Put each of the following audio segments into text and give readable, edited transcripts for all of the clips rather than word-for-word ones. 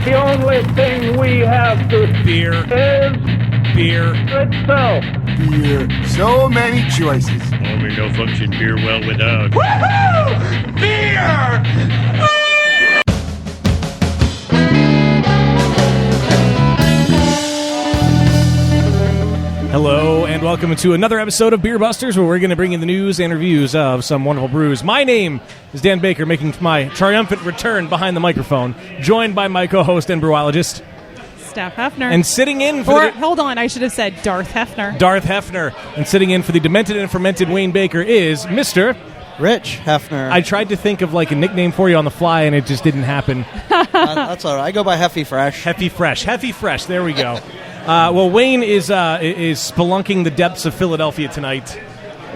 The only thing we have to Beer. is Beer. itself. Beer. So many choices. Only no function beer well without. Woohoo! Beer! Hello, and welcome to another episode of Beer Busters, where we're going to bring you the news and reviews of some wonderful brews. My name is Dan Baker, making my triumphant return behind the microphone, joined by my co-host and brewologist, Steph Hefner. and sitting in for hold on, I should have said Darth Hefner. Darth Hefner, and sitting in for the demented and fermented Wayne Baker is Mr. Rich Hefner. I tried to think of like a nickname for you on the fly, and it just didn't happen. That's all right. I go by Heffy Fresh. Heffy Fresh. There we go. Well, Wayne is spelunking the depths of Philadelphia tonight,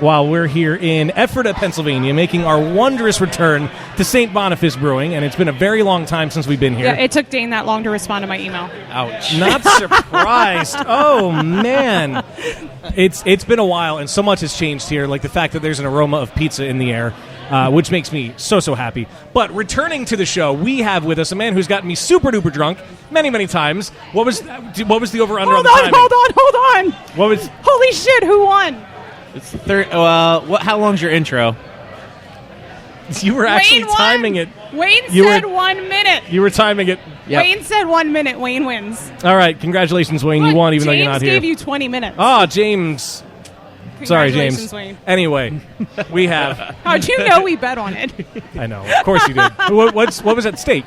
while we're here in Ephrata, Pennsylvania, making our wondrous return to St. Boniface Brewing, and it's been a very long time since we've been here. Yeah, it took Dane that long to respond to my email. Ouch! Not surprised. Oh man, it's been a while, and so much has changed here. Like the fact that there's an aroma of pizza in the air. Which makes me so happy. But returning to the show, we have with us a man who's gotten me super duper drunk many times. What was the over under on the timing? Hold on. What was? Holy shit! Who won? It's the third. How long's your intro? You were actually Wayne timing it. Wayne said 1 minute. You were timing it. Yep. Wayne said 1 minute. Wayne wins. All right, congratulations, Wayne. You won, even though you're not here. James gave you 20 minutes. Oh, James. Sorry, James. Wayne. Anyway, we have. How'd you know we bet on it? I know. Of course you did. What was at stake?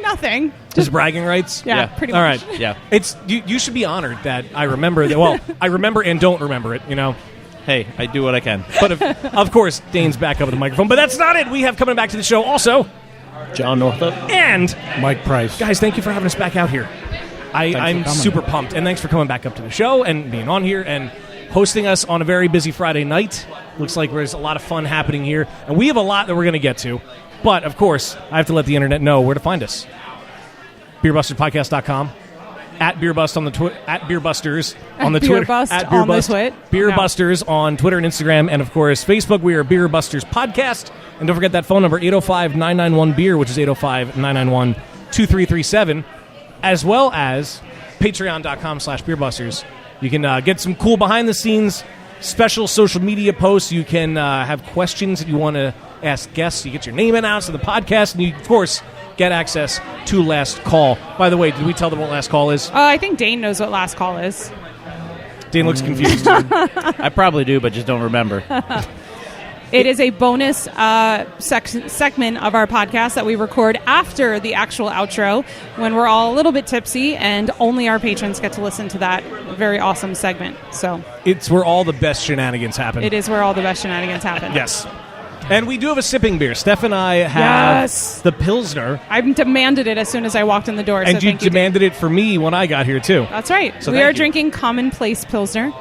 Nothing. Just bragging rights? Yeah, pretty All much. right. Yeah. It's you should be honored that I remember that. Well, I remember and don't remember it, you know. Hey, I do what I can. But of course, Dane's back up at the microphone. But that's not it. We have coming back to the show also John Northup. and Mike Price. guys, thank you for having us back out here. I'm super pumped, and thanks for coming back up to the show and being on here and hosting us on a very busy Friday night. Looks like there's a lot of fun happening here, and we have a lot that we're going to get to. But, of course, I have to let the internet know where to find us. BeerBustersPodcast.com, at BeerBust on the at BeerBusters on the Twitter, at BeerBust, BeerBusters on Twitter and Instagram, and, of course, Facebook. We are BeerBusters Podcast. And don't forget that phone number, 805-991-BEER, which is 805-991-2337, as well as patreon.com/BeerBusters. You can get some cool behind-the-scenes special social media posts. You can have questions that you want to ask guests. You get your name announced in the podcast, and you, of course, get access to Last Call. By the way, did we tell them what Last Call is? I think Dane knows what last call is. Dane looks confused. I probably do, but just don't remember. It is a bonus segment of our podcast that we record after the actual outro when we're all a little bit tipsy, and only our patrons get to listen to that very awesome segment. So It's where all the best shenanigans happen. it is where all the best shenanigans happen. Yes. And we do have a sipping beer. Steph and I have Yes. the Pilsner. I demanded it as soon as I walked in the door. And so you thank you, demanded it for me when I got here, too. Dane. That's right. So we thank are you. drinking Commonplace Pilsner.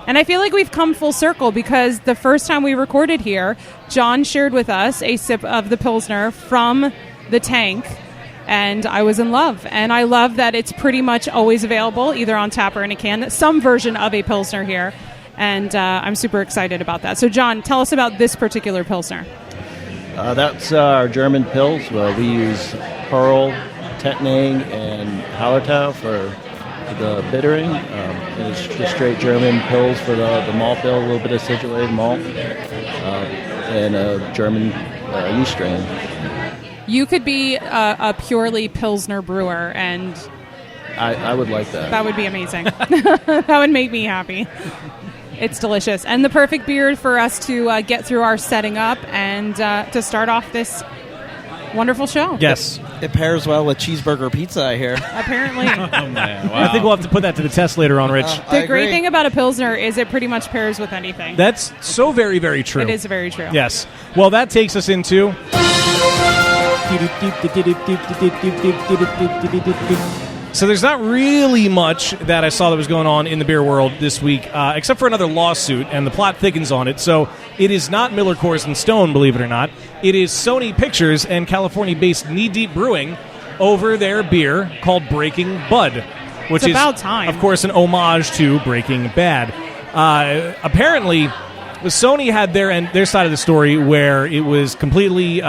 And I feel like we've come full circle because the first time we recorded here, John shared with us a sip of the Pilsner from the tank, and I was in love. And I love that it's pretty much always available, either on tap or in a can, some version of a Pilsner here. And I'm super excited about that. So, John, tell us about this particular Pilsner. That's our German Pils. We use Pearl, Tettnang, and Hallertau for the bittering. And it's just straight German Pils for the malt bill, a little bit of acidulated malt, and a German yeast strain. You could be a purely Pilsner brewer, and I would like that. that would be amazing. That would make me happy. It's delicious. And the perfect beer for us to get through our setting up and to start off this wonderful show. Yes. It pairs well with cheeseburger pizza, I hear. Apparently. Oh, man. Wow. I think we'll have to put that to the test later on, Rich. The great thing about a Pilsner is it pretty much pairs with anything. That's so very, very true. It is very true. Yes. Well, that takes us into... So there's not really much that I saw that was going on in the beer world this week, except for another lawsuit, and the plot thickens on it. So it is not Miller Coors and Stone, believe it or not. It is Sony Pictures and California-based Knee Deep Brewing over their beer called Breaking Bud, which It's is, about time. of course, an homage to Breaking Bad. Apparently, Sony had their side of the story where it was completely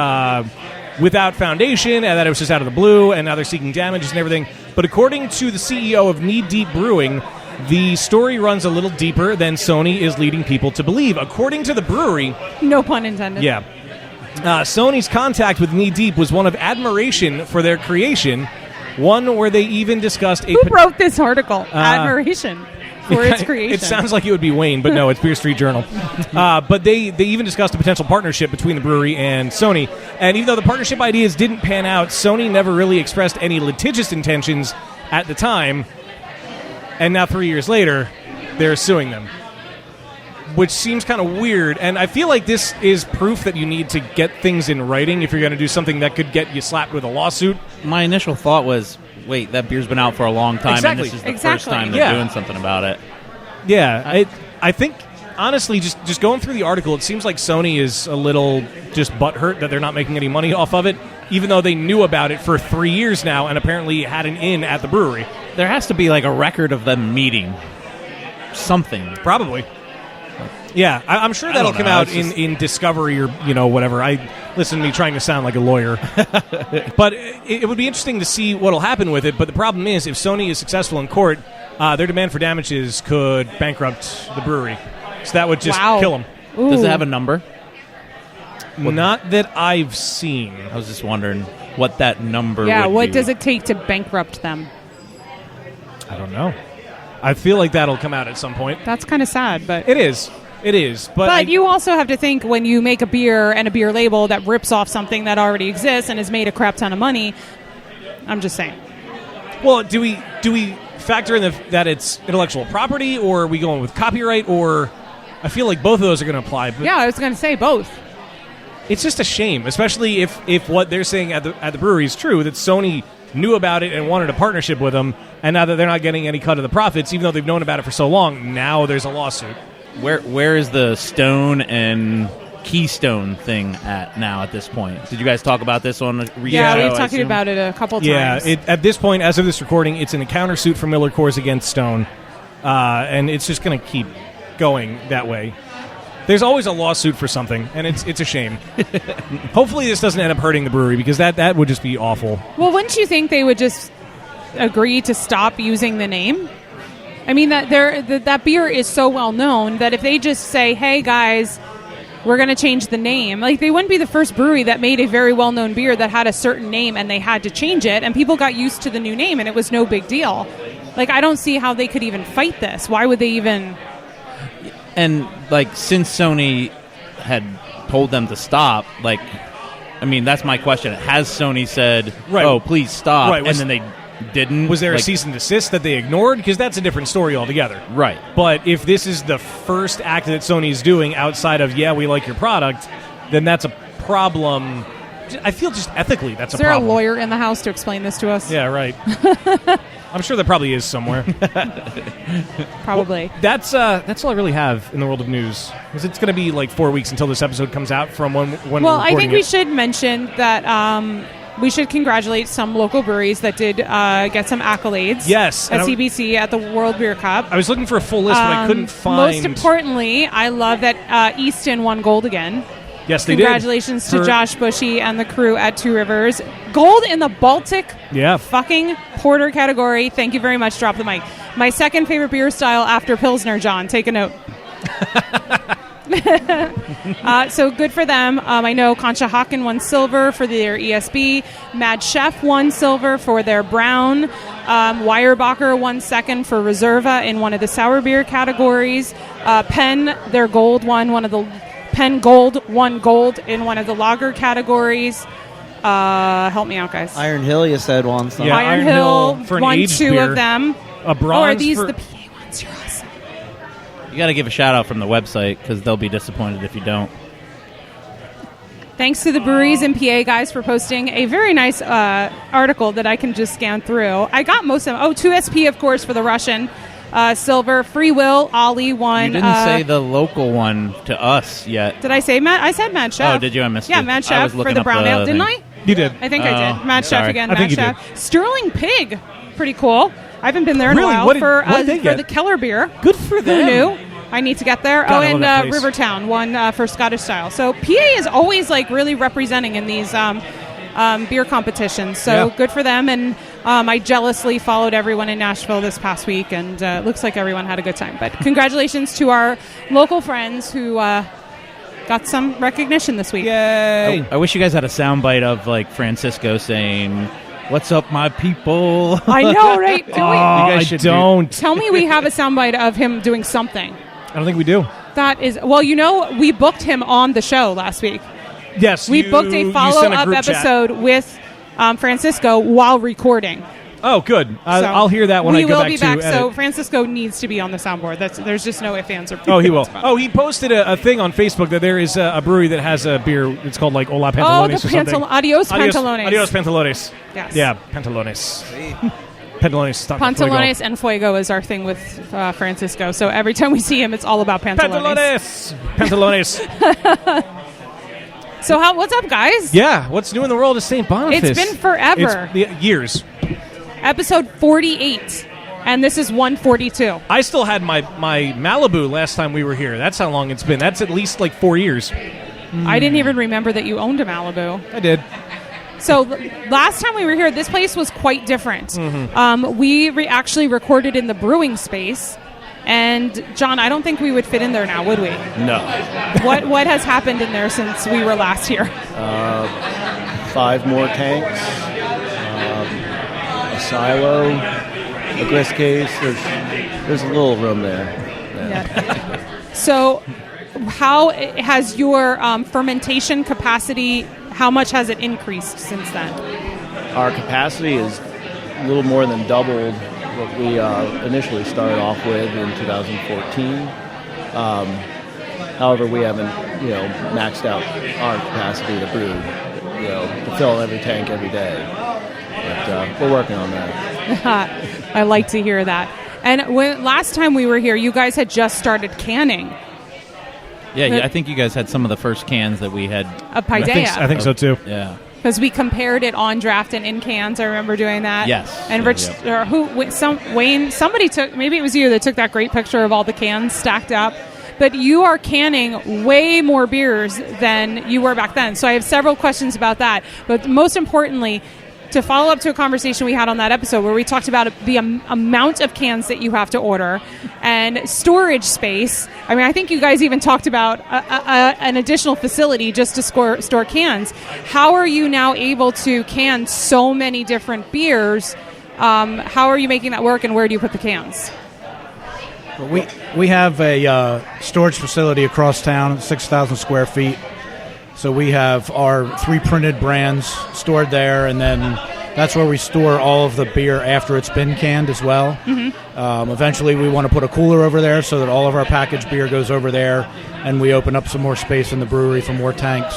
without foundation and that it was just out of the blue, and now they're seeking damages and everything. But according to the CEO of Knee Deep Brewing, the story runs a little deeper than Sony is leading people to believe. According to the brewery... No pun intended. Yeah. Sony's contact with Knee Deep was one of admiration for their creation, one where they even discussed Who wrote this article? Admiration for its creation. It sounds like it would be Wayne, but no, it's Beer Street Journal. But they even discussed a potential partnership between the brewery and Sony. And even though the partnership ideas didn't pan out, Sony never really expressed any litigious intentions at the time. And now 3 years later, they're suing them, which seems kind of weird. And I feel like this is proof that you need to get things in writing if you're going to do something that could get you slapped with a lawsuit. My initial thought was, wait, that beer's been out for a long time, Exactly. and this is the first time they're doing something about it. Yeah, I think, honestly, just going through the article, it seems like Sony is a little just butthurt that they're not making any money off of it, even though they knew about it for 3 years now and apparently had an in at the brewery. There has to be like a record of them meeting something. Probably. Yeah, I'm sure that'll come out in Discovery or, whatever. Listen to me trying to sound like a lawyer. But it would be interesting to see what'll happen with it. But the problem is, if Sony is successful in court, their demand for damages could bankrupt the brewery. So that would just kill them. Ooh. Does it have a number? Not that I've seen. I was just wondering what that number would be. Yeah, what does it take to bankrupt them? I don't know. I feel like that'll come out at some point. That's kind of sad, but... It is. It is. But you also have to think when you make a beer and a beer label that rips off something that already exists and has made a crap ton of money, I'm just saying. Well, do we factor in that it's intellectual property, or are we going with copyright, or... I feel like both of those are going to apply. But yeah, I was going to say both. It's just a shame, especially if what they're saying at the brewery is true, that Sony knew about it and wanted a partnership with them, and now that they're not getting any cut of the profits, even though they've known about it for so long, now there's a lawsuit. Where is the Stone and Keystone thing at now at this point? Did you guys talk about this on the show? Yeah, we were talking about it a couple times. Yeah, at this point, as of this recording, it's in a countersuit for Miller Coors against Stone, and it's just going to keep going that way. There's always a lawsuit for something, and it's a shame. Hopefully this doesn't end up hurting the brewery, because that would just be awful. Well, wouldn't you think they would just agree to stop using the name? I mean, that beer is so well known that if they just say, hey, guys, we're going to change the name, like they wouldn't be the first brewery that made a very well-known beer that had a certain name and they had to change it, and people got used to the new name, and it was no big deal. Like, I don't see how they could even fight this. Why would they even... And, like, since Sony had told them to stop, like, I mean, that's my question. Has Sony said, oh, please stop, and then they didn't? Was there a cease and desist that they ignored? Because that's a different story altogether. Right. But if this is the first act that Sony's doing outside of, we like your product, then that's a problem. I feel just ethically that's a problem. Is there a lawyer in the house to explain this to us? Yeah, right. I'm sure there probably is somewhere. Probably. Well, that's all I really have in the world of news. Because it's going to be like 4 weeks until this episode comes out from when we're Well, I recording think we should mention that we should congratulate some local breweries that did get some accolades. Yes. At CBC at the World Beer Cup. I was looking for a full list, but I couldn't find... Most importantly, I love that Easton won gold again. Yes, they did. Congratulations to Josh Bushy and the crew at Two Rivers. Gold in the Baltic fucking porter category. Thank you very much. Drop the mic. My second favorite beer style after Pilsner, John. Take a note. So good for them. I know Conshohocken won silver for their ESB. Mad Chef won silver for their brown. Weyerbacher won second for Reserva in one of the sour beer categories. Penn, their gold Penn Gold won gold in one of the lager categories. Help me out, guys. Iron Hill, you said, won some. Yeah, Iron Hill for an won aged 2 beer. of them. A bronze are these for... the PA ones? You're awesome. You got to give a shout out from the website, because they'll be disappointed if you don't. Thanks to the breweries and PA guys for posting a very nice article that I can just scan through. I got most of them. 2SP, of course, for the Russian. Silver. Free Will, Ollie won. You didn't say the local one to us yet. Did I say Matt? I said Mad Chef. Oh, did you? I missed it. Yeah, Mad Chef for the brown ale. Didn't I? You did. I think I did. Mad Chef again. I think Mad you Chef. did. Sterling Pig. Pretty cool. I haven't been there in a while What for did they get? the Keller beer. Good for them. Who knew? I need to get there. God, I love that place. Rivertown won for Scottish style. So PA is always like really representing in these beer competitions. So good for them. And I jealously followed everyone in Nashville this past week, and it looks like everyone had a good time. But congratulations to our local friends who got some recognition this week. Yay! I wish you guys had a soundbite of like Francisco saying, "What's up, my people?" I know, right? Do we? I don't. Tell me we have a soundbite of him doing something. I don't think we do. That is, well, we booked him on the show last week. Yes, we booked a follow-up episode with Francisco while recording. Oh, good. I'll hear that when I go back to We will be back, edit. so Francisco needs to be on the soundboard. There's just no ifs, ands, or buts. Oh, he will. Oh, he posted a thing on Facebook that there is a brewery that has a beer. It's called like Hola Pantalones or something. Adios Pantalones. Adios Pantalones. Yes. Yeah, Pantalones. Pantalones. Pantalones and Fuego is our thing with Francisco. So every time we see him, it's all about Pantalones. Pantalones. So what's up, guys? Yeah, what's new in the world of St. Boniface? It's been forever. Years. Episode 48, and this is 142. I still had my Malibu last time we were here. That's how long it's been. That's at least like 4 years. I didn't even remember that you owned a Malibu. I did. So last time we were here, this place was quite different. Mm-hmm. We actually recorded in the brewing space. And, John, I don't think we would fit in there now, would we? No. What has happened in there since we were last here? 5 more tanks, a silo, a grist case. There's a little room there. Yeah. So how has your fermentation capacity, how much has it increased since then? Our capacity is a little more than doubled what we initially started off with in 2014. However, we haven't, maxed out our capacity to brew, to fill every tank every day. But we're working on that. I like to hear that. And last time we were here, you guys had just started canning. Yeah, I think you guys had some of the first cans that we had. A Paideia. I think so too. Yeah. Because we compared it on draft and in cans. I remember doing that. Yes. And Rich, or Wayne, somebody took, maybe it was you that took that great picture of all the cans stacked up. But you are canning way more beers than you were back then. So I have several questions about that. But most importantly, to follow up to a conversation we had on that episode where we talked about the amount of cans that you have to order and storage space. I mean, I think you guys even talked about an additional facility just to store cans. How are you now able to can so many different beers? How are you making that work, and where do you put the cans? We have a storage facility across town, 6,000 square feet. So we have our 3 printed brands stored there, and then that's where we store all of the beer after it's been canned as well. Mm-hmm. Eventually we want to put a cooler over there so that all of our packaged beer goes over there, and we open up some more space in the brewery for more tanks.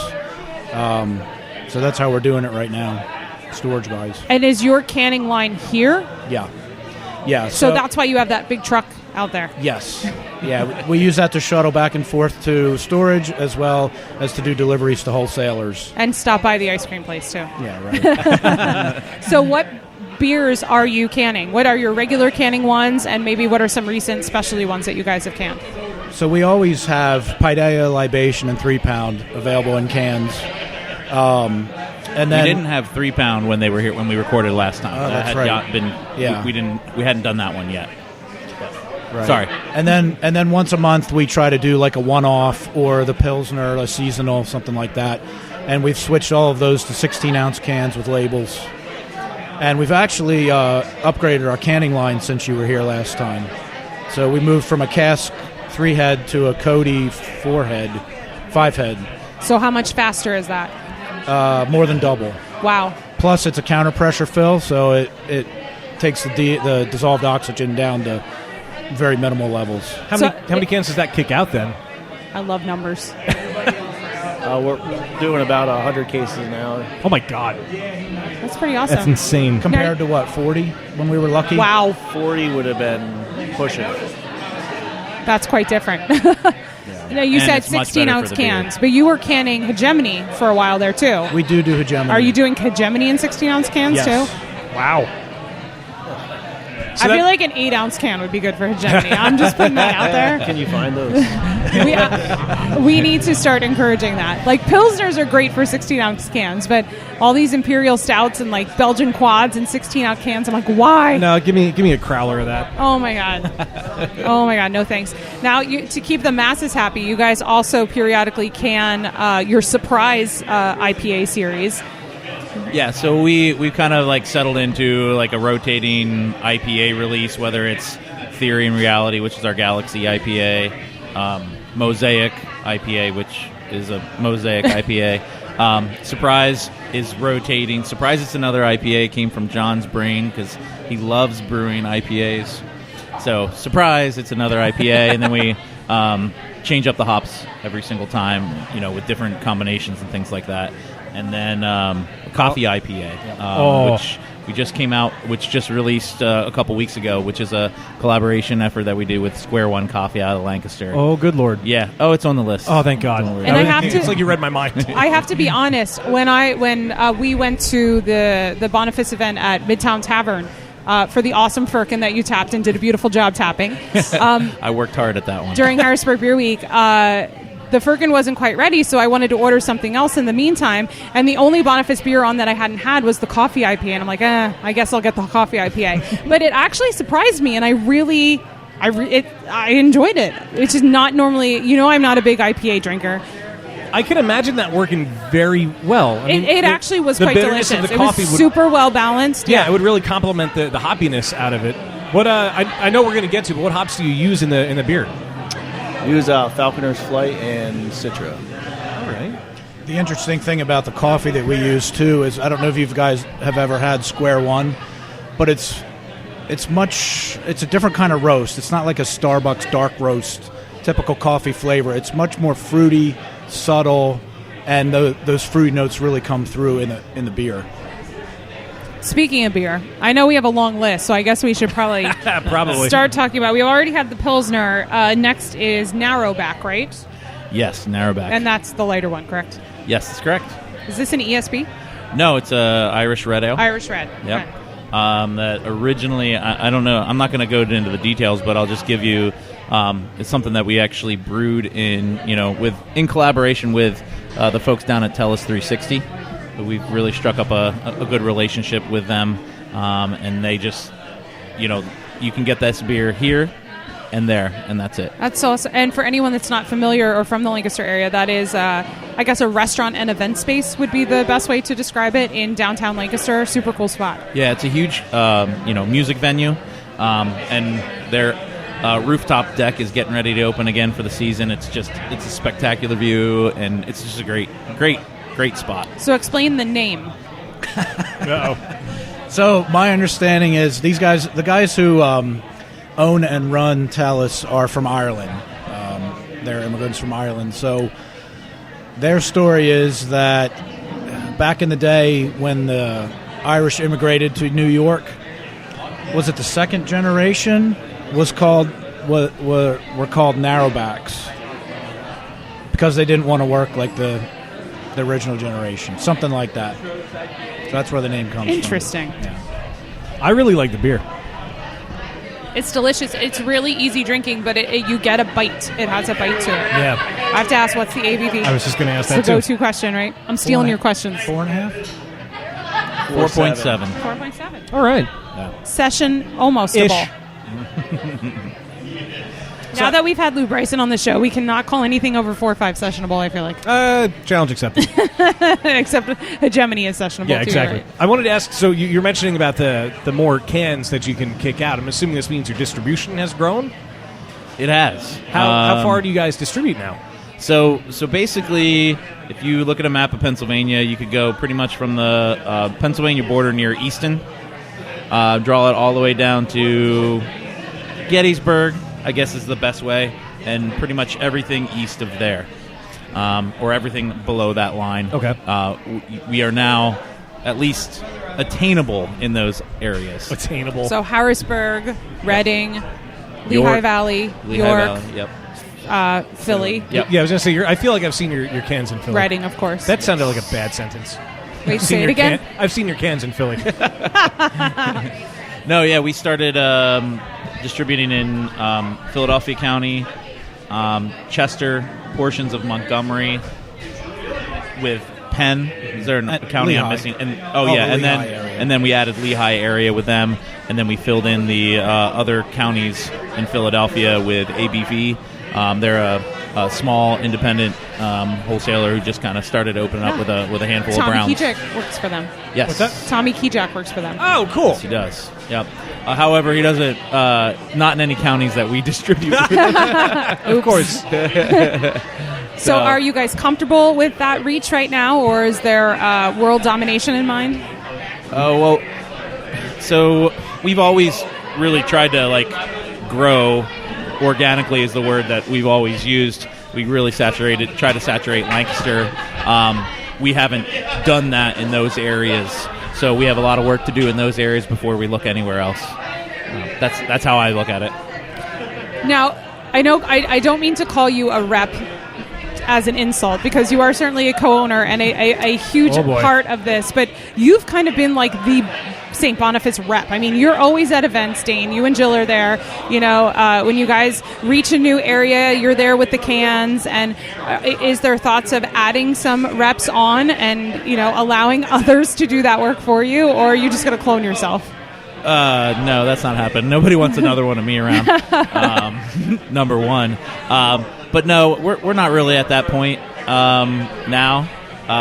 So that's how we're doing it right now, storage-wise. And is your canning line here? Yeah. So that's why you have that big truck out there? Yes. Yeah, we use that to shuttle back and forth to storage as well as to do deliveries to wholesalers. And stop by the ice cream place, too. Yeah, right. So what beers are you canning? What are your regular canning ones, and maybe what are some recent specialty ones that you guys have canned? So we always have Paideia, Libation, and 3-pound available in cans. And then we didn't have 3-pound when they were here when we recorded last time. That's right. We hadn't done that one yet. Right. Sorry. And then once a month we try to do like a one-off or the Pilsner, a seasonal, something like that. And we've switched all of those to 16-ounce cans with labels. And we've actually upgraded our canning line since you were here last time. So we moved from a cask 3-head to a Cody 4-head, 5-head. So how much faster is that? More than double. Wow. Plus it's a counter pressure fill, so it takes the dissolved oxygen down to very minimal levels. How many cans does that kick out then? I love numbers. We're doing about 100 cases now. Oh my God. That's pretty awesome. That's insane. Compared to what, 40 when we were lucky? Wow. 40 would have been pushing it. That's quite different. No, you And said it's much 16-ounce better for the cans, but you were canning hegemony for a while there, too. We do hegemony. Are you doing hegemony in 16-ounce cans, Yes. too? Wow. I feel like an 8-ounce can would be good for hegemony. I'm just putting that out there. Can you find those? We need to start encouraging that. Like, Pilsners are great for 16-ounce cans, but all these Imperial Stouts and, like, Belgian Quads in 16-ounce cans, I'm like, why? No, give me a crowler of that. Oh, my God. Oh, my God. No, thanks. Now, to keep the masses happy, you guys also periodically can your Surprise IPA series. Yeah, so we've kind of like settled into like a rotating IPA release, whether it's Theory and Reality, which is our Galaxy IPA, Mosaic IPA, which is a Mosaic IPA. Surprise is rotating. Surprise, it's another IPA. Came from John's brain because he loves brewing IPAs. So Surprise, it's another IPA, and then we change up the hops every single time, with different combinations and things like that. And then Coffee IPA, which we just came out, which just released a couple weeks ago, which is a collaboration effort that we did with Square One Coffee out of Lancaster. Oh, good Lord. Yeah. Oh, it's on the list. Oh, thank God. And I have to, it's like you read my mind. I have to be honest. When we went to the Boniface event at Midtown Tavern for the awesome firkin that you tapped and did a beautiful job tapping. I worked hard at that one. During Harrisburg Beer Week, the firkin wasn't quite ready, so I wanted to order something else in the meantime, and the only Boniface beer on that I hadn't had was the coffee IPA, and I'm like, I guess I'll get the coffee IPA. But it actually surprised me, and I enjoyed it. It's just not normally, I'm not a big IPA drinker. I can imagine that working very well. I mean, it actually was quite delicious. Of the it coffee was super well balanced. Yeah, it would really complement the hoppiness out of it. What I know we're going to get to, but what hops do you use in the beer? Use Falconer's Flight and Citra. All right. The interesting thing about the coffee that we use too is, I don't know if you guys have ever had Square One, but it's a different kind of roast. It's not like a Starbucks dark roast typical coffee flavor. It's much more fruity, subtle, and those fruity notes really come through in the beer. Speaking of beer, I know we have a long list, so I guess we should probably start talking about. We already had the Pilsner. Next is Narrowback, right? Yes, Narrowback. And that's the lighter one, correct? Yes, that's correct. Is this an ESB? No, it's a Irish Red Ale. Irish Red. Yep. Okay. That originally, I don't know, I'm not going to go into the details, but I'll just give you, it's something that we actually brewed in collaboration with the folks down at Tellus 360. We've really struck up a good relationship with them, and they just, you can get this beer here and there, and that's it. That's awesome. And for anyone that's not familiar or from the Lancaster area, that is, I guess, a restaurant and event space would be the best way to describe it in downtown Lancaster. Super cool spot. Yeah, it's a huge, music venue, and their rooftop deck is getting ready to open again for the season. It's a spectacular view, and it's just a great spot. So explain the name. Uh-oh. So my understanding is the guys who own and run Tellus are from Ireland. They're immigrants from Ireland. So their story is that back in the day when the Irish immigrated to New York, was it the second generation? Were called narrowbacks because they didn't want to work like the original generation, something like that. So that's where the name comes from. Interesting. Yeah. I really like the beer. It's delicious. It's really easy drinking, but you get a bite. It has a bite to it. Yeah. I have to ask, what's the ABV? I was just going to ask that too. too. It's the go-to question, right? I'm stealing your questions. 4.5? 4.7. 4.7. All right. Yeah. Session almost a ball. Now that we've had Lou Bryson on the show, we cannot call anything over 4 or 5 sessionable, I feel like. Challenge accepted. Except hegemony is sessionable, Yeah, too, exactly. right? I wanted to ask, so you're mentioning about the more cans that you can kick out. I'm assuming this means your distribution has grown? It has. How far do you guys distribute now? So basically, if you look at a map of Pennsylvania, you could go pretty much from the Pennsylvania border near Easton, draw it all the way down to Gettysburg, I guess is the best way, and pretty much everything east of there, or everything below that line. Okay. We are now at least attainable in those areas. Attainable. So Harrisburg, Reading, Lehigh York. Valley, Lehigh York, Valley, yep. Philly, Yep. Yeah, I was going to say, I feel like I've seen your cans in Philly. Reading, of course. That sounded like a bad sentence. Wait, I've seen say it your again? I've seen your cans in Philly. No, yeah, we started distributing in Philadelphia County, Chester, portions of Montgomery, with Penn. Is there a county Lehigh. I'm missing? And the Lehigh area. and then we added Lehigh area with them, and then we filled in the other counties in Philadelphia with ABV. They're a small independent wholesaler who just kind of started opening up with a handful of Tommy browns. Kijak works for them. Yes. What's that? Tommy Kijak works for them. Oh, cool. Yes, he does. Yep. However, he doesn't. Not in any counties that we distribute. Of course. So are you guys comfortable with that reach right now, or is there world domination in mind? Well, so we've always really tried to grow organically is the word that we've always used. We really try to saturate Lancaster. We haven't done that in those areas, so we have a lot of work to do in those areas before we look anywhere else. That's how I look at it. Now, I know I don't mean to call you a rep as an insult, because you are certainly a co-owner and a huge part of this, but you've kind of been like the St. Boniface rep. I mean, you're always at events, Dane. You and Jill are there. You know, when you guys reach a new area, you're there with the cans. And is there thoughts of adding some reps on and, allowing others to do that work for you, or are you just going to clone yourself? No, that's not happening. Nobody wants another one of me around. Number one. But no, we're not really at that point now.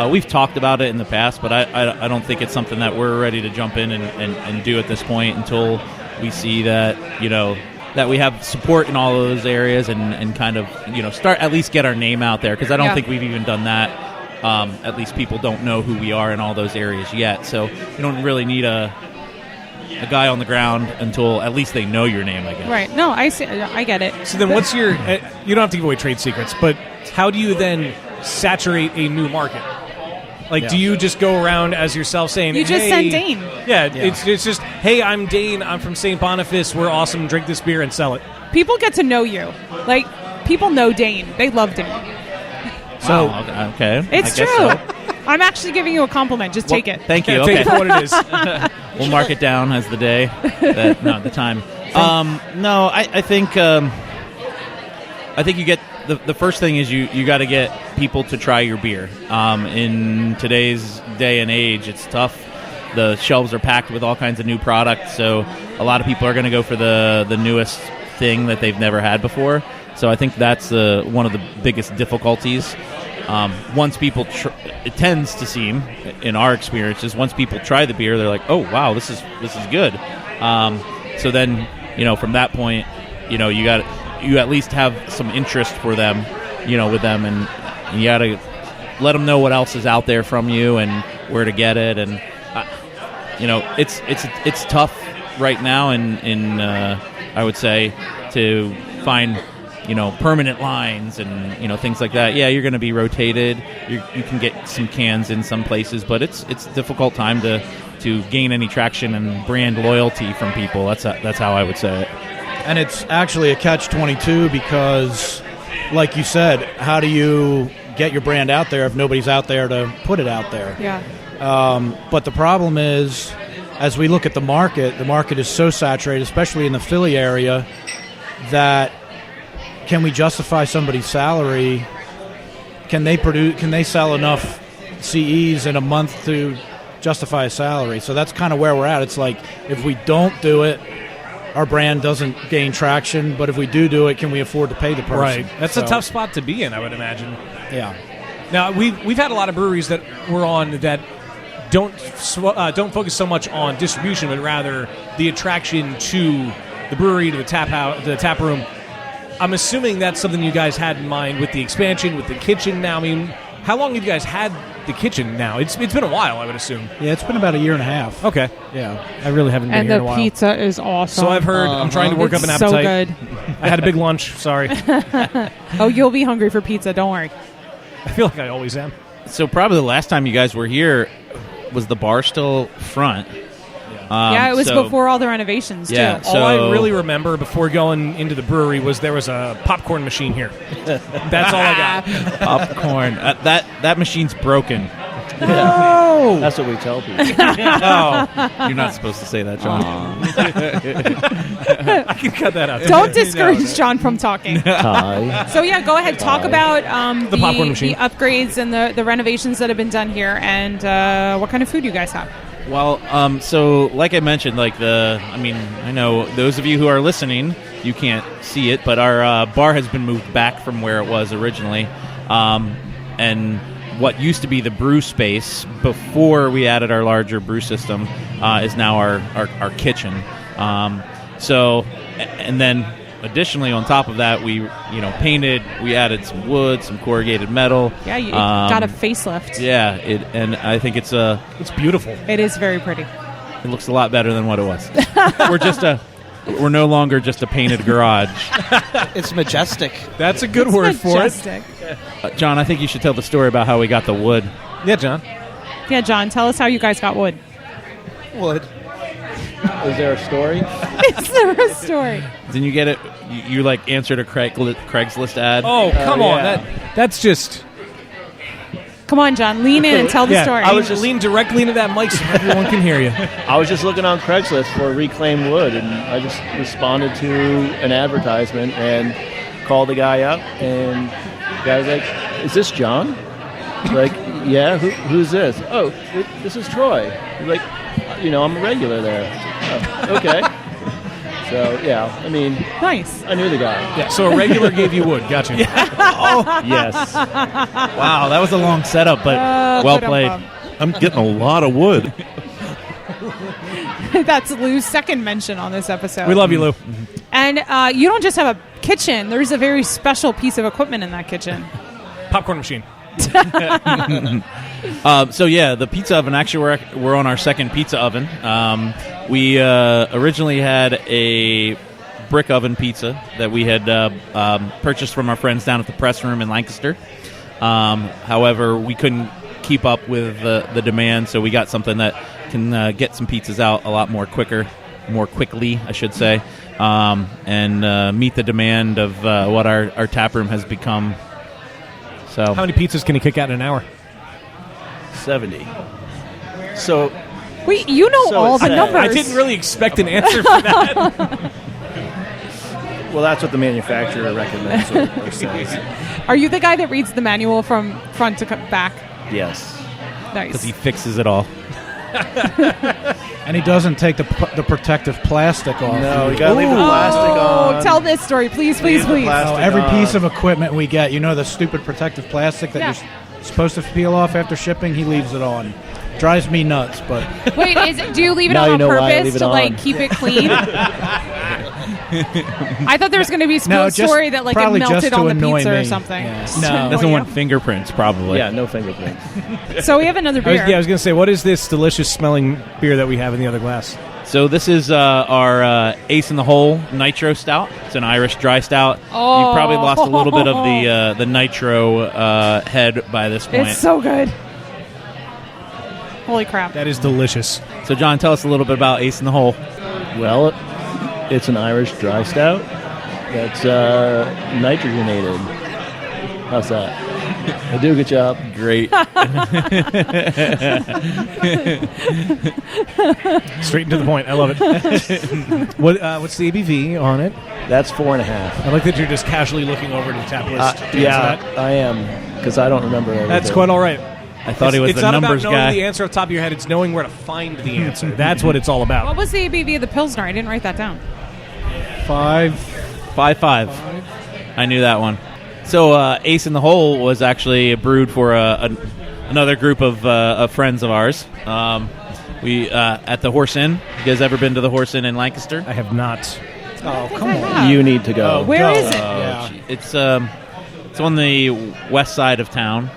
We've talked about it in the past, but I don't think it's something that we're ready to jump in and do at this point until we see that, that we have support in all of those areas and kind of, start at least get our name out there, because I don't think we've even done that. At least people don't know who we are in all those areas yet. So you don't really need a guy on the ground until at least they know your name, I guess. Right. No, I see. I get it. So then what's your you don't have to give away trade secrets, but how do you then saturate a new market? Do you just go around as yourself saying, you just send Dane? Yeah. It's just, hey, I'm Dane, I'm from St. Boniface, we're awesome, drink this beer and sell it. People get to know you. People know Dane. They love Dane. So okay. It's true. So. I'm actually giving you a compliment. Just take it. Thank you. Yeah, okay. take it for what it is. We'll mark it down as the day. The time. No, I think you get the first thing is you got to get people to try your beer. In today's day and age, it's tough. The shelves are packed with all kinds of new products, so a lot of people are going to go for the newest thing that they've never had before. So I think that's one of the biggest difficulties. Once people, it tends to seem, in our experiences, once people try the beer, they're like, "Oh, wow, this is good." So then, from that point, you at least have some interest for them, with them, and you got to let them know what else is out there from you and where to get it, and it's tough right now, in I would say, to find permanent lines and things like that. Yeah, you're going to be rotated. You can get some cans in some places, but it's a difficult time to gain any traction and brand loyalty from people. That's how I would say it. And it's actually a catch-22 because, like you said, how do you get your brand out there if nobody's out there to put it out there? Yeah. But the problem is, as we look at the market is so saturated, especially in the Philly area, that can we justify somebody's salary? Can they sell enough CEs in a month to justify a salary? So that's kind of where we're at. It's like, if we don't do it, our brand doesn't gain traction, but if we do it, can we afford to pay the person? Right. That's a tough spot to be in, I would imagine. Yeah. Now, we've had a lot of breweries that we're on that don't focus so much on distribution, but rather the attraction to the brewery, to the tap room. I'm assuming that's something you guys had in mind with the expansion, with the kitchen now. I mean, how long have you guys had the kitchen now? It's been a while, I would assume. Yeah, it's been about a year and a half. Okay. Yeah. I really haven't been here in a while. And the pizza is awesome. So I've heard. I'm trying to work up an appetite. So good. I had a big lunch. Sorry. Oh, you'll be hungry for pizza. Don't worry. I feel like I always am. So probably the last time you guys were here, was the bar still front? Yeah, it was before all the renovations, too. All I really remember before going into the brewery was there was a popcorn machine here. That's all I got. Popcorn. That machine's broken. No! That's what we tell people. Oh, you're not supposed to say that, John. I can cut that out. Don't discourage John from talking. Thai. So yeah, go ahead. Talk about The popcorn machine. the upgrades and the renovations that have been done here, and what kind of food you guys have. Well, so like I mentioned, I know those of you who are listening, you can't see it, but our bar has been moved back from where it was originally, and what used to be the brew space before we added our larger brew system is now our kitchen. And then additionally on top of that, we painted, we added some wood, some corrugated metal. Yeah, you got a facelift. Yeah, and I think it's beautiful. It is very pretty. It looks a lot better than what it was. We're no longer just a painted garage. It's majestic. That's a good word for it. John, I think you should tell the story about how we got the wood. Yeah, John. Yeah, John, tell us how you guys got wood. Wood. Is there a story? Is there a story? Didn't you get it? You answered a Craigslist ad. Oh, come on. yeah. That's just... Come on, John, lean in and tell the story. I was just lean directly into that mic so everyone can hear you. I was just looking on Craigslist for reclaimed wood, and I just responded to an advertisement and called the guy up, and the guy was like, "Is this John?" Like, yeah. Who's this? Oh, this is Troy. He's like, I'm a regular there. Oh, okay. So yeah, nice. I knew the guy. Yeah, so a regular gave you wood. Gotcha. Yes. Wow, that was a long setup, but well played. I'm getting a lot of wood. That's Lou's second mention on this episode. We love you, Lou. And you don't just have a kitchen. There's a very special piece of equipment in that kitchen. Popcorn machine. So yeah, the pizza oven. Actually, we're on our second pizza oven. We originally had a brick oven pizza that we had purchased from our friends down at the press room in Lancaster. However, we couldn't keep up with the demand, so we got something that can get some pizzas out a lot more quickly, I should say, and meet the demand of what our tap room has become. So, how many pizzas can you kick out in an hour? 70. So, wait, you know all the numbers. I didn't really expect an answer for that. well, that's what the manufacturer recommends or says. Are you the guy that reads the manual from front to back? Yes. Nice. Because he fixes it all. And he doesn't take the protective plastic off. No, you gotta leave the plastic on. Tell this story, please. Every piece of equipment we get, the stupid protective plastic that you're supposed to peel off after shipping, he leaves it on. Drives me nuts, but... Wait, do you leave it Now on you know why I purpose leave it to, on. keep it clean? I thought there was going to be a story that, it probably just melted to on the annoy pizza or me. something. Yeah. Just to No, annoy doesn't you. want fingerprints, probably. Yeah, no fingerprints. So we have another I beer. was going to say, what is this delicious smelling beer that we have in the other glass? So this is our Ace in the Hole Nitro Stout. It's an Irish dry stout. Oh. You probably lost a little bit of the nitro head by this point. It's so good. Holy crap. That is delicious. So John, tell us a little bit about Ace in the Hole. Well, it's an Irish dry stout that's nitrogenated. How's that? I do a good job. Great. Straight to the point. I love it. What's the ABV on it? That's 4.5. I like that you're just casually looking over to the tap list. to answer Yeah, that. I am, because I don't remember everything. That's quite all right. I thought he was it's the not numbers about knowing guy. the answer off the top of your head. It's knowing where to find the answer. That's what it's all about. What was the ABV of the Pilsner? I didn't write that down. 5.5. I knew that one. So Ace in the Hole was actually brewed for another group of friends of ours. We at the Horse Inn. You guys ever been to the Horse Inn in Lancaster? I have not. Oh, come on. You need to go. Where is it? It's on the west side of town,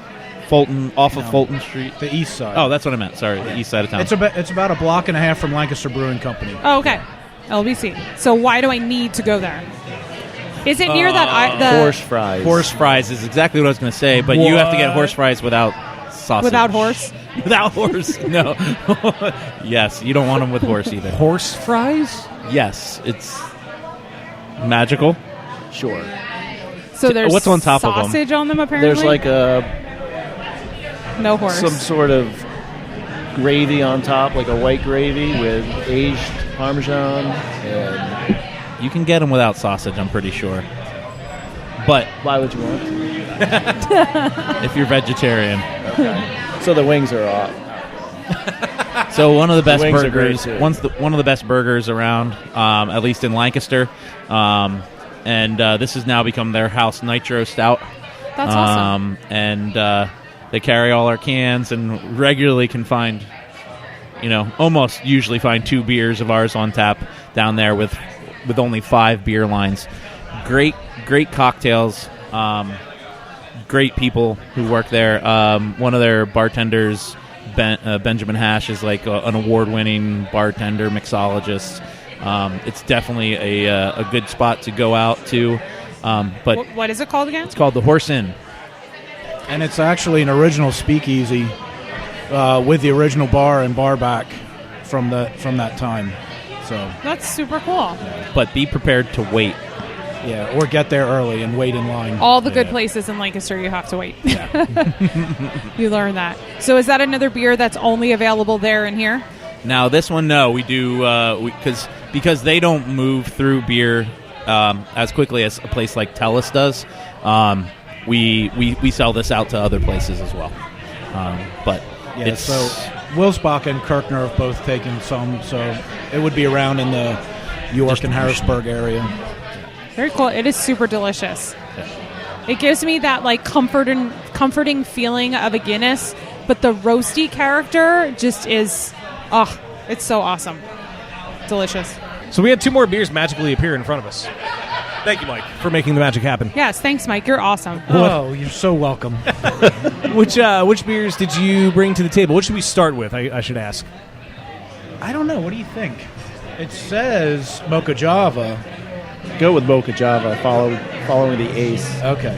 Fulton, off of Fulton Street. The east side. Oh, that's what I meant. Sorry, the east side of town. It's about a block and a half from Lancaster Brewing Company. Oh, okay. LBC. So why do I need to go there? Is it near the Horse fries. Horse fries is exactly what I was going to say, but you have to get horse fries without sausage. without horse? Without horse, no. Yes, you don't want them with horse either. Horse fries? Yes, it's magical. Sure. So there's What's on top of them? sausage on them apparently. There's like no horse. some sort of gravy on top, like a white gravy with aged Parmesan and You can get them without sausage, I'm pretty sure. But Why would you want to? if you're vegetarian. So the wings are off. So one of the best wings are burgers, great, too. one of the best burgers around, at least in Lancaster. And this has now become their house nitro stout. That's awesome. And they carry all our cans and regularly can find, almost usually find 2 beers of ours on tap down there with only 5 beer lines. Great cocktails. Great people who work there. One of their bartenders, Benjamin Hash, is like an award-winning bartender, mixologist. It's definitely a good spot to go out to. But What is it called again? it's called the Horse Inn. And it's actually an original speakeasy with the original bar and bar back from that time. So That's super cool. But be prepared to wait. yeah, or get there early and wait in line. All the good places in Lancaster, you have to wait. You learn that. So is that another beer that's only available there and here? Now this one, no, we do because they don't move through beer as quickly as a place like Tellus does. We sell this out to other places as well. But Yeah, it's so Wilsbach and Kirkner have both taken some, so it would be around in the York and Harrisburg area. Very cool. It is super delicious. It gives me that like comforting feeling of a Guinness, but the roasty character just is, it's so awesome. Delicious. So we had 2 more beers magically appear in front of us. Thank you, Mike, for making the magic happen. Yes, thanks, Mike. You're awesome. Oh, you're so welcome. Which beers did you bring to the table? What should we start with, I should ask? I don't know. What do you think? It says Mocha Java. Go with Mocha Java, following the Ace. Okay.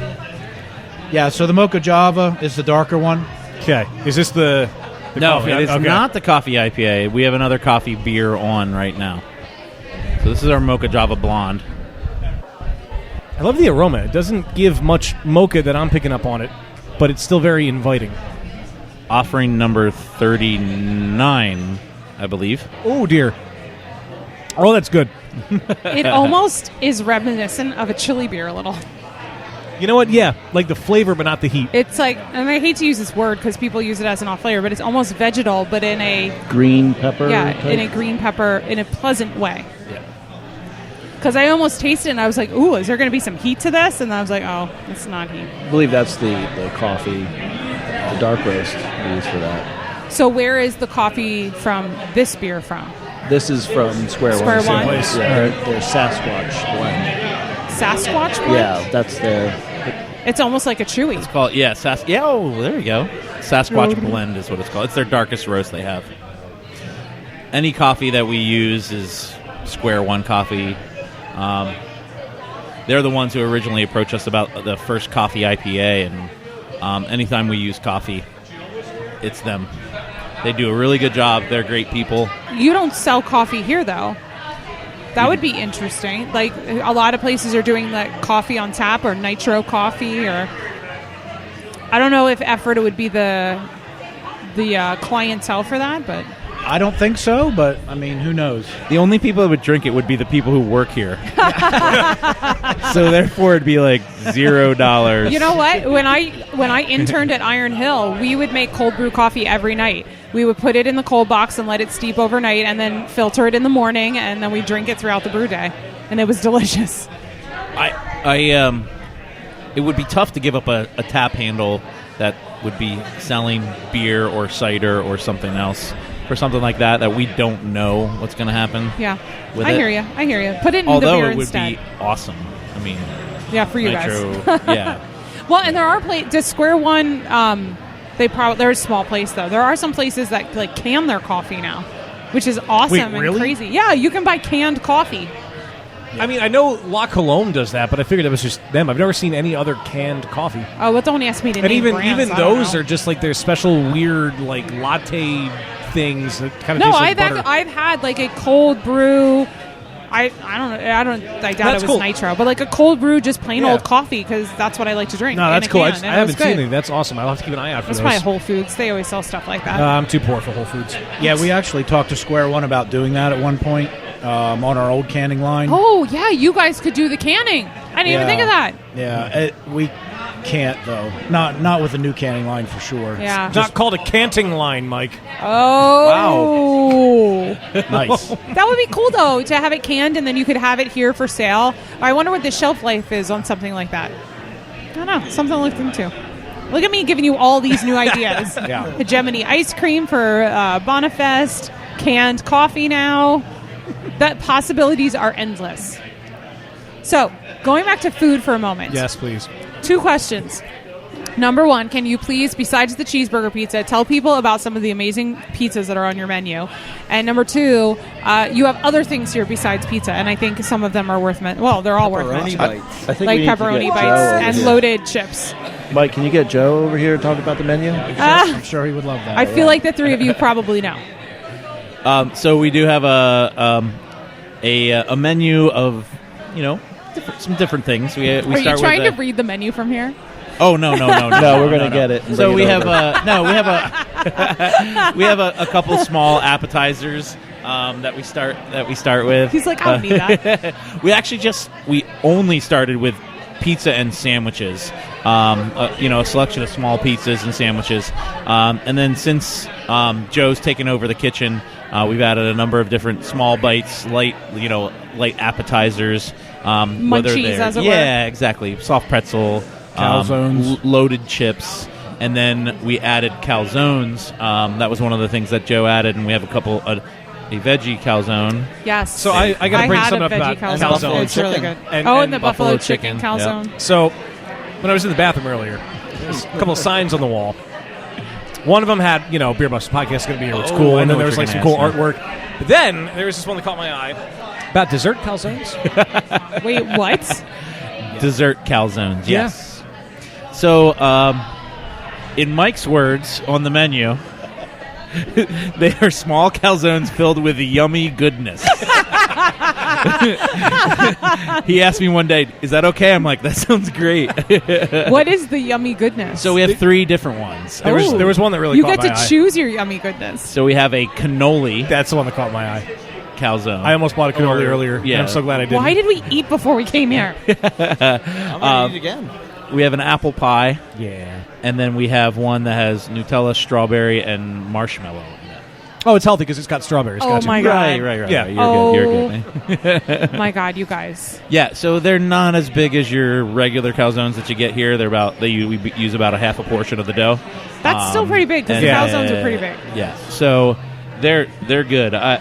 Yeah, so the Mocha Java is the darker one. Okay. Is this the no, coffee? it is Okay. not the coffee IPA. We have another coffee beer on right now. So this is our Mocha Java Blonde. I love the aroma. It doesn't give much mocha that I'm picking up on it, but it's still very inviting. Offering number 39, I believe. Oh, dear. Oh, that's good. It almost is reminiscent of a chili beer a little. You know what? Yeah, like the flavor, but not the heat. It's like, and I hate to use this word because people use it as an off flavor, but it's almost vegetal, but in a Green pepper. in type? a green pepper in a pleasant way. Yeah. Because I almost tasted it and I was like, ooh, is there going to be some heat to this? And I was like, oh, it's not heat. I believe that's the coffee, the dark roast we use for that. So where is the coffee from this beer from? This is from Square One. Square Same One? place. Yeah, their Sasquatch blend. Sasquatch blend? Yeah, that's their. It's almost like a chewy. It's called, yeah, oh, there you go. Sasquatch Blend is what it's called. It's their darkest roast they have. Any coffee that we use is Square One coffee. They're the ones who originally approached us about the first coffee IPA, and anytime we use coffee, it's them. They do a really good job. They're great people. You don't sell coffee here, though. That would be interesting. Like, a lot of places are doing like coffee on tap or nitro coffee, or I don't know if effort it would be the clientele for that, but I don't think so, but I mean, who knows? The only people that would drink it would be the people who work here. So therefore, it'd be like $0. you know what? When I interned at Iron Hill, we would make cold brew coffee every night. We would put it in the cold box and let it steep overnight, and then filter it in the morning, and then we drink it throughout the brew day, and it was delicious. It would be tough to give up a tap handle that would be selling beer or cider or something else for something like that we don't know what's going to happen. Yeah, with I it. hear you. Put it in Although the beer it would instead. be awesome. I mean, Yeah, for you nitro, guys. yeah. Well, and there are does Square One? They're a small place though. There are some places that like can their coffee now, which is awesome Wait, and really? crazy. Yeah, you can buy canned coffee. I mean, I know La Colombe does that, but I figured it was just them. I've never seen any other canned coffee. Oh, well, don't ask me to And name brands. even I don't those know. are just like their special weird like latte things that kind of No, taste like butter. I've had like a cold brew. I doubt That's it was cool. nitro, but like a cold brew, just plain Yeah. old coffee, because that's what I like to drink. No, in that's a cool. I can, and it haven't was seen good. anything. That's awesome. I'll have to keep an eye out for That's those. my Whole Foods. They always sell stuff like that. I'm too poor for Whole Foods. Yeah, we actually talked to Square One about doing that at one point, on our old canning line. Oh, yeah, you guys could do the canning. I didn't even think of that. Yeah, we can't, though. Not with the new canning line, for sure. Yeah. Not called a canting line, Mike. Oh. Nice. That would be cool, though, to have it canned and then you could have it here for sale. I wonder what the shelf life is on something like that. I don't know. Something to look into. Look at me giving you all these new ideas. Yeah. Hegemony ice cream for Boniface, canned coffee now. The possibilities are endless. So, going back to food for a moment. Yes, please. 2 questions. Number 1, can you please, besides the cheeseburger pizza, tell people about some of the amazing pizzas that are on your menu? And number 2, you have other things here besides pizza, and I think some of them are worth mentioning. Well, they're all worth Pepperoni mentioning. bites. I think Like we need to pepperoni get bites Joe over and here. loaded chips. Mike, can you get Joe over here to talk about the menu? I'm sure he would love that. I feel like the 3 of you probably know. So we do have a menu of, some different things. We Are start you trying with to read the menu from here? Oh no! No, we're gonna get it. and So bring we it have over. we have a couple small appetizers that we start with. He's like, I don't need that. we only started with pizza and sandwiches. A selection of small pizzas and sandwiches, and then since Joe's taken over the kitchen, we've added a number of different small bites, light appetizers, Munchies, as it were. Yeah, exactly. Soft pretzel. Calzones. Loaded chips, and then we added calzones. That was one of the things that Joe added, and we have a veggie calzone. Yes. So I got to bring had something a up about veggie calzone. It's really good. And the buffalo chicken calzone. So, when I was in the bathroom earlier, there's a couple of signs on the wall. One of them had, Beer Busters Podcast is going to be here. It's cool. I And know then there what was you're some gonna cool ask artwork. But then there was this one that caught my eye about dessert calzones. Wait, what? Dessert calzones. Yeah. Yes. So, in Mike's words on the menu, they are small calzones filled with yummy goodness. He asked me one day, "Is that okay?" I'm like, "That sounds great." What is the yummy goodness? So we have 3 different ones. There was one that really you caught get my to eye. choose your yummy goodness. So we have a cannoli That's the one that caught my eye. calzone. I almost bought a cannoli earlier. yeah. And I'm so glad I didn't. Why did we eat before we came here? I'm going to eat again. We have an apple pie, Yeah. and then we have one that has Nutella, strawberry, and marshmallow. Oh, it's healthy because it's got strawberries. Oh, Gotcha. my God. Right. Yeah. You're good. My God, you guys. Yeah, so they're not as big as your regular calzones that you get here. We use about a half a portion of the dough. That's still pretty big because the and- calzones are pretty big. Yeah, so they're good. I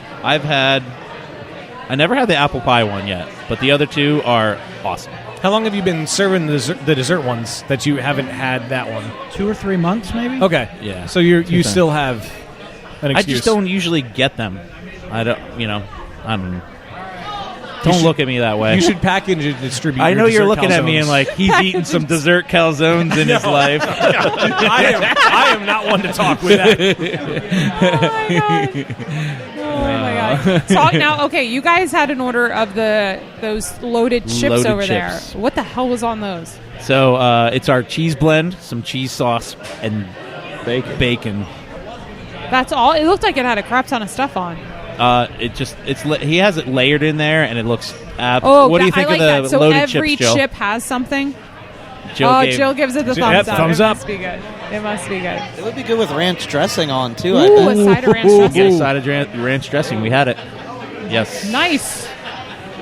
never had the apple pie one yet, but the other 2 are awesome. How long have you been serving the dessert ones that you haven't had that one? 2 or 3 months, maybe. Okay. Yeah. So you still have an I excuse. just don't usually get them. I don't look at me that way. You should package and distribute. I your know you're dessert looking at me calzones. and like he's eating some dessert calzones in his life. I am not one to talk with that. Oh my God. Talk now. Okay, you guys had an order of those loaded chips Loaded over chips. there. What the hell was on those? So it's our cheese blend, some cheese sauce, and bacon. That's all. It looked like it had a crap ton of stuff on. He has it layered in there, and it looks. What do you think I like of the that. So loaded every chips, Jill? chip has something. Jill Jill gives it the thumbs Yep, up. thumbs it up. must be good. It must be good. It would be good with ranch dressing on, too, I Ooh, bet. a side of ranch Yeah, dressing. side of ranch dressing. We had it. Yes. Nice.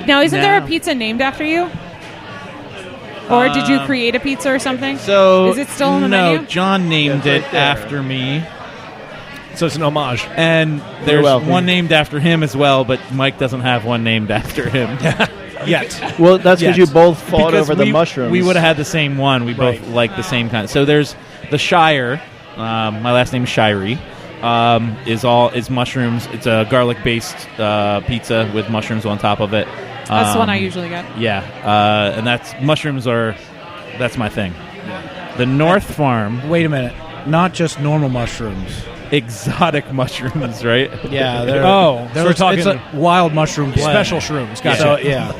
Now, isn't there a Now- pizza named after you? Or did you create a pizza or something? So is it still on the no, menu? John named it after me, So it's an homage. and there's welcome. one named after him as well. But Mike doesn't have one named after him Yet. Well, that's because Yes. you both fought because over the mushrooms. We would have had the same one. We both Right. like the same kind. So there's the Shire. My last name is Shirey. Is mushrooms. It's a garlic based pizza with mushrooms on top of it. That's the one I usually get. Yeah, and that's my thing. The North Farm, Wait a minute. Not just normal mushrooms. exotic mushrooms, right? Yeah, they're Oh, so we're talking it's a wild mushroom blend. special shrooms. Gotcha. So, yeah.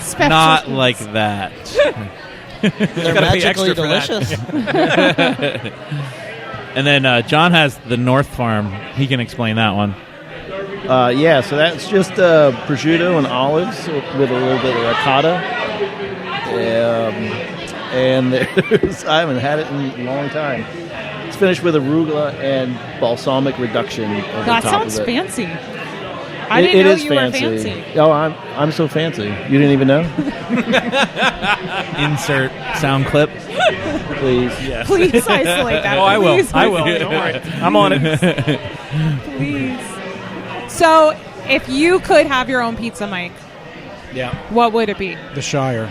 Special Not treats. like that. They're gotta pay magically extra for that. delicious. And then John has the North Farm. He can explain that one. Yeah, so that's just prosciutto and olives with a little bit of ricotta. And there's, I haven't had it in a long time. It's finished with arugula and balsamic reduction over the That top sounds of it. fancy. I didn't know you were fancy. Oh, I'm so fancy. You didn't even know? Insert sound clip. Please. Yes. Please isolate that. Oh, I will. Please I will. isolate Don't worry. I'm on it. Please. So, if you could have your own pizza, Mike, Yeah, what would it be? the Shire.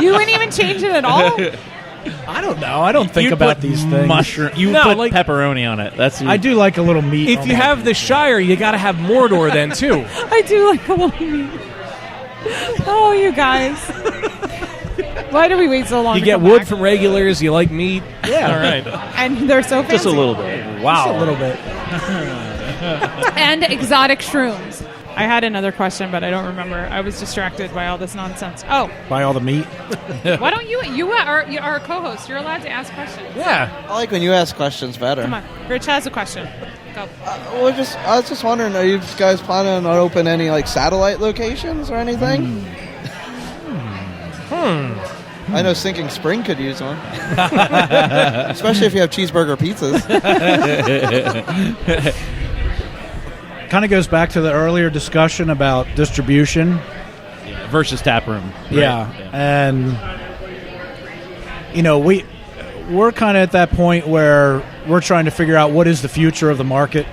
You wouldn't even change it at all? I don't know. I don't think You'd about put these things. Mushroom. You No, put like- pepperoni on it. That's I do like a little meat. If on you my have the Shire, you got to have Mordor then too. I do like a little meat. Oh, you guys. Why do we wait so long You to get come wood back? from regulars. You like meat. Yeah. All right. And they're so fancy. Just a little bit. Wow. Just a little bit. And exotic shrooms. I had another question, but I don't remember. I was distracted by all this nonsense. Oh, Buy all the meat. why don't you are a co-host. You're allowed to ask questions. Yeah. I like when you ask questions better. Come on. Rich has a question. Go. I was just wondering, are you guys planning on open any like satellite locations or anything? I know Sinking Spring could use one, especially if you have cheeseburger pizzas. Kind of goes back to the earlier discussion about distribution. versus tap room. Right? Yeah. And we're kind of at that point where we're trying to figure out what is the future of the market.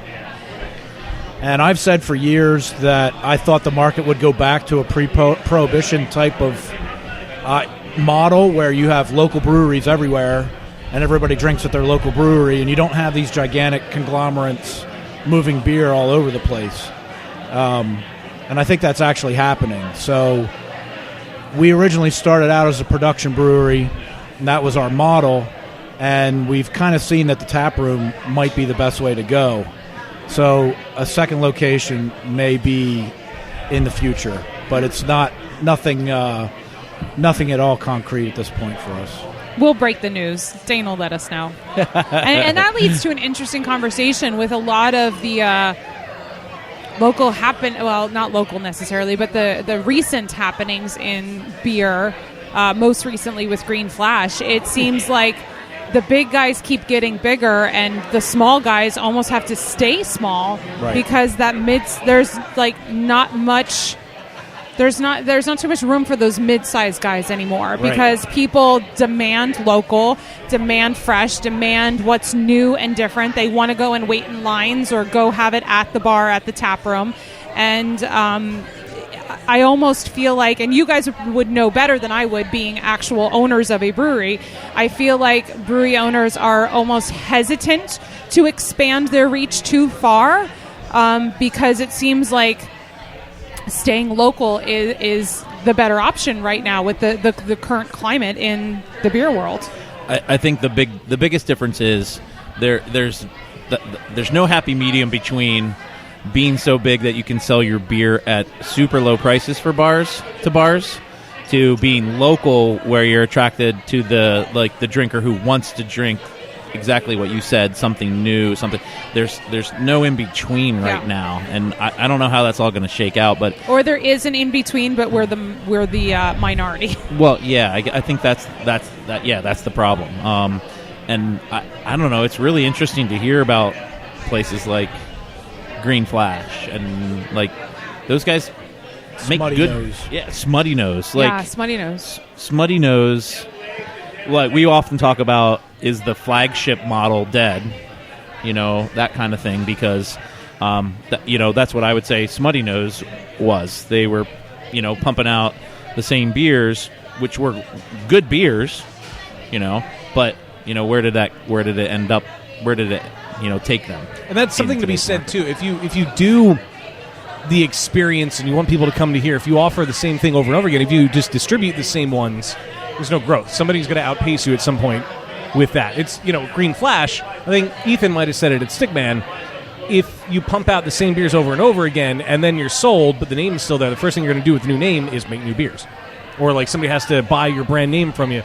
And I've said for years that I thought the market would go back to a pre-prohibition type of model where you have local breweries everywhere and everybody drinks at their local brewery and you don't have these gigantic conglomerates moving beer all over the place. And I think that's actually happening. So we originally started out as a production brewery, and that was our model, and we've kind of seen that the tap room might be the best way to go. So a second location may be in the future, but it's nothing at all concrete at this point for us. We'll break the news. Dane will let us know. and that leads to an interesting conversation with a lot of the not local necessarily, but the recent happenings in beer, most recently with Green Flash. It seems like the big guys keep getting bigger and the small guys almost have to stay small, right, because there's not too much room for those mid-sized guys anymore, right, because people demand local, demand fresh, demand what's new and different. They want to go and wait in lines or go have it at the bar, at the tap room. And I almost feel like, and you guys would know better than I would being actual owners of a brewery, I feel like brewery owners are almost hesitant to expand their reach too far, because it seems like staying local is the better option right now with the current climate in the beer world. I think the biggest difference is there's no happy medium between being so big that you can sell your beer at super low prices for bars to being local where you're attracted to the drinker who wants to drink exactly what you said, something new, something. There's no in between right now, and I don't know how that's all going to shake out, but or there is an in between, but we're the minority. Well, yeah, I think that's the problem. And I don't know. It's really interesting to hear about places like Green Flash and like those guys make Smutty good. Nose. Yeah, Smutty Nose. Smutty Nose. Smutty Nose. Like we often talk about, is the flagship model dead? That kind of thing, because that's what I would say Smutty Nose was. They were pumping out the same beers, which were good beers, but where did it end up? Where did it take them? And that's something to be said too. If you do the experience and you want people to come to here, if you offer the same thing over and over again, if you just distribute the same ones, there's no growth. Somebody's going to outpace you at some point with that. It's, Green Flash, I think Ethan might have said it at Stickman, if you pump out the same beers over and over again and then you're sold, but the name is still there, the first thing you're going to do with the new name is make new beers. Or like somebody has to buy your brand name from you.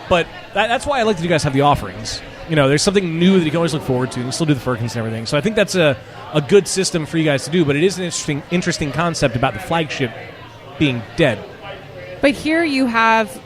But that's why I like that you guys have the offerings. there's something new that you can always look forward to, and you still do the Firkins and everything. So I think that's a good system for you guys to do, but it is an interesting concept about the flagship being dead. But here you have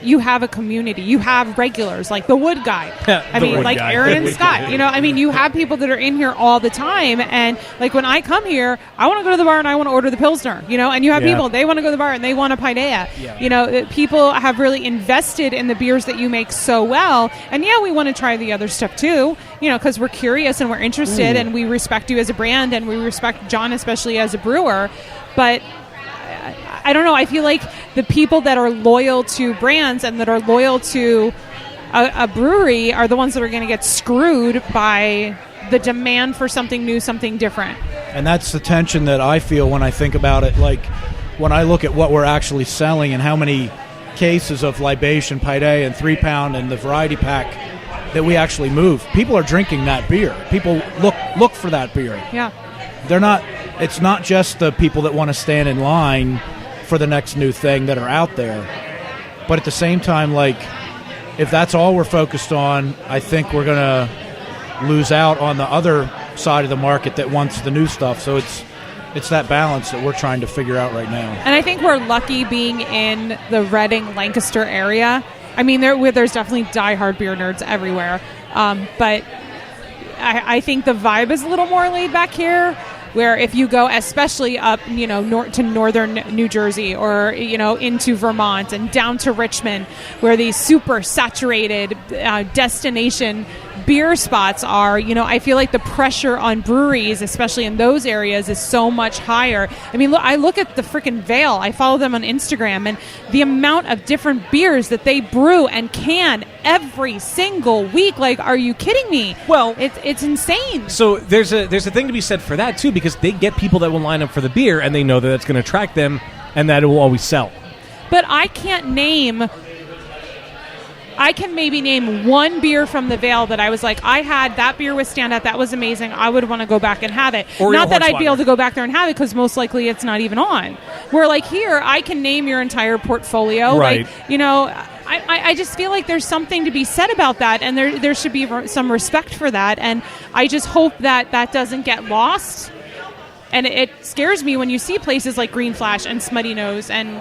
a community. You have regulars like the Wood Guy. Aaron and Scott. You have people that are in here all the time. And like when I come here, I want to go to the bar and I want to order the Pilsner. And you have people, they want to go to the bar and they want a Paideia. Yeah. People have really invested in the beers that you make so well. And we want to try the other stuff too. Because we're curious and we're interested and we respect you as a brand and we respect John especially as a brewer. But I don't know. I feel like the people that are loyal to brands and that are loyal to a brewery are the ones that are going to get screwed by the demand for something new, something different. And that's the tension that I feel when I think about it. Like when I look at what we're actually selling and how many cases of Libation, Paideia, and 3-pound and the variety pack that we actually move, people are drinking that beer. People look for that beer. Yeah. They're not. It's not just the people that want to stand in line for the next new thing that are out there. But at the same time, like, if that's all we're focused on, I think we're going to lose out on the other side of the market that wants the new stuff. So it's that balance that we're trying to figure out right now. And I think we're lucky being in the Reading, Lancaster area. I mean, there's definitely diehard beer nerds everywhere. But I think the vibe is a little more laid back here. Where if you go especially up, to northern New Jersey or, into Vermont and down to Richmond, where these super saturated destination beer spots are, I feel like the pressure on breweries, especially in those areas, is so much higher. I mean, I look at the freaking Veil. I follow them on Instagram, and the amount of different beers that they brew and can every single week. Like, are you kidding me? Well, it's insane. So there's a thing to be said for that too, because they get people that will line up for the beer, and they know that that's going to attract them, and that it will always sell. But I can maybe name one beer from the Veil that I was like, I had that beer with Standout. That was amazing. I would want to go back and have it. Not that I'd be able to go back there and have it because most likely it's not even on. Where like here, I can name your entire portfolio. Right. Like, I just feel like there's something to be said about that, and there should be some respect for that. And I just hope that doesn't get lost. And it scares me when you see places like Green Flash and Smutty Nose and,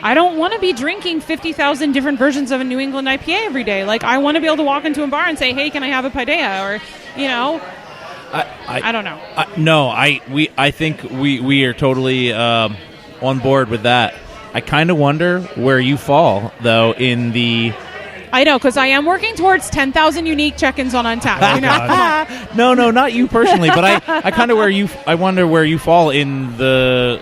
I don't want to be drinking 50,000 different versions of a New England IPA every day. Like, I want to be able to walk into a bar and say, hey, can I have a Paideia? Or, I don't know. I think we are totally on board with that. I kind of wonder where you fall, though, in the... I know, because I am working towards 10,000 unique check-ins on Untappd. No, not you personally, but I wonder where you fall in the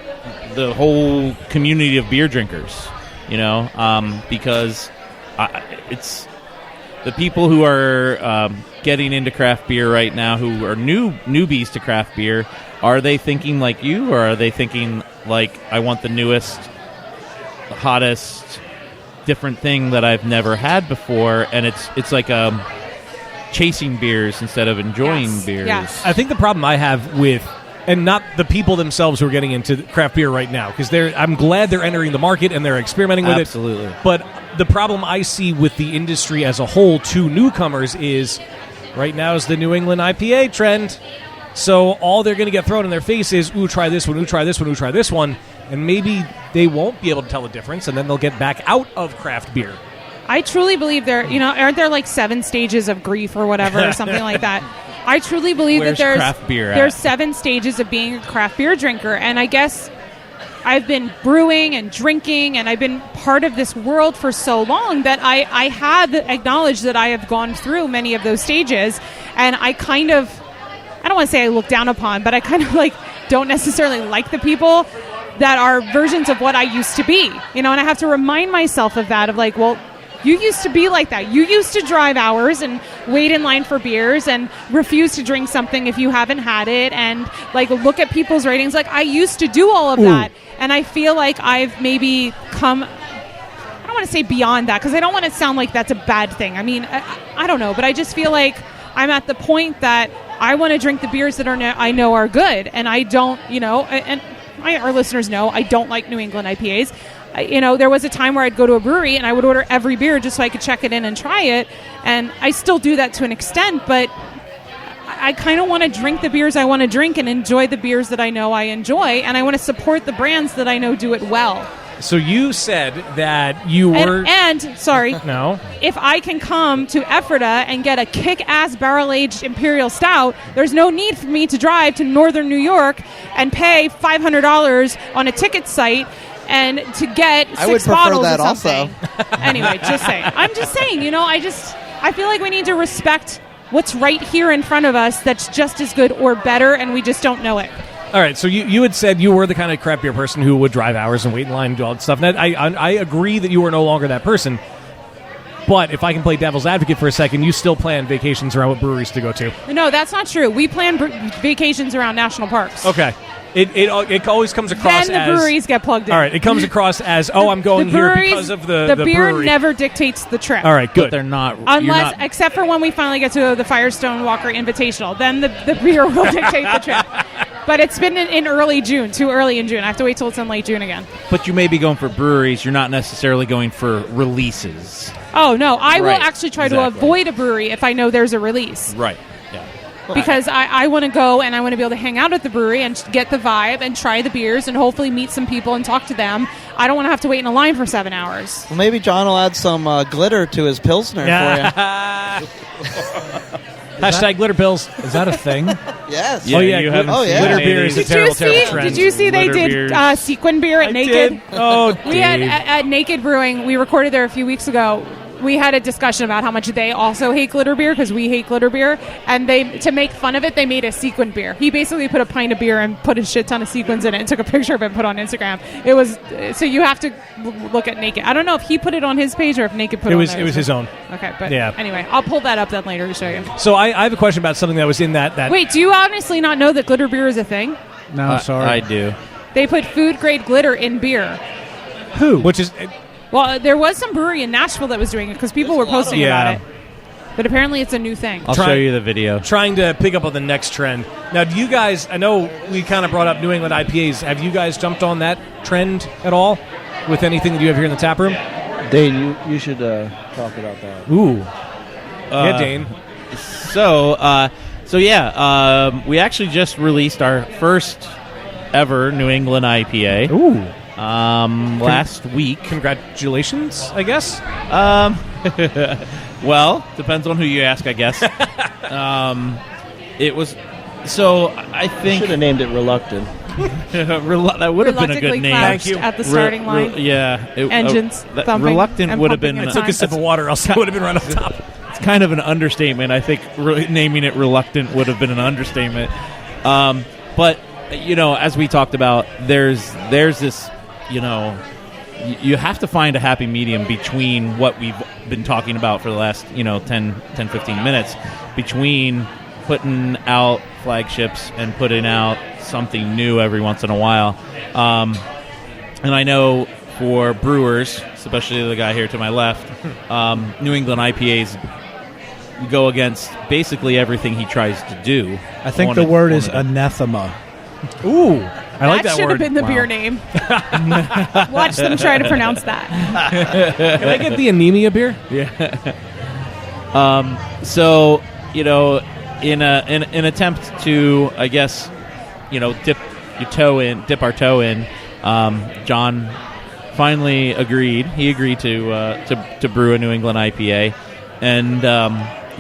whole community of beer drinkers, because it's the people who are getting into craft beer right now, who are newbies to craft beer. Are they thinking like you, or are they thinking like, I want the newest, hottest, different thing that I've never had before, and it's like chasing beers instead of enjoying beers? Yes. I think the problem I have with, and not the people themselves who are getting into craft beer right now, because I'm glad they're entering the market and they're experimenting with Absolutely. But the problem I see with the industry as a whole to newcomers is right now is the New England IPA trend. So all they're going to get thrown in their face is, ooh, try this one, ooh, try this one, ooh, try this one. And maybe they won't be able to tell the difference, and then they'll get back out of craft beer. I truly believe aren't there like 7 stages of grief or whatever, or something like that? I truly believe that there's 7 stages of being a craft beer drinker. And I guess I've been brewing and drinking, and I've been part of this world for so long that I have acknowledged that I have gone through many of those stages. And I don't want to say I look down upon, but I kind of like don't necessarily like the people that are versions of what I used to be, and I have to remind myself of that, of like, well, you used to be like that. You used to drive hours and wait in line for beers and refuse to drink something if you haven't had it, and like look at people's ratings. Like, I used to do all of that, and I feel like I've maybe come, I don't want to say beyond that, because I don't want to sound like that's a bad thing. I mean, I don't know, but I just feel like I'm at the point that I want to drink the beers that I know are good, and I don't, and our listeners know I don't like New England IPAs. there was a time where I'd go to a brewery and I would order every beer just so I could check it in and try it. And I still do that to an extent, but I kind of want to drink the beers I want to drink and enjoy the beers that I know I enjoy. And I want to support the brands that I know do it well. So you said that you were... Sorry. No. If I can come to Ephrata and get a kick-ass barrel-aged Imperial Stout, there's no need for me to drive to northern New York and pay $500 on a ticket site and to get 6 bottles that or something. also. Anyway, just saying. I'm just saying, I feel like we need to respect what's right here in front of us that's just as good or better, and we just don't know it. All right, so you had said you were the kind of craft beer person who would drive hours and wait in line and do all that stuff. And I agree that you are no longer that person. But if I can play devil's advocate for a second, you still plan vacations around what breweries to go to. No, that's not true. We plan vacations around national parks. Okay. It always comes across then the breweries get plugged in. All right, it comes across as, I'm going here because of the beer brewery. never dictates the trip. All right, good. But they're not... Except for when we finally get to the Firestone Walker Invitational. Then the beer will dictate the trip. But it's been in early June, too early in June. I have to wait till it's in late June again. But you may be going for breweries. You're not necessarily going for releases. Oh, no. I will Right, actually try to exactly. avoid a brewery if I know there's a release. Right, yeah. Because I want to go and I want to be able to hang out at the brewery and get the vibe and try the beers and hopefully meet some people and talk to them. I don't want to have to wait in a line for 7 hours. Well, maybe John will add some glitter to his Pilsner for you. Hashtag glitter pills. Is that a thing? Yes. Yeah, yeah, you haven't seen glitter any beer of is a these. terrible trend. Did you see they Glitter did beers. sequin beer at Naked? Did. Oh, We had Dave. at Naked Brewing, we recorded there a few weeks ago. We had a discussion about how much they also hate glitter beer because we hate glitter beer, and to make fun of it, they made a sequin beer. He basically put a pint of beer and put a shit ton of sequins in it and took a picture of it and put it on Instagram. It was so you have to look at Naked. I don't know if he put it on his page or if Naked put it on theirs. It was his own. Okay, but Yeah. anyway, I'll pull that up then later to show you. So I have a question about something that was in that. Wait, do you honestly not know that glitter beer is a thing? No, sorry. I do. They put food grade glitter in beer. Who? Which is... Well, there was some brewery in Nashville that was doing it because people were posting Yeah. about it. But apparently it's a new thing. I'll show you the video. Trying to pick up on the next trend. Now, do you guys... I know we kind of brought up New England IPAs. Have you guys jumped on that trend at all with anything that you have here in the tap room? Dane, you should talk about that. Ooh. Yeah, Dane. So we actually just released our first ever New England IPA. Ooh. Last week. Congratulations, I guess. Well, depends on who you ask, I guess. It was. So I think Should have named it Reluctant. that would have been a good Reluctantly name. crouched Thank you. at the starting line. Yeah, Engines thumping reluctant and would have pumping been. at Took a sip of water, else it would have been right up top. It's kind of an understatement. I think naming it reluctant would have been an understatement. But as we talked about, there's this, you have to find a happy medium between what we've been talking about for the last 10, 15 minutes, between putting out flagships and putting out something new every once in a while. And I know for brewers, especially the guy here to my left, New England IPAs go against basically everything he tries to do. I think the word is anathema. Ooh. I like that should word. have been the beer name. Watch them try to pronounce that. Can I get the anemia beer? So, in an attempt to, I guess, dip our toe in, John finally agreed. He agreed to brew a New England IPA, and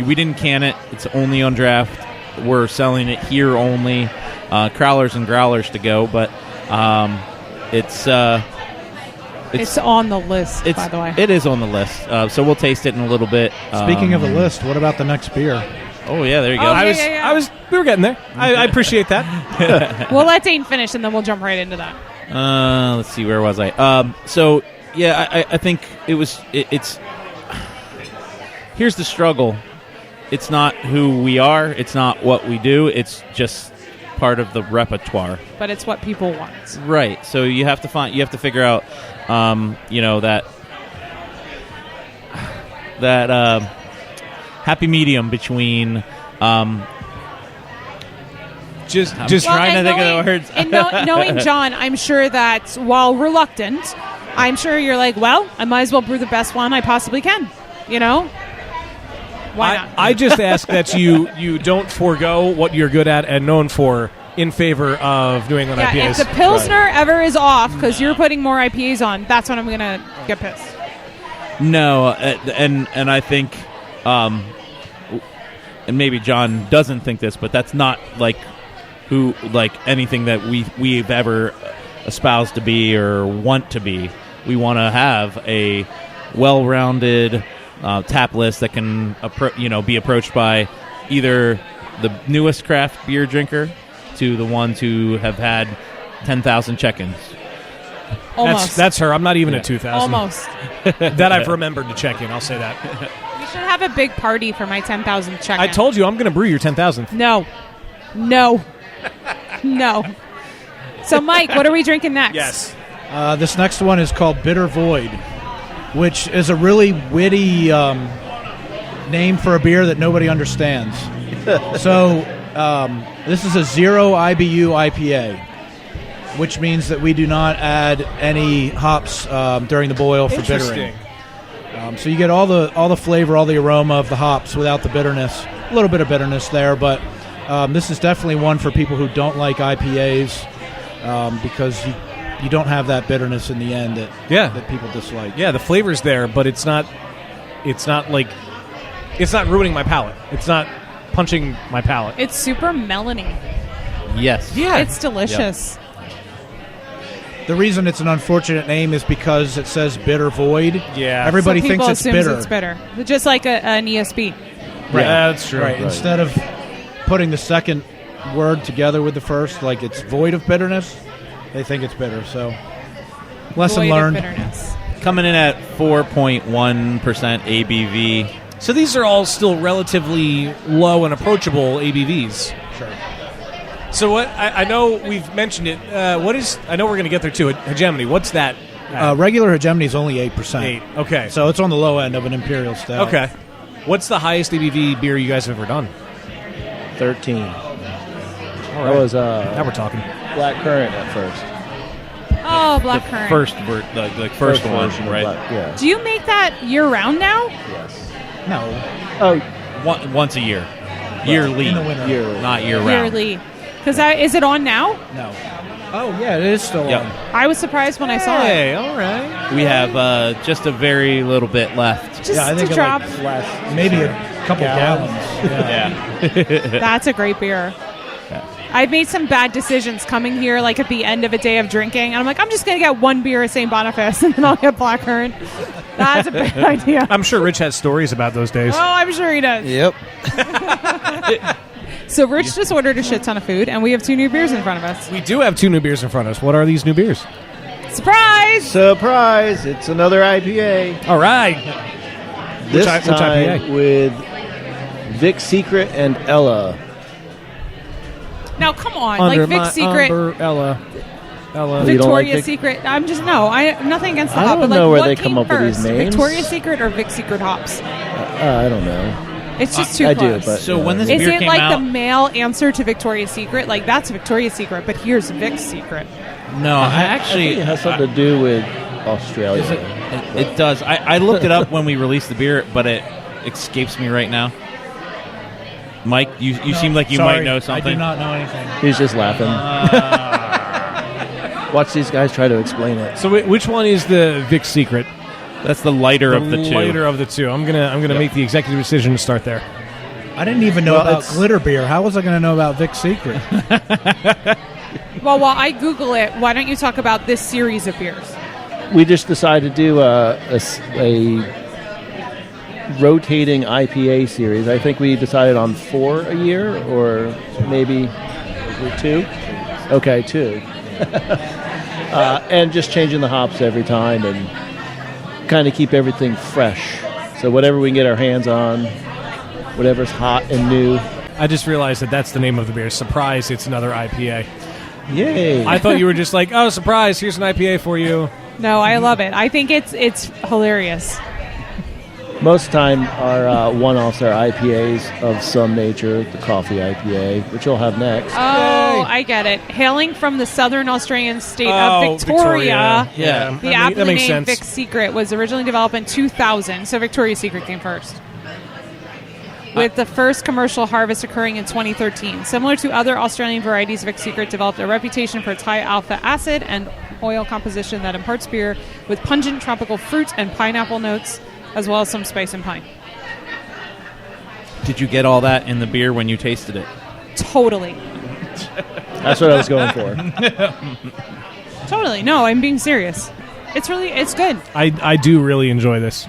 we didn't can it. It's only on draft. We're selling it here only. Crowlers and growlers to go, but it's on the list, by the way. It is on the list, so we'll taste it in a little bit. Speaking of the list, what about the next beer? Oh yeah, there you go. Oh, We were getting there. I appreciate that. We'll let Dane finish, and then we'll jump right into that. Let's see, where was I? So yeah, I think it's. Here's the struggle. It's not who we are. It's not what we do. It's just part of the repertoire. But it's what people want. Right. So you have to figure out, that happy medium between. Just trying to think of the words. And knowing John, I'm sure that while reluctant, I'm sure you're like, well, I might as well brew the best one I possibly can. You know? Why not? I just ask that you don't forego what you're good at and known for in favor of New England Yeah, IPAs. if the Pilsner ever is off because you're putting more IPAs on, that's when I'm going to get pissed. No, and I think, and maybe John doesn't think this, but that's not like anything that we've ever espoused to be or want to be. We want to have a well-rounded tap list that can be approached by either the newest craft beer drinker to the ones who have had 10,000 check-ins. Almost. That's her. I'm not even at 2,000. Almost. That I've remembered to check in. I'll say that. We should have a big party for my 10,000 check-in. I told you I'm going to brew your 10,000th. No. So, Mike, what are we drinking next? Yes. This next one is called Bitter Void, which is a really witty name for a beer that nobody understands. So this is a 0 IBU IPA, which means that we do not add any hops during the boil for bittering. So you get all the flavor, all the aroma of the hops without the bitterness. A little bit of bitterness there, but this is definitely one for people who don't like IPAs because you don't have that bitterness in the end that people dislike. Yeah, the flavor's there, but it's not ruining my palate. It's not punching my palate. It's super melony. Yes. Yeah. It's delicious. The reason it's an unfortunate name is because it says Bitter Void. Yeah. Everybody So people thinks it's assumes bitter. It's bitter. Just like an ESB. Right. Yeah, that's true. Right. Instead of putting the second word together with the first, like it's void of bitterness, they think it's bitter. So, lesson Void learned. of bitterness. Coming in at 4.1% ABV. So these are all still relatively low and approachable ABVs. Sure. So what I know we've mentioned it. What is? I know we're going to get there too. Hegemony. What's that? Regular hegemony is only 8%. 8. Okay. So it's on the low end of an imperial stout. Okay. What's the highest ABV beer you guys have ever done? 13. That was Now we're talking. Black Currant at first. Oh, black currant. First one, version of right? Black, yeah. Do you make that year-round now? Yes. No. Oh, Once a year. Yearly. In the winter. yearly. Not year-round. Yearly. Because is it on now? No. Oh, yeah, it is still Yep. on. I was surprised when I saw it. Hey, all right. We have just a very little bit left. Just I think to it drop. Maybe a couple gallons. Yeah. That's a great beer. I've made some bad decisions coming here, like at the end of a day of drinking, and I'm like, I'm just going to get one beer at St. Boniface, and then I'll get black currant. That's a bad idea. I'm sure Rich has stories about those days. Oh, I'm sure he does. Yep. So Rich just ordered a shit ton of food, and we have 2 new beers in front of us. We do have 2 new beers in front of us. What are these new beers? Surprise! Surprise! It's another IPA. All right. This which time IPA? with Vic Secret and Ella. Now, come on. Under Like Vic my Secret, umbrella. Ella. You don't like Victoria's Vic- Secret. I'm just, nothing against the I hop, don't but like, know where what they came come up with first? these names. Victoria's Secret or Vic Secret hops? I don't know. It's just too I close. do, but So when this Is beer it came like out, the male answer to Victoria's Secret? Like, that's Victoria's Secret, but here's Vic's Secret. no, I I think it has something to do with Australia. It does. I looked it up when we released the beer, but it escapes me right now. Mike, you seem like you might know something. I do not know anything. He's just laughing. Watch these guys try to explain it. So which one is the Vic Secret? That's the lighter of the two. Lighter of the two. I'm gonna make the executive decision to start there. I didn't even know Well, about it's- glitter beer. How was I going to know about Vic Secret? Well, while I Google it, why don't you talk about this series of beers? We just decided to do a rotating IPA series. I think we decided on 4 a year, or maybe 2. Okay, 2. And just changing the hops every time and kind of keep everything fresh. So whatever we can get our hands on, whatever's hot and new. I just realized that that's the name of the beer. Surprise! It's another IPA. Yay! I thought you were just like, oh, surprise! Here's an IPA for you. No, I love it. I think it's hilarious. Most of the time, our one-offs are IPAs of some nature, the coffee IPA, which you'll have next. Oh, I get it. Hailing from the southern Australian state Oh, of Victoria. Yeah. The That aptly makes named sense. Vic Secret was originally developed in 2000, so Victoria's Secret came first. With the first commercial harvest occurring in 2013. Similar to other Australian varieties, Vic Secret developed a reputation for its high alpha acid and oil composition that imparts beer with pungent tropical fruit and pineapple notes, as well as some spice and pine. Did you get all that in the beer when you tasted it? Totally. That's what I was going for. Totally. No, I'm being serious. It's good. I do really enjoy this.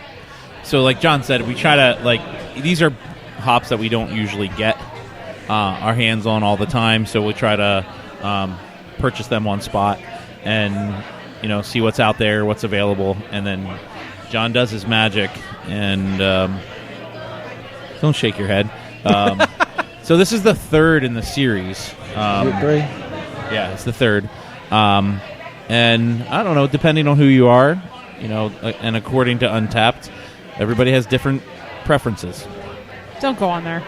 So, like John said, we try to these are hops that we don't usually get our hands on all the time. So we try to purchase them on spot and see what's out there, what's available, and then John does his magic. And don't shake your head. So this is the third in the series. Three? Yeah, it's the third. And I don't know, depending on who you are, and according to Untapped, everybody has different preferences. Don't go on there.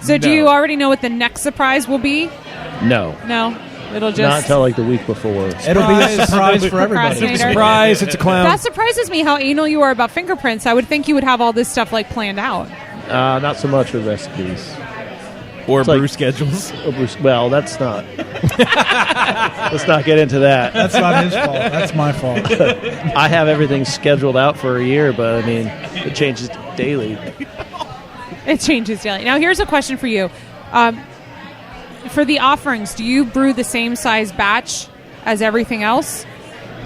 So do you already know what the next surprise will be? No. No? It'll just... Not until the week before. It'll be a surprise for everybody. Procrastinator. It's a surprise. It's a clown. That surprises me how anal you are about fingerprints. I would think you would have all this stuff planned out. Not so much with recipes. Or It's like- brew schedules. Well, that's not. Let's not get into that. That's not his fault. That's my fault. I have everything scheduled out for a year, but it changes daily. It changes daily. Now, here's a question for you. For the offerings, do you brew the same size batch as everything else?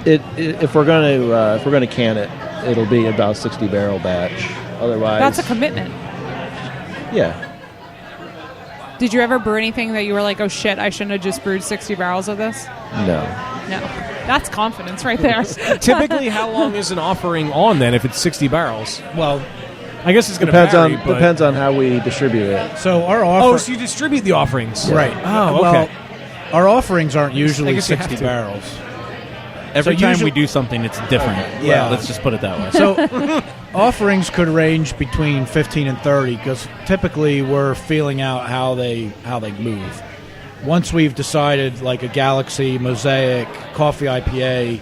If we're gonna can it, it'll be about 60 barrel batch. Otherwise, That's a commitment. yeah. Did you ever brew anything that you were like, oh shit, I shouldn't have just brewed 60 barrels of this? No. No. That's confidence right there. Typically, how long is an offering on then if it's 60 barrels? Well, I guess it's going to Depends vary. on depends on how we distribute it. so our Oh, offer... so you distribute the offerings. Right. Oh, okay. Well, our offerings aren't I usually guess you have 60 to. barrels. Every So time usually- we do something, it's different. Yeah. Let's just put it that way. So offerings could range between 15 and 30 because typically we're feeling out how they move. Once we've decided like a Galaxy, Mosaic, Coffee IPA,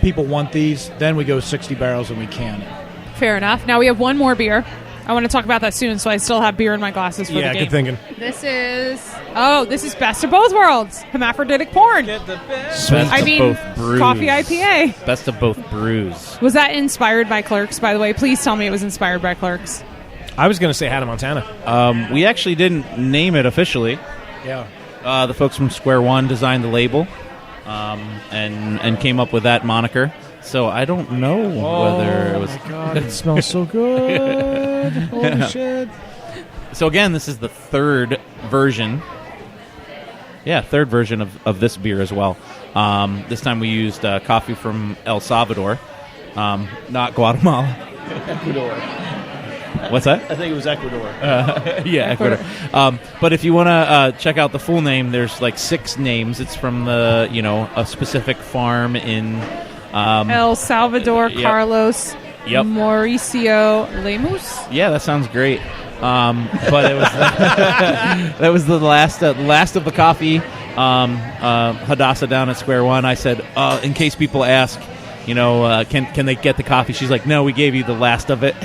people want these, then we go 60 barrels and we can it. Fair enough. Now we have one more beer. I want to talk about that soon, so I still have beer in my glasses for Yeah, the game. good thinking. This is Best of Both Worlds. Hermaphroditic porn. Best I of mean, both brews. Coffee IPA. Best of both brews. Was that inspired by Clerks, by the way? Please tell me it was inspired by Clerks. I was going to say Hannah Montana. We actually didn't name it officially. Yeah. The folks from Square One designed the label and came up with that moniker. So I don't know whether it was... God, it smells so good. Holy shit. So again, this is the third version. Yeah, third version of this beer as well. This time we used coffee from El Salvador, not Guatemala. Ecuador. What's that? I think it was Ecuador. Yeah, Ecuador. But if you want to check out the full name, there's like 6 names. It's from the a specific farm in El Salvador, Yep. Carlos, Yep. Mauricio Lemus. Yeah, that sounds great. But it was that was the last of the coffee. Hadassah down at Square One. I said, in case people ask, can they get the coffee? She's like, no, we gave you the last of it.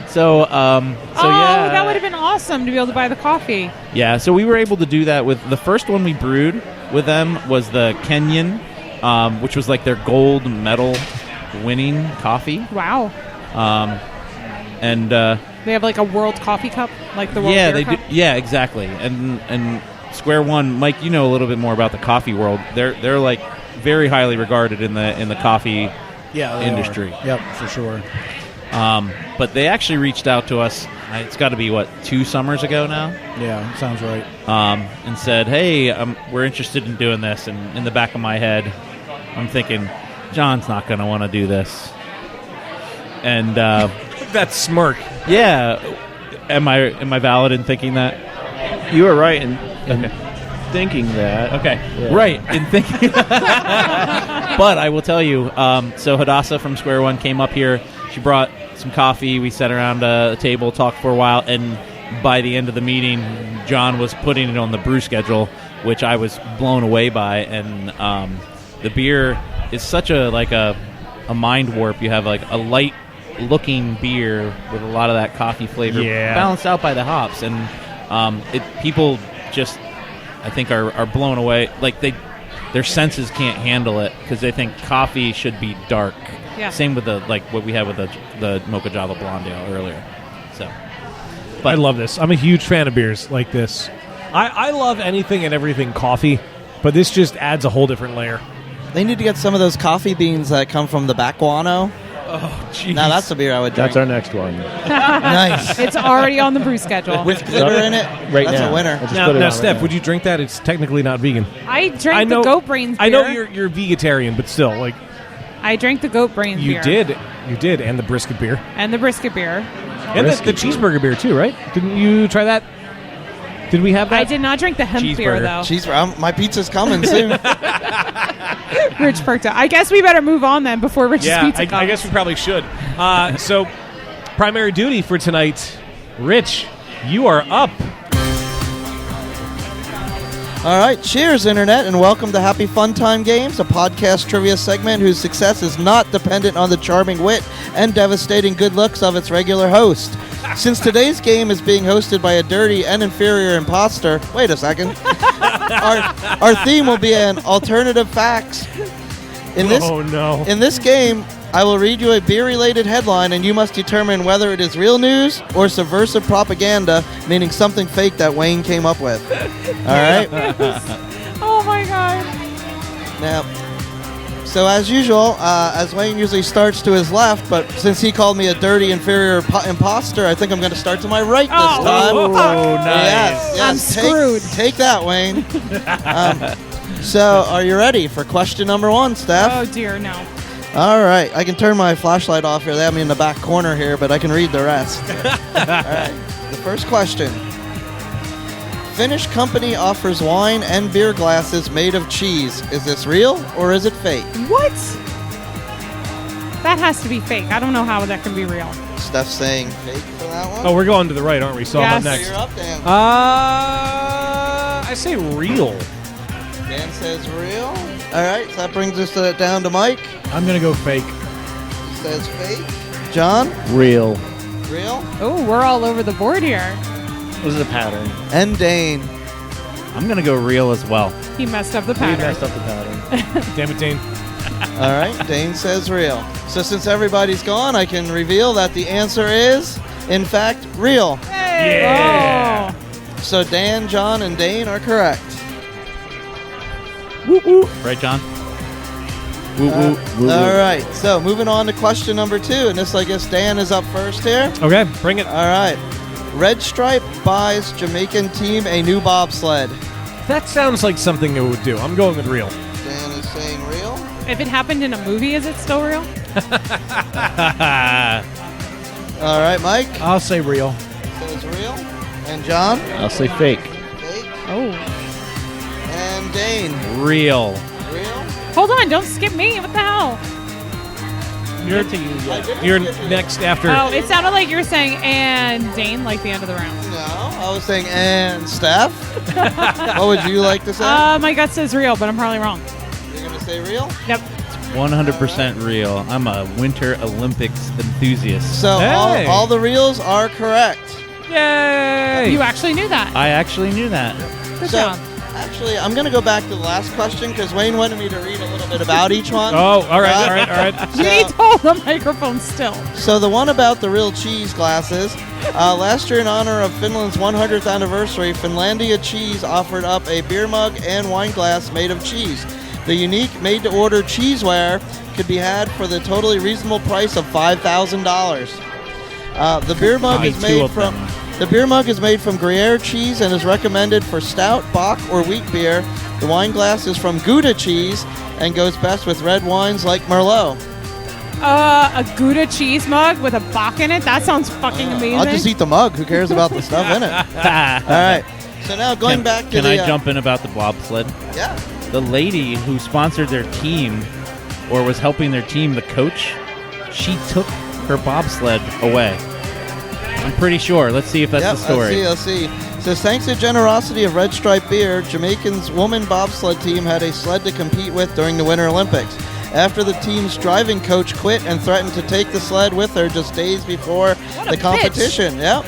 So yeah, That would have been awesome to be able to buy the coffee. yeah. So we were able to do that with the first one we brewed with them was the Kenyan, which was like their gold medal winning coffee. Wow. And They have like a World Coffee Cup, like the World yeah, Beer they Cup? do. Yeah, exactly. And Square One, Mike, you know a little bit more about the coffee world. They're like very highly regarded in the coffee they industry. are. Yep, for sure. But they actually reached out to us. It's got to be 2 summers ago now, Yeah, sounds right. and said, "Hey, we're interested in doing this." And in the back of my head, I'm thinking, John's not going to want to do this. And That smirk. yeah, am I valid in thinking that? You were right in thinking that. Okay, Yeah. right in thinking. But I will tell you, so Hadassah from Square One came up here. She brought some coffee. We sat around a table, talked for a while, and by the end of the meeting, John was putting it on the brew schedule, which I was blown away by. And the beer is such a mind warp. You have like a light-looking beer with a lot of that coffee flavor, balanced out by the hops, and people just, I think, are blown away. Like their senses can't handle it because they think coffee should be dark. Yeah. Same with what we had with the Mocha Java Blonde Ale earlier. So, But I love this. I'm a huge fan of beers like this. I love anything and everything coffee, but this just adds a whole different layer. They need to get some of those coffee beans that come from the back guano. Oh, jeez. Now that's a beer I would drink. That's our next one. Nice. It's already on the brew schedule. With glitter in it? Right That's now. a winner. I just Now, put it on right Steph, now. would you drink that? It's technically not vegan. I drank the goat brains beer. I know you're vegetarian, but still, like I drank the goat brains you beer. you did, and the brisket beer, And the brisket beer. and the cheeseburger beer too, right? Didn't you try that? Did we have that? I did not drink the hemp beer, Cheeseburger. though. My pizza's coming soon. Rich perked up. I guess we better move on then before Rich's pizza comes. I guess we probably should. So, primary duty for tonight, Rich, you are up. All right, cheers, Internet, and welcome to Happy Fun Time Games, a podcast trivia segment whose success is not dependent on the charming wit and devastating good looks of its regular host. Since today's game is being hosted by a dirty and inferior imposter, wait a second, our theme will be an alternative facts. In this game, I will read you a beer-related headline, and you must determine whether it is real news or subversive propaganda, meaning something fake that Wayne came up with. All right? Oh, my God. Now, so as usual, as Wayne usually starts to his left, but since he called me a dirty, inferior imposter, I think I'm going to start to my right this time. Oh, nice. Yes, I'm screwed. Take that, Wayne. So, are you ready for question number 1, Steph? Oh, dear, no. All right. I can turn my flashlight off here. They have me in the back corner here, but I can read the rest. All right. The first question. Finnish company offers wine and beer glasses made of cheese. Is this real or is it fake? What? That has to be fake. I don't know how that can be real. Steph's saying fake for that one. Oh, we're going to the right, aren't we? So I'm up Yes. next. You're up, Dan. I say real. Dan says real. All right. So that brings us down to Mike. I'm going to go fake. He says fake. John? Real. Real. Oh, we're all over the board here. This is a pattern. And Dane. I'm going to go real as well. He messed up the We pattern. messed up the pattern. Damn it, Dane. All right. Dane says real. So since everybody's gone, I can reveal that the answer is, in fact, real. Yeah. Oh. So Dan, John, and Dane are correct. Right, John? All right. So moving on to question number 2, and this, I guess, Dan is up first here. Okay, bring it. All right. Red Stripe buys Jamaican team a new bobsled. That sounds like something it would do. I'm going with real. Dan is saying real. If it happened in a movie, is it still real? All right, Mike I'll say real. says real. And John? I'll say fake. Fake. Oh. And Dane? Real. Real. Hold on, don't skip me. What the hell? You're next after. Oh, it sounded like you were saying, and Dane, like the end of the round. No, I was saying and Steph. What would you like to say? My gut says real, but I'm probably wrong. You're going to say real? Yep. 100% real. I'm a Winter Olympics enthusiast. So Hey. all the reels are correct. Yay! You actually knew that. I actually knew that. Good So, job. actually, I'm going to go back to the last question because Wayne wanted me to read a little bit about each one. Oh, all right. You need to hold the microphone still. So the one about the real cheese glasses, last year in honor of Finland's 100th anniversary, Finlandia Cheese offered up a beer mug and wine glass made of cheese. The unique made-to-order cheeseware could be had for the totally reasonable price of $5,000. The beer mug is made from Gruyere cheese and is recommended for stout, bock, or wheat beer. The wine glass is from Gouda cheese and goes best with red wines like Merlot. A Gouda cheese mug with a Bach in it? That sounds fucking amazing. I'll just eat the mug. Who cares about the stuff in it? All right. So now going back to Can the... I jump in about the bobsled? Yeah. The lady who sponsored their team or was helping their team, the coach, she took her bobsled away. I'm pretty sure. Let's see if that's the story. Let's see. It says, thanks to the generosity of Red Stripe Beer, Jamaican's woman bobsled team had a sled to compete with during the Winter Olympics. After the team's driving coach quit and threatened to take the sled with her just days before the competition. Yep.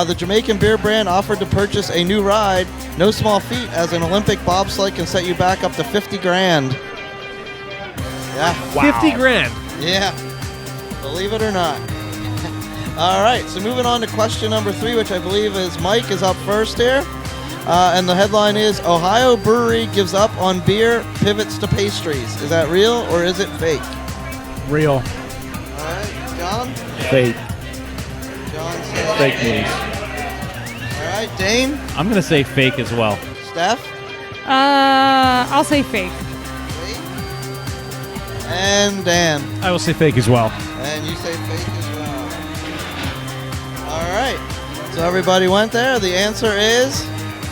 The Jamaican beer brand offered to purchase a new ride. No small feat, as an Olympic bobsled can set you back up to $50,000. Yeah. Wow. $50,000. Yeah. Believe it or not. All right, so moving on to question number 3, which I believe is Mike is up first here. And the headline is, Ohio brewery gives up on beer, pivots to pastries. Is that real or is it fake? Real. All right, John? Fake. John says Fake news. All right, Dane? I'm going to say fake as well. Steph? I'll say fake. And Dan? I will say fake as well. And you say fake as well. All right, so everybody went there. The answer is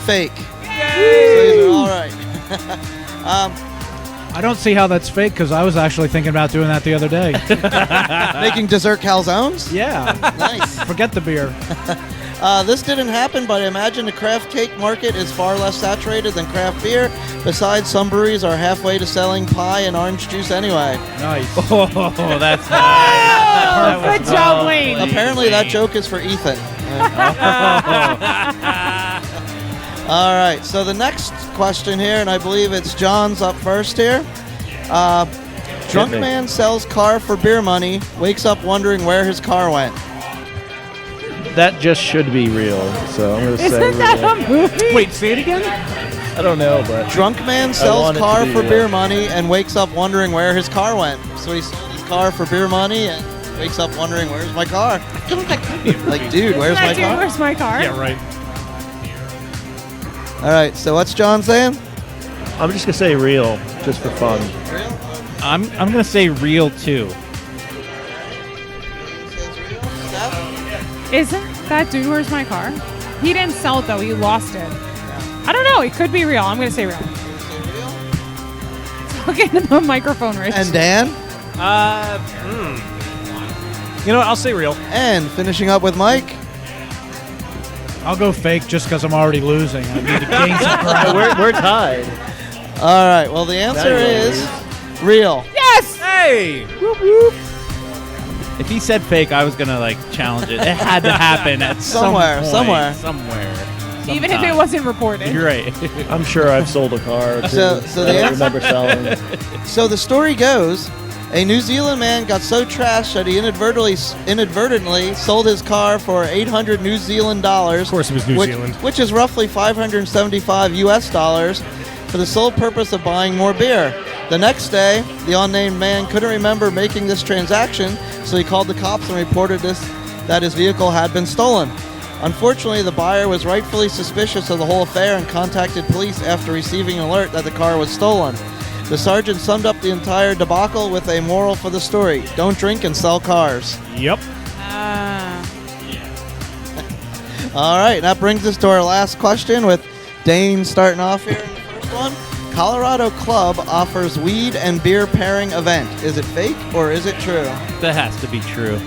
fake. Yay! So these are all right. I don't see how that's fake because I was actually thinking about doing that the other day. Making dessert calzones? Yeah. Nice. Forget the beer. This didn't happen, but I imagine the craft cake market is far less saturated than craft beer. Besides, some breweries are halfway to selling pie and orange juice anyway. Nice. Oh, that's nice. Good job, Wayne. Apparently that joke is for Ethan. All right, so the next question here, and I believe it's John's up first here. Drunk man sells car for beer money, wakes up wondering where his car went. That just should be real, so I'm going to say Isn't that real. a movie? Wait, say it again? I don't know, but Drunk man want sells it to car be for real. beer money and wakes up wondering where his car went. So he sold his car for beer money and wakes up wondering, where's my car? Like, dude, where's my car? Where's my car? Yeah, right. All right, so what's John saying? I'm just going to say real, just for fun. Real? I'm going to say real too. Isn't that dude, where's my car? He didn't sell it, though. He lost it. I don't know. It could be real. I'm going to say real. Talk into the microphone, Rich. And Dan? You know what? I'll say real. And finishing up with Mike. I'll go fake just because I'm already losing. I need to gain some ground. We're tied. All right, well, the answer is real. Yes! Hey! If he said fake, I was going to challenge it. It had to happen at Somewhere. Somewhere. Even if it wasn't reported. You're right. I'm sure I've sold a car, too. So the I answer- remember selling. So the story goes, a New Zealand man got so trashed that he inadvertently sold his car for $800 New Zealand dollars. Of course it was New Zealand. Which is roughly $575 US dollars, for the sole purpose of buying more beer. The next day, the unnamed man couldn't remember making this transaction, so he called the cops and reported that his vehicle had been stolen. Unfortunately, the buyer was rightfully suspicious of the whole affair and contacted police after receiving an alert that the car was stolen. The sergeant summed up the entire debacle with a moral for the story: don't drink and sell cars. Yep. All right, that brings us to our last question with Dane starting off here in the first one. Colorado Club offers weed and beer pairing event. Is it fake or is it true? That has to be true.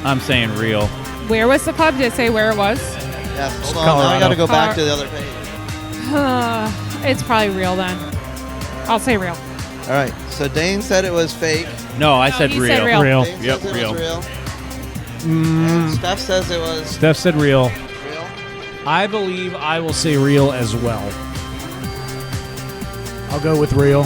I'm saying real. Where was the club? Did it say where it was? Yes, hold on. Now Colorado. I got to go back to the other page. It's probably real then. I'll say real. All right, so Dane said it was fake. No, I said he real. said real. Real. Dane Yep, says it real. was real. And Steph says it was Steph said real. real. I believe I will say real as well. I'll go with real.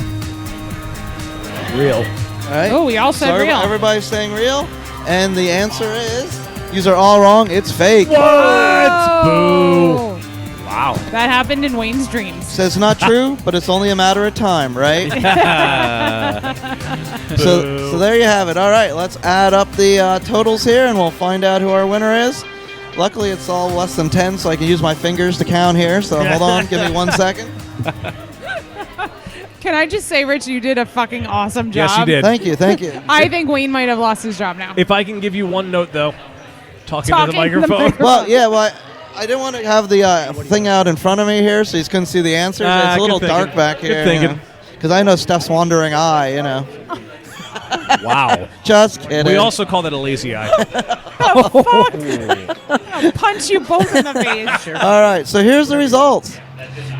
Real. All right. Oh, we all said so real. Everybody's saying real, and the answer is these are all wrong. It's fake. Boo! Wow. That happened in Wayne's dreams. Says not true, but it's only a matter of time, right? So there you have it. All right, let's add up the totals here, and we'll find out who our winner is. Luckily, it's all less than 10, so I can use my fingers to count here. So hold on, give me 1 second. Can I just say, Rich, you did a fucking awesome job. Yes, you did. Thank you, thank you. I think Wayne might have lost his job now. If I can give you one note, though, talking to the Talking to the microphone. microphone. Well, yeah, well, I didn't want to have the thing out in front of me here, so you couldn't see the answers. It's a little good dark thinking. back Good here. thinking. Because I know Steph's wandering eye, Wow. Just kidding. We also call that a lazy eye. I'll punch you both in the face. All right, so here's the results.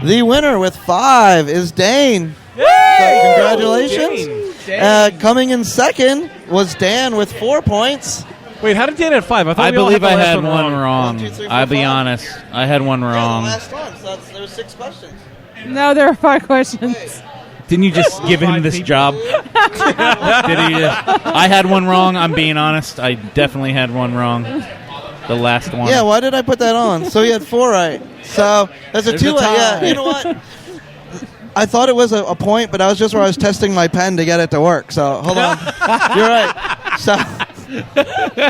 The winner with 5 is Dane. So congratulations. Coming in second was Dan with 4 points. Wait, how did Dan have 5? I believe I had one wrong. 1, 2, 3, 4, I'll be 5. honest. I had one Yeah, the wrong. last one. So there was 6 questions. No, there are 5 questions. Didn't you just give him this job? Did he I had one wrong. I'm being honest. I definitely had one wrong. The last one. Yeah, why did I put that on? So you had 4 right. So there's a There's 2. a tie. Yeah, you know what? I thought it was a point, but I was just where I was testing my pen to get it to work. So hold on. You're right.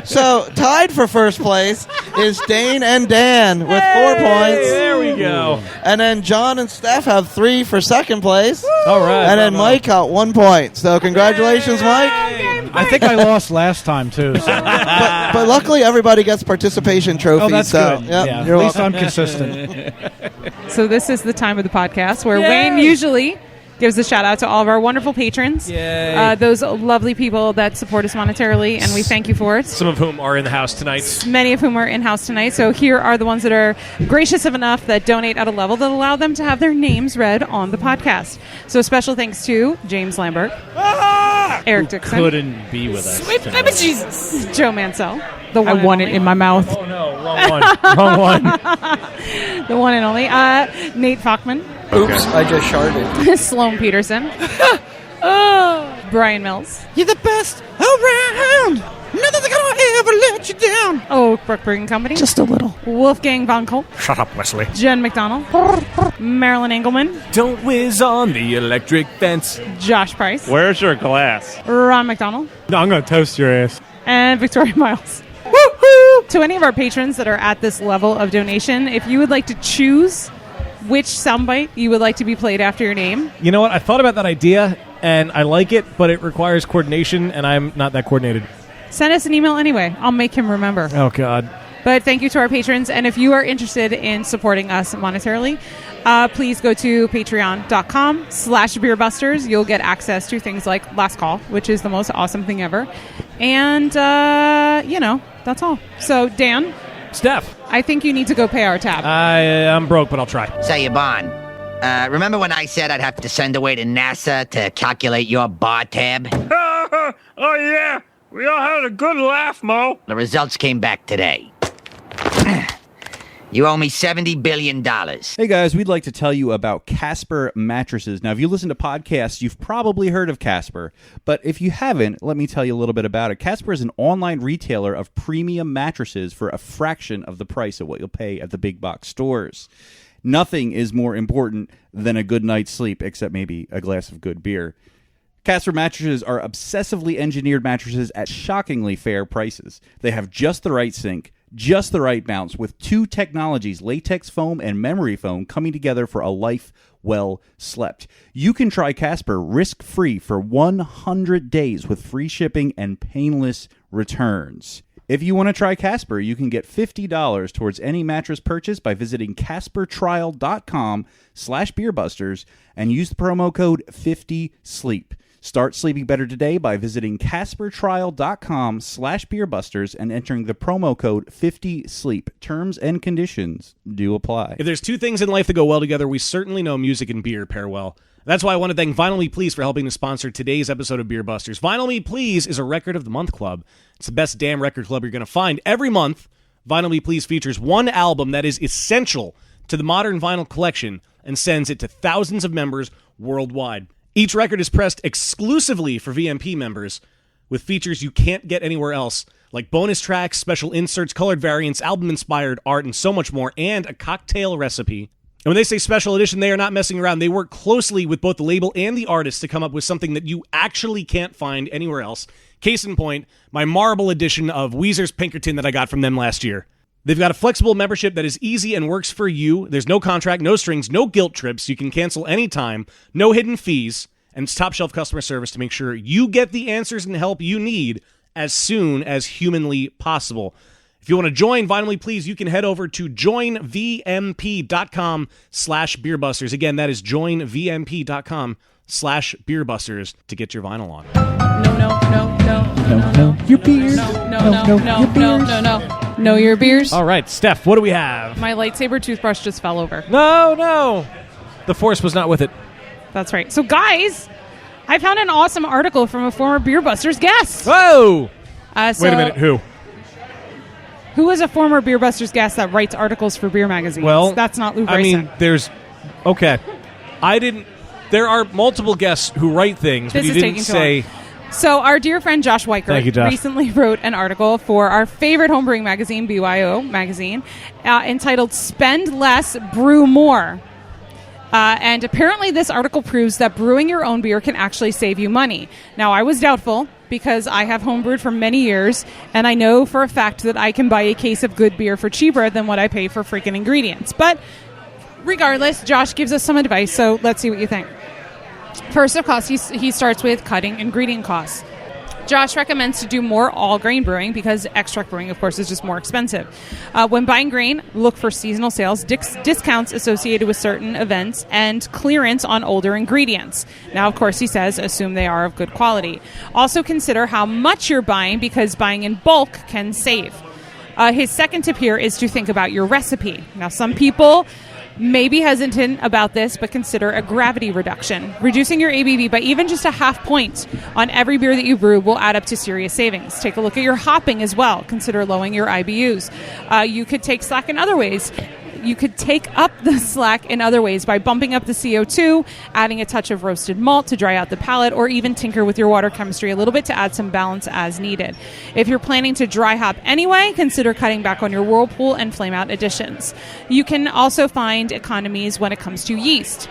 So tied for first place is Dane and Dan with 4 points. There we go. And then John and Steph have 3 for second place. All right. And then Mike got 1 point. So congratulations, Mike. I think I lost last time, too. So. But luckily, everybody gets participation trophies. Oh, that's so, good. Yep, Yeah, you're at least welcome. I'm consistent. So this is the time of the podcast where Wayne usually gives a shout out to all of our wonderful patrons, those lovely people that support us monetarily, and we thank you for it. Some of whom are in the house tonight. Many of whom are in-house tonight. So here are the ones that are gracious enough that donate at a level that allow them to have their names read on the podcast. So special thanks to James Lambert, Eric Dixon, Couldn't be with us. Sweet baby Jesus, Joe Mansell, the one I want it in my mouth. Oh, no. Wrong one. Wrong one. the one and only Nate Falkman, Oops, I just sharded. Sloan Peterson, Brian Mills, You're the best around. Nothing's gonna ever let you down. Oak Brook Brewing Company, Just a little. Wolfgang Von Kolk, Shut up, Wesley. Jen McDonald, Marilyn Engelman, Don't whiz on the electric fence. Josh Price, Where's your glass? Ron McDonald, No, I'm going to toast your ass. and Victoria Miles. To any of our patrons that are at this level of donation, if you would like to choose which soundbite you would like to be played after your name, You know what? I thought about that idea, and I like it, but it requires coordination, and I'm not that coordinated. send us an email anyway. I'll make him remember. Oh, God. But thank you to our patrons. And if you are interested in supporting us monetarily, please go to patreon.com/beerbusters. You'll get access to things like Last Call, which is the most awesome thing ever. And, that's all. So, Dan, Steph. I think you need to go pay our tab. I'm broke, but I'll try. Say, Yvonne, remember when I said I'd have to send away to NASA to calculate your bar tab? Oh, yeah. We all had a good laugh, Mo. The results came back today. You owe me $70 billion. Hey guys, we'd like to tell you about Casper mattresses. Now, if you listen to podcasts, you've probably heard of Casper, but if you haven't, let me tell you a little bit about it. Casper is an online retailer of premium mattresses for a fraction of the price of what you'll pay at the big box stores. Nothing is more important than a good night's sleep, except maybe a glass of good beer. Casper mattresses are obsessively engineered mattresses at shockingly fair prices. They have just the right sink, just the right bounce, with 2 technologies, latex foam and memory foam, coming together for a life well slept. You can try Casper risk-free for 100 days with free shipping and painless returns. If you want to try Casper, you can get $50 towards any mattress purchase by visiting CasperTrial.com/beerbusters and use the promo code 50SLEEP. Start sleeping better today by visiting CasperTrial.com/beerbusters and entering the promo code 50SLEEP. Terms and conditions do apply. If there's 2 things in life that go well together, we certainly know music and beer pair well. That's why I want to thank Vinyl Me Please for helping to sponsor today's episode of Beer Busters. Vinyl Me Please is a Record of the Month club. It's the best damn record club you're going to find. Every month, Vinyl Me Please features one album that is essential to the modern vinyl collection and sends it to thousands of members worldwide. Each record is pressed exclusively for VMP members with features you can't get anywhere else, like bonus tracks, special inserts, colored variants, album-inspired art, and so much more, and a cocktail recipe. And when they say special edition, they are not messing around. They work closely with both the label and the artist to come up with something that you actually can't find anywhere else. Case in point, my marble edition of Weezer's Pinkerton that I got from them last year. They've got a flexible membership that is easy and works for you. There's no contract, no strings, no guilt trips. You can cancel anytime, no hidden fees, and it's top-shelf customer service to make sure you get the answers and help you need as soon as humanly possible. If you want to join Vinyl Me Please, you can head over to joinvmp.com/beerbusters. Again, that is joinvmp.com/beerbusters. BeerBusters to get your vinyl on. No, your beers. No, your beers. All right, Steph, what do we have? My lightsaber toothbrush just fell over. No. The Force was not with it. That's right. So, guys, I found an awesome article from a former BeerBusters guest. Whoa! Wait a minute, who? Who is a former BeerBusters guest that writes articles for beer magazines? Well, that's not Lou Bryson. Okay. There are multiple guests who write things, but you didn't say. So our dear friend Josh Weichert recently wrote an article for our favorite homebrewing magazine, BYO magazine, entitled "Spend Less, Brew More." And apparently this article proves that brewing your own beer can actually save you money. Now, I was doubtful because I have homebrewed for many years, and I know for a fact that I can buy a case of good beer for cheaper than what I pay for freaking ingredients. But regardless, Josh gives us some advice, so let's see what you think. First, of course, he starts with cutting ingredient costs. Josh recommends to do more all-grain brewing because extract brewing, of course, is just more expensive. When buying grain, look for seasonal sales, discounts associated with certain events, and clearance on older ingredients. Now, of course, he says, assume they are of good quality. Also consider how much you're buying because buying in bulk can save. His second tip here is to think about your recipe. Now, some people may be hesitant about this, but consider a gravity reduction. Reducing your ABV by even just a half point on every beer that you brew will add up to serious savings. Take a look at your hopping as well. Consider lowering your IBUs. You could take slack in other ways. You could take up the slack in other ways by bumping up the CO2, adding a touch of roasted malt to dry out the palate, or even tinker with your water chemistry a little bit to add some balance as needed. If you're planning to dry hop anyway, consider cutting back on your whirlpool and flame out additions. You can also find economies when it comes to yeast.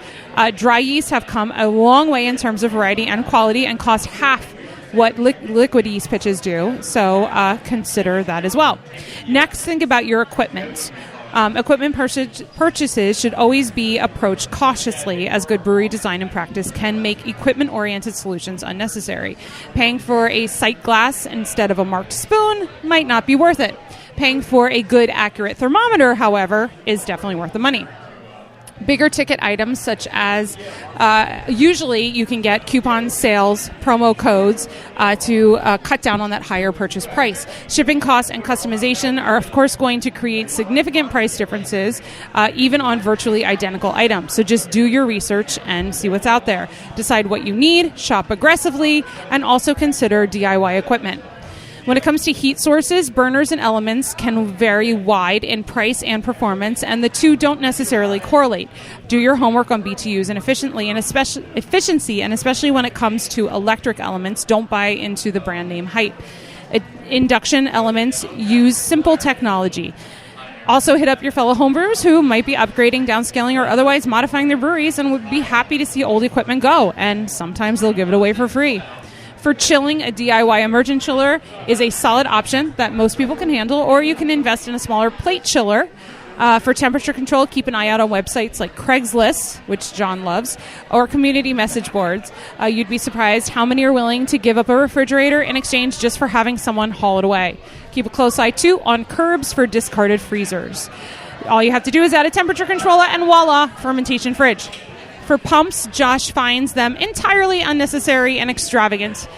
Dry yeast have come a long way in terms of variety and quality and cost half what liquid yeast pitches do, so consider that as well. Next, think about your equipment. Equipment purchases should always be approached cautiously, as good brewery design and practice can make equipment-oriented solutions unnecessary. Paying for a sight glass instead of a marked spoon might not be worth it. Paying for a good, accurate thermometer, however, is definitely worth the money. Bigger ticket items such as usually you can get coupon sales, promo codes to cut down on that higher purchase price. Shipping costs and customization are, of course, going to create significant price differences even on virtually identical items. So just do your research and see what's out there. Decide what you need, shop aggressively, and also consider DIY equipment. When it comes to heat sources, burners and elements can vary wide in price and performance, and the two don't necessarily correlate. Do your homework on BTUs and efficiency, and especially when it comes to electric elements, don't buy into the brand name hype. Induction elements use simple technology. Also, hit up your fellow homebrewers who might be upgrading, downscaling, or otherwise modifying their breweries and would be happy to see old equipment go, and sometimes they'll give it away for free. For chilling, a DIY immersion chiller is a solid option that most people can handle, or you can invest in a smaller plate chiller. For temperature control, keep an eye out on websites like Craigslist, which John loves, or community message boards. You'd be surprised how many are willing to give up a refrigerator in exchange just for having someone haul it away. Keep a close eye, too, on curbs for discarded freezers. All you have to do is add a temperature controller, and voila, fermentation fridge. For pumps, Josh finds them entirely unnecessary and extravagant,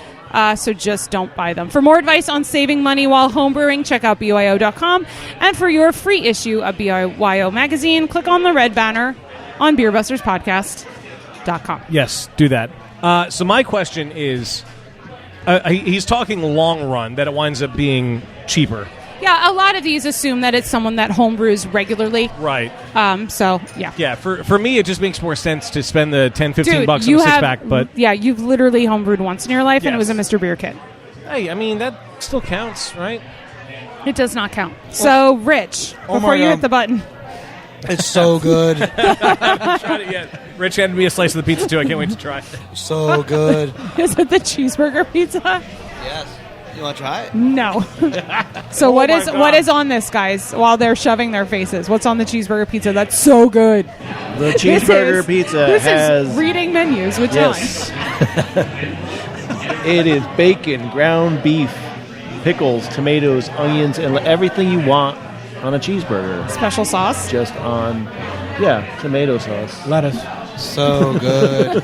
so just don't buy them. For more advice on saving money while homebrewing, check out BYO.com. And for your free issue of BYO magazine, click on the red banner on BeerBustersPodcast.com. Yes, do that. So my question is, he's talking long run, that it winds up being cheaper. Yeah, a lot of these assume that it's someone that homebrews regularly. Right. So, yeah. Yeah, for me, it just makes more sense to spend the $10, $15 Dude, on a six-pack. But yeah, you've literally homebrewed once in your life, and it was a Mr. Beer kit. Hey, I mean, that still counts, right? It does not count. So, Rich, before you hit the button. It's so good. I haven't tried it yet. Rich handed me a slice of the pizza, too. I can't wait to try it. So good. Is it the cheeseburger pizza? Yes. You want to try it? No. So what is on this, guys, while they're shoving their faces? What's on the cheeseburger pizza? That's so good. The cheeseburger pizza has... is reading menus with John. Yes. It is bacon, ground beef, pickles, tomatoes, onions, and everything you want on a cheeseburger. Special sauce? Just on, tomato sauce. Lettuce. So good.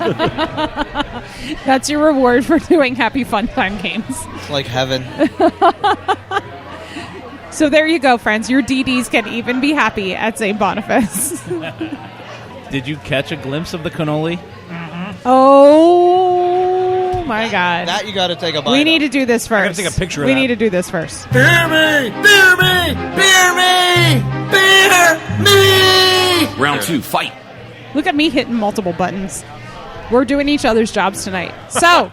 That's your reward for doing Happy Fun Time games. It's like heaven. So there you go, friends. Your DDs can even be happy at St. Boniface. Did you catch a glimpse of the cannoli? Oh, my God. That you got to take a bite We of. need to do this first. I gotta take a picture of We that. need to do this first. Beer me! Beer me! Beer me! Beer me! Round 2, fight. Look at me hitting multiple buttons. We're doing each other's jobs tonight. So,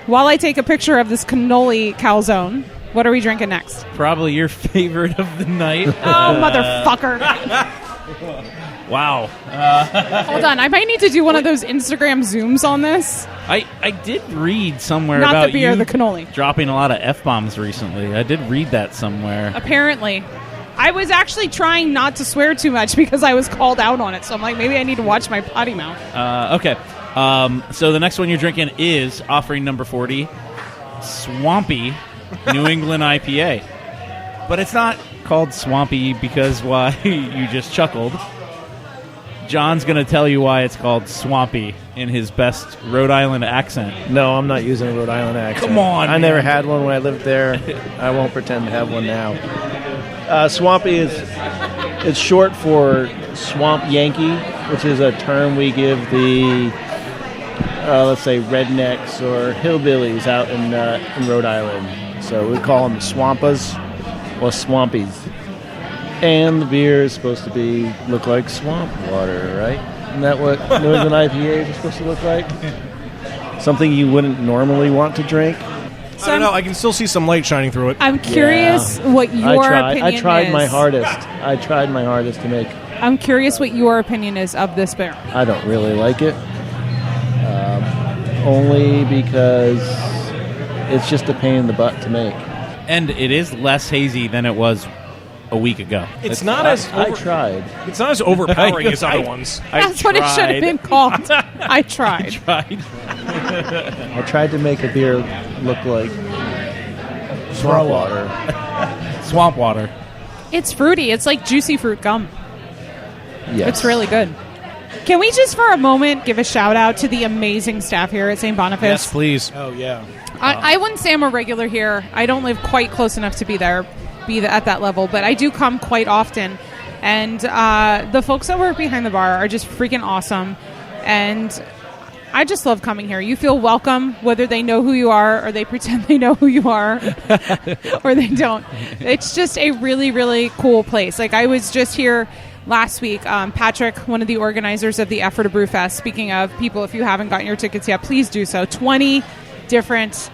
while I take a picture of this cannoli calzone, what are we drinking next? Probably your favorite of the night. Oh, motherfucker. Wow. Hold on. I might need to do one of those Instagram Zooms on this. I did read somewhere Not about the beer, you the cannoli. dropping a lot of F-bombs recently. I did read that somewhere. Apparently. I was actually trying not to swear too much because I was called out on it. So I'm like, maybe I need to watch my potty mouth. Okay. So the next one you're drinking is offering number 40, Swampy New England IPA. But it's not called Swampy because why you just chuckled. John's going to tell you why it's called Swampy in his best Rhode Island accent. No, I'm not using a Rhode Island accent. Come on, I never man. had one when I lived there. I won't pretend to have one now. Swampy it's short for Swamp Yankee, which is a term we give the, let's say, rednecks or hillbillies out in Rhode Island. So we call them Swampas or Swampies. And the beer is supposed to look like swamp water, right? Isn't that what New England IPAs are supposed to look like? Something you wouldn't normally want to drink? I don't know. I can still see some light shining through it. I'm curious what your opinion is. I tried my hardest. I tried my hardest to make. I'm curious what your opinion is of this beer. I don't really like it. Only because it's just a pain in the butt to make. And it is less hazy than it was a week ago. It's not as I tried. It's not as overpowering as other ones. That's what it should have been called. I tried. I tried to make a beer look like swamp water. Swamp water. It's fruity. It's like juicy fruit gum. Yes. It's really good. Can we just for a moment give a shout out to the amazing staff here at St. Boniface? Yes, please. Oh, yeah. I wouldn't say I'm a regular here. I don't live quite close enough to be at that level, but I do come quite often. And the folks that work behind the bar are just freaking awesome. And I just love coming here. You feel welcome, whether they know who you are or they pretend they know who you are or they don't. It's just a really, really cool place. Like, I was just here last week. Patrick, one of the organizers of the Effort to Brew Fest, speaking of people, if you haven't gotten your tickets yet, please do so. 20 different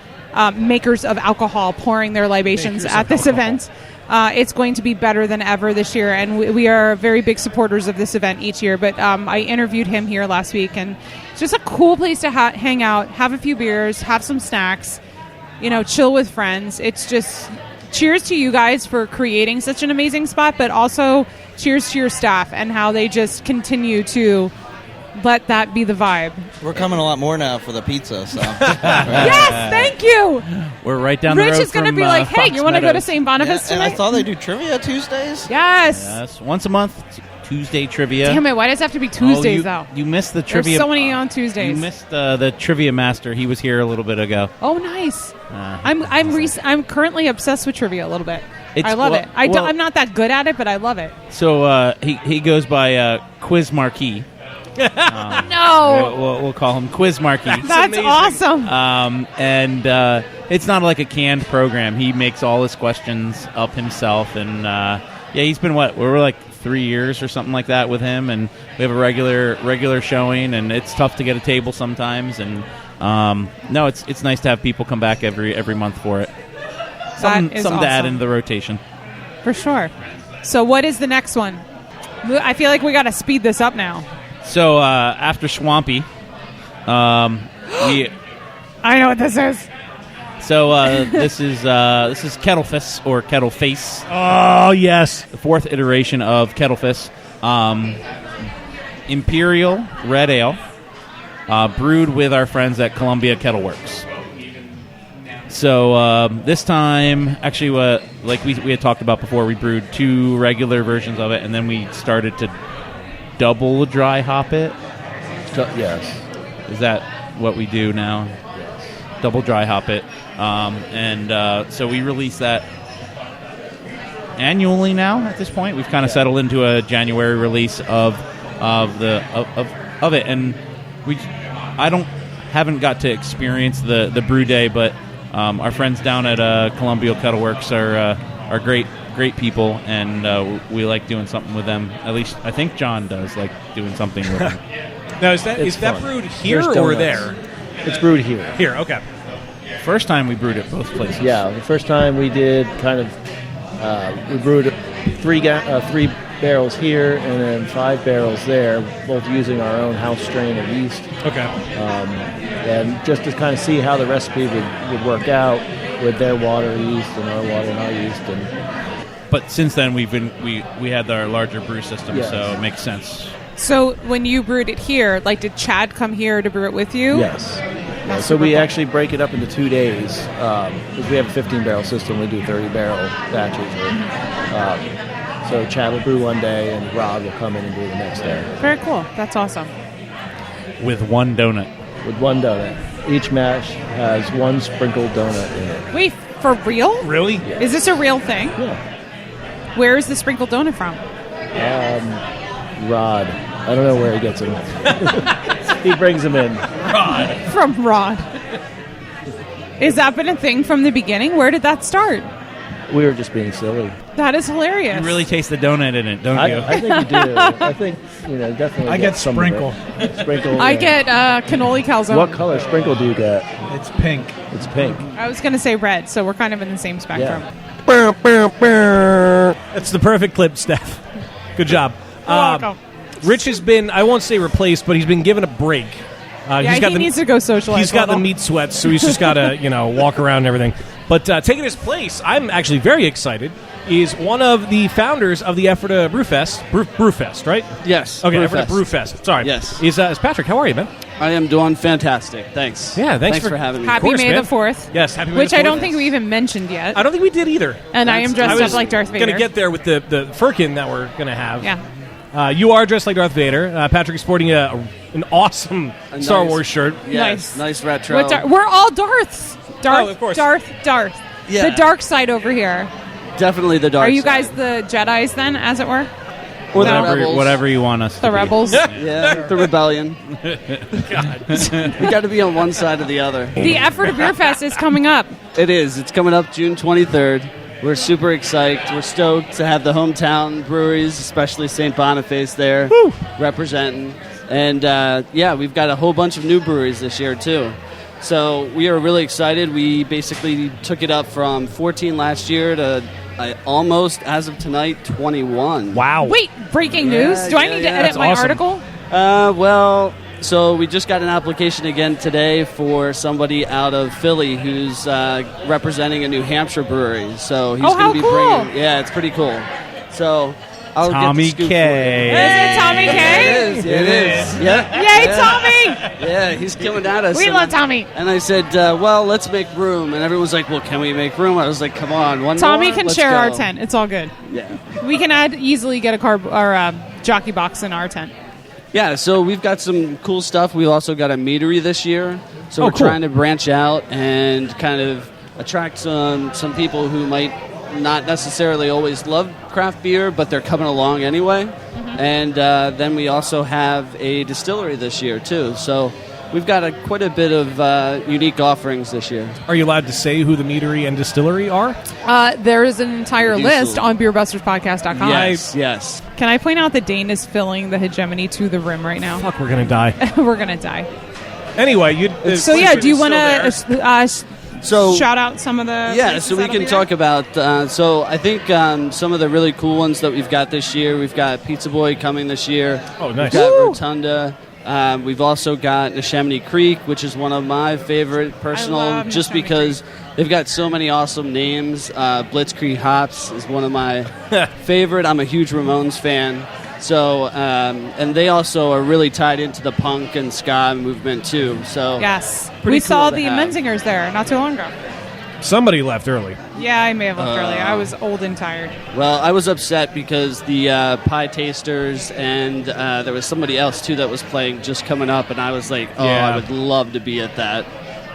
makers of alcohol pouring their libations at this event. It's going to be better than ever this year, and we are very big supporters of this event each year. But I interviewed him here last week, and it's just a cool place to hang out, have a few beers, have some snacks, chill with friends. It's just cheers to you guys for creating such an amazing spot, but also cheers to your staff and how they just continue to let that be the vibe. We're coming a lot more now for the pizza, so. Yes, thank you. We're right down the road. Rich is going to from, be like, hey, Fox you want to go to Meadows. St. Boniface And tonight? I saw they do trivia Tuesdays. Yes. Yes, once a month, Tuesday trivia. Damn it, why does it have to be Tuesdays, though? You missed the There's trivia. so many on Tuesdays. You missed the trivia master. He was here a little bit ago. Oh, nice. I'm currently obsessed with trivia a little bit. I love it. I'm not that good at it, but I love it. So he goes by Quiz Marquis. No. We'll call him Quiz Marquis. That's awesome. And it's not like a canned program. He makes all his questions up himself. And he's been we're like 3 years or something like that with him. And we have a regular showing. And it's tough to get a table sometimes. And no, it's nice to have people come back every month for it. Something to add into the rotation. For sure. So what is the next one? I feel like we got to speed this up now. So after Swampy, we. I know what this is. So this is Kettlefiss or Kettleface. Oh yes, the fourth iteration of Kettlefiss, Imperial Red Ale, brewed with our friends at Columbia Kettle Works. So this time, actually, like we had talked about before, we brewed 2 regular versions of it, and then we started to double dry hop it. Yes. Is that what we do now? Double dry hop it. So we release that annually now at this point. We've kind of settled into a January release of it. And haven't got to experience the brew day, but our friends down at Columbia Kettleworks are great people, and we like doing something with them. At least I think John does like doing something with them. Now, is that brewed here or there? It's brewed here. Here, okay. First time we brewed at both places. Yeah, the first time we did we brewed three barrels here and then 5 barrels there, both using our own house strain of yeast. Okay. And just to kind of see how the recipe would work out with their water yeast and our water and our yeast. But since then we had our larger brew system, Yes. so it makes sense. So when you brewed it here, like, did Chad come here to brew it with you? Yes. Yeah, so we actually break it up into 2 days. Because we have a 15-barrel system, we do 30-barrel batches. So Chad will brew one day, and Rob will come in and brew the next day. Very cool. That's awesome. With one donut. With one donut. Each mash has one sprinkled donut in it. Wait, for real? Really? Yeah. Is this a real thing? Yeah. Where is the sprinkled donut from? Rod. I don't know where he gets them. He brings them in. From Rod. Has that been a thing from the beginning? Where did that start? We were just being silly. That is hilarious. You really taste the donut in it, don't you? I think you do. I think, definitely. I get some sprinkle. of it. Sprinkle. I get cannoli calzone. What color sprinkle do you get? It's pink. It's pink. I was going to say red, so we're kind of in the same spectrum. That's the perfect clip, Steph. Good job. You're welcome. Rich has been, I won't say replaced, but he's been given a break. He needs to go socialize. He's got the meat sweats, so he's just got to, walk around and everything. But taking his place, I'm actually very excited, is one of the founders of the Ephrata Brewfest, right? Yes. Okay, Ephrata Brewfest. Sorry. Yes. Is Patrick, how are you, man? I am doing fantastic. Thanks. Yeah, thanks for having me. Happy May man. the 4th. Yes, happy May Which the 4th. I don't think we even mentioned yet. I don't think we did either. And I am dressed up like Darth Vader. Going to get there with the firkin that we're going to have. Yeah. You are dressed like Darth Vader. Patrick is sporting an awesome Star Wars shirt. Yes, nice retro. We're all Darths. Darth, of course. Darth. Yeah. The dark side over here. Definitely the dark Are you side. guys the Jedis then, as it were? Or the rebels. Whatever you want us to The be. rebels. Yeah, the rebellion. God. We got to be on one side or the other. The Ephrata Beer Fest is coming up. It is. It's coming up June 23rd. We're super psyched. We're stoked to have the hometown breweries, especially St. Boniface there, representing. And, we've got a whole bunch of new breweries this year, too. So we are really excited. We basically took it up from 14 last year to almost, as of tonight, 21. Wow. Wait, breaking news? Do I need to edit That's my awesome. article? So we just got an application again today for somebody out of Philly who's representing a New Hampshire brewery. So he's going to be cool. bringing. Yeah, it's pretty cool. So I'll Tommy get the scoop K. Is it Tommy K? It is. Yeah. Yay, Tommy! Yeah, he's coming at us. We And love Tommy. And I said, let's make room. And everyone's like, well, can we make room? I was like, come on, one Tommy more? can Let's share go. our tent. It's all good. Yeah. We can easily get a jockey box in our tent. Yeah, so we've got some cool stuff. We've also got a meadery this year. So we're cool. trying to branch out and kind of attract some people who might not necessarily always love craft beer, but they're coming along anyway. And then we also have a distillery this year, too. So we've got quite a bit of unique offerings this year. Are you allowed to say who the meadery and distillery are? There is an entire list on beerbusterspodcast.com. Yes. Can I point out that Dane is filling the hegemony to the rim right now? Fuck, we're going to die. We're going to die. Anyway, do you want to shout out some of the places so we that'll can be talk about so I think some of the really cool ones that we've got this year. We've got Pizza Boy coming this year. Oh, nice. We've got Rotunda. We've also got Neshaminy Creek, which is one of my favorite personal, just because they've got so many awesome names. Blitzkrieg Hops is one of my favorite. I'm a huge Ramones fan. So, and they also are really tied into the punk and ska movement too. So Yes. pretty We cool saw to the have. Menzingers there not too long ago. Somebody left early. Yeah, I may have left early. I was old and tired. Well, I was upset because the Pie Tasters and there was somebody else, too, that was playing just coming up, and I was like, I would love to be at that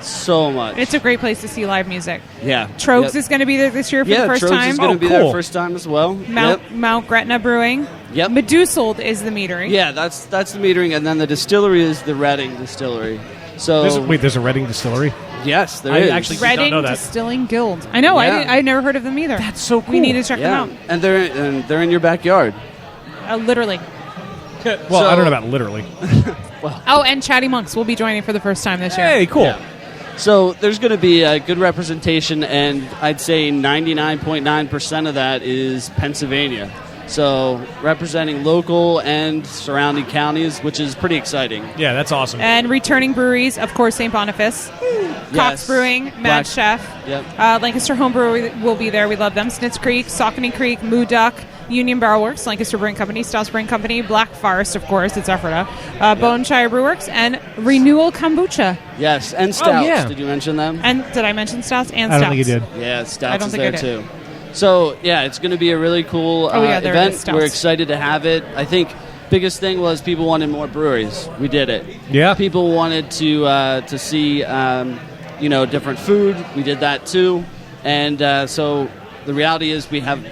so much. It's a great place to see live music. Yeah. Trogs is going to be there this year for the first Trogs time. is going to be there first time as well. Mount Gretna Brewing. Yep. Medusold is the metering. Yeah, that's the metering, and then the distillery is the Reading Distillery. So there's a Reading distillery? Yes, there I is. actually Reading did not know that. Distilling Guild. I know. Yeah. I never heard of them either. That's so cool. We need to check them out. And they're in your backyard. Literally. Well, I don't know about literally. Oh, and Chatty Monks will be joining for the first time this year. Hey, cool. Yeah. So there's going to be a good representation, and I'd say 99.9% of that is Pennsylvania. So representing local and surrounding counties, which is pretty exciting. Yeah, that's awesome. And returning breweries, of course, St. Boniface, Cox Brewing, Mad Chef, Lancaster Homebrew will be there. We love them. Snitz Creek, Saucony Creek, Moo Duck, Union Barrel Works, Lancaster Brewing Company, Stouse Brewing Company, Black Forest, of course, it's Ephrata, Boneshire Brew Works, and Renewal Kombucha. Yes, and Stouts. Oh, yeah. Did you mention them? And did I mention Stouts and I Stouts? don't think you did. Yeah, Stouts I don't is think there I did. too. So, yeah, it's going to be a really cool there it is, event. Stouts. We're excited to have it. I think biggest thing was people wanted more breweries. We did it. Yeah. People wanted to see, different food. We did that too. And so the reality is we have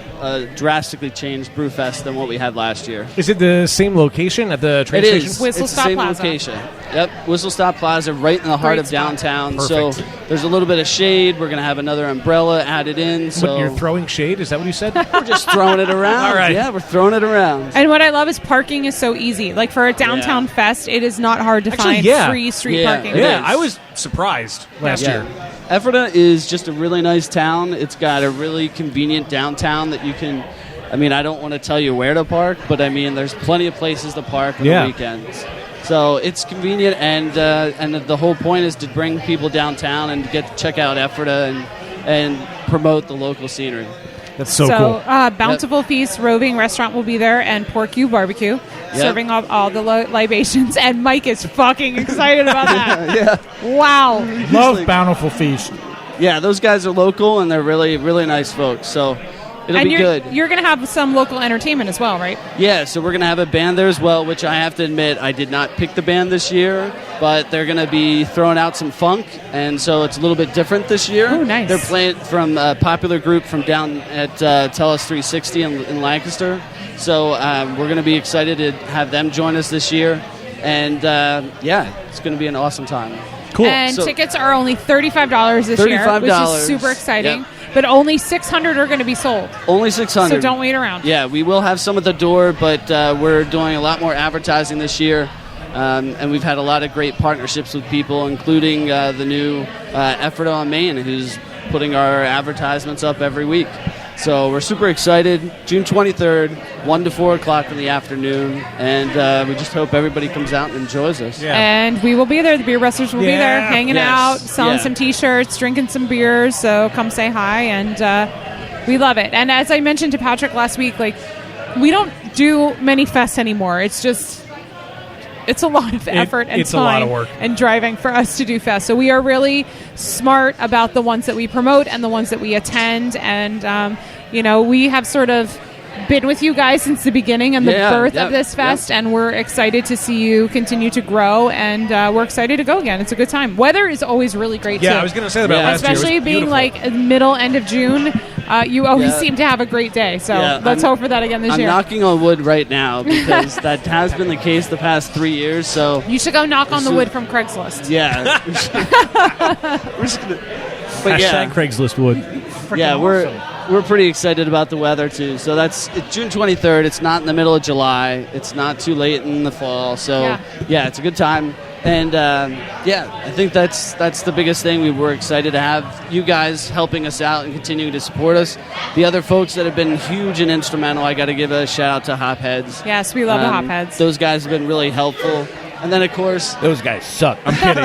drastically changed Brewfest than what we had last year. Is it the same location at the train It station? is. Whistle it's Stop the same Plaza. location. Yep, Whistle Stop Plaza, right in the heart Great of spot. downtown. Perfect. So there's a little bit of shade. We're going to have another umbrella added in. So What, you're throwing shade? Is that what you said? we're just throwing it around. All right. Yeah, we're throwing it around. And what I love is parking is so easy. Like for a downtown fest, it is not hard to Actually, find yeah. free street Yeah, parking. it Yeah, is. I was surprised last year. Ephrata is just a really nice town. It's got a really convenient downtown that you can. I mean, I don't want to tell you where to park, but I mean, there's plenty of places to park on the weekends. So it's convenient, and the whole point is to bring people downtown and get to check out Ephrata and promote the local scenery. That's so cool. Bountiful Feast Roving Restaurant will be there, and Pork You Barbecue, serving all the libations. And Mike is fucking excited about that. Wow. Love Bountiful Feast. Yeah, those guys are local, and they're really, really nice folks. So it'll and be you're, good. You're going to have some local entertainment as well, right? Yeah, so we're going to have a band there as well, which I have to admit I did not pick the band this year, but they're going to be throwing out some funk, and so it's a little bit different this year. Oh, nice. They're playing from a popular group from down at Tellus 360 in Lancaster, so we're going to be excited to have them join us this year, and it's going to be an awesome time. Cool. And So- tickets are only $35 this year, which $35. is super exciting. Yep. But only 600 are going to be sold. Only 600. So don't wait around. Yeah, we will have some at the door, but we're doing a lot more advertising this year. And we've had a lot of great partnerships with people, including the new Ephrata on Main, who's putting our advertisements up every week. So we're super excited. June 23rd, 1 to 4 o'clock in the afternoon. And we just hope everybody comes out and enjoys us. Yeah. And we will be there. The Beer Wrestlers will be there, hanging Yes. out, selling Yeah. some T-shirts, drinking some beers. So come say hi, and we love it. And as I mentioned to Patrick last week, like we don't do many fests anymore. It's a lot of effort and it's time a lot of work. and driving for us to do fests. So we are really smart about the ones that we promote and the ones that we attend. And, we have sort of been with you guys since the beginning and the birth of this fest. And we're excited to see you continue to grow. And we're excited to go again. It's a good time. Weather is always really great, too. Yeah, I was going to say that about last year. It was Especially being beautiful. like middle, end of June. You always seem to have a great day. So let's hope for that again this year. I'm knocking on wood right now because that has been the case the past 3 years. So You should go knock on the wood from Craigslist. yeah, we're just gonna. But Hashtag Craigslist wood. yeah, we're pretty excited about the weather too. So it's June 23rd. It's not in the middle of July. It's not too late in the fall. So yeah, it's a good time. And I think that's the biggest thing. We were excited to have you guys helping us out and continuing to support us. The other folks that have been huge and instrumental, I got to give a shout out to Hopheads. Yes, we love the Hopheads. Those guys have been really helpful. And then, of course, Those guys suck. I'm kidding.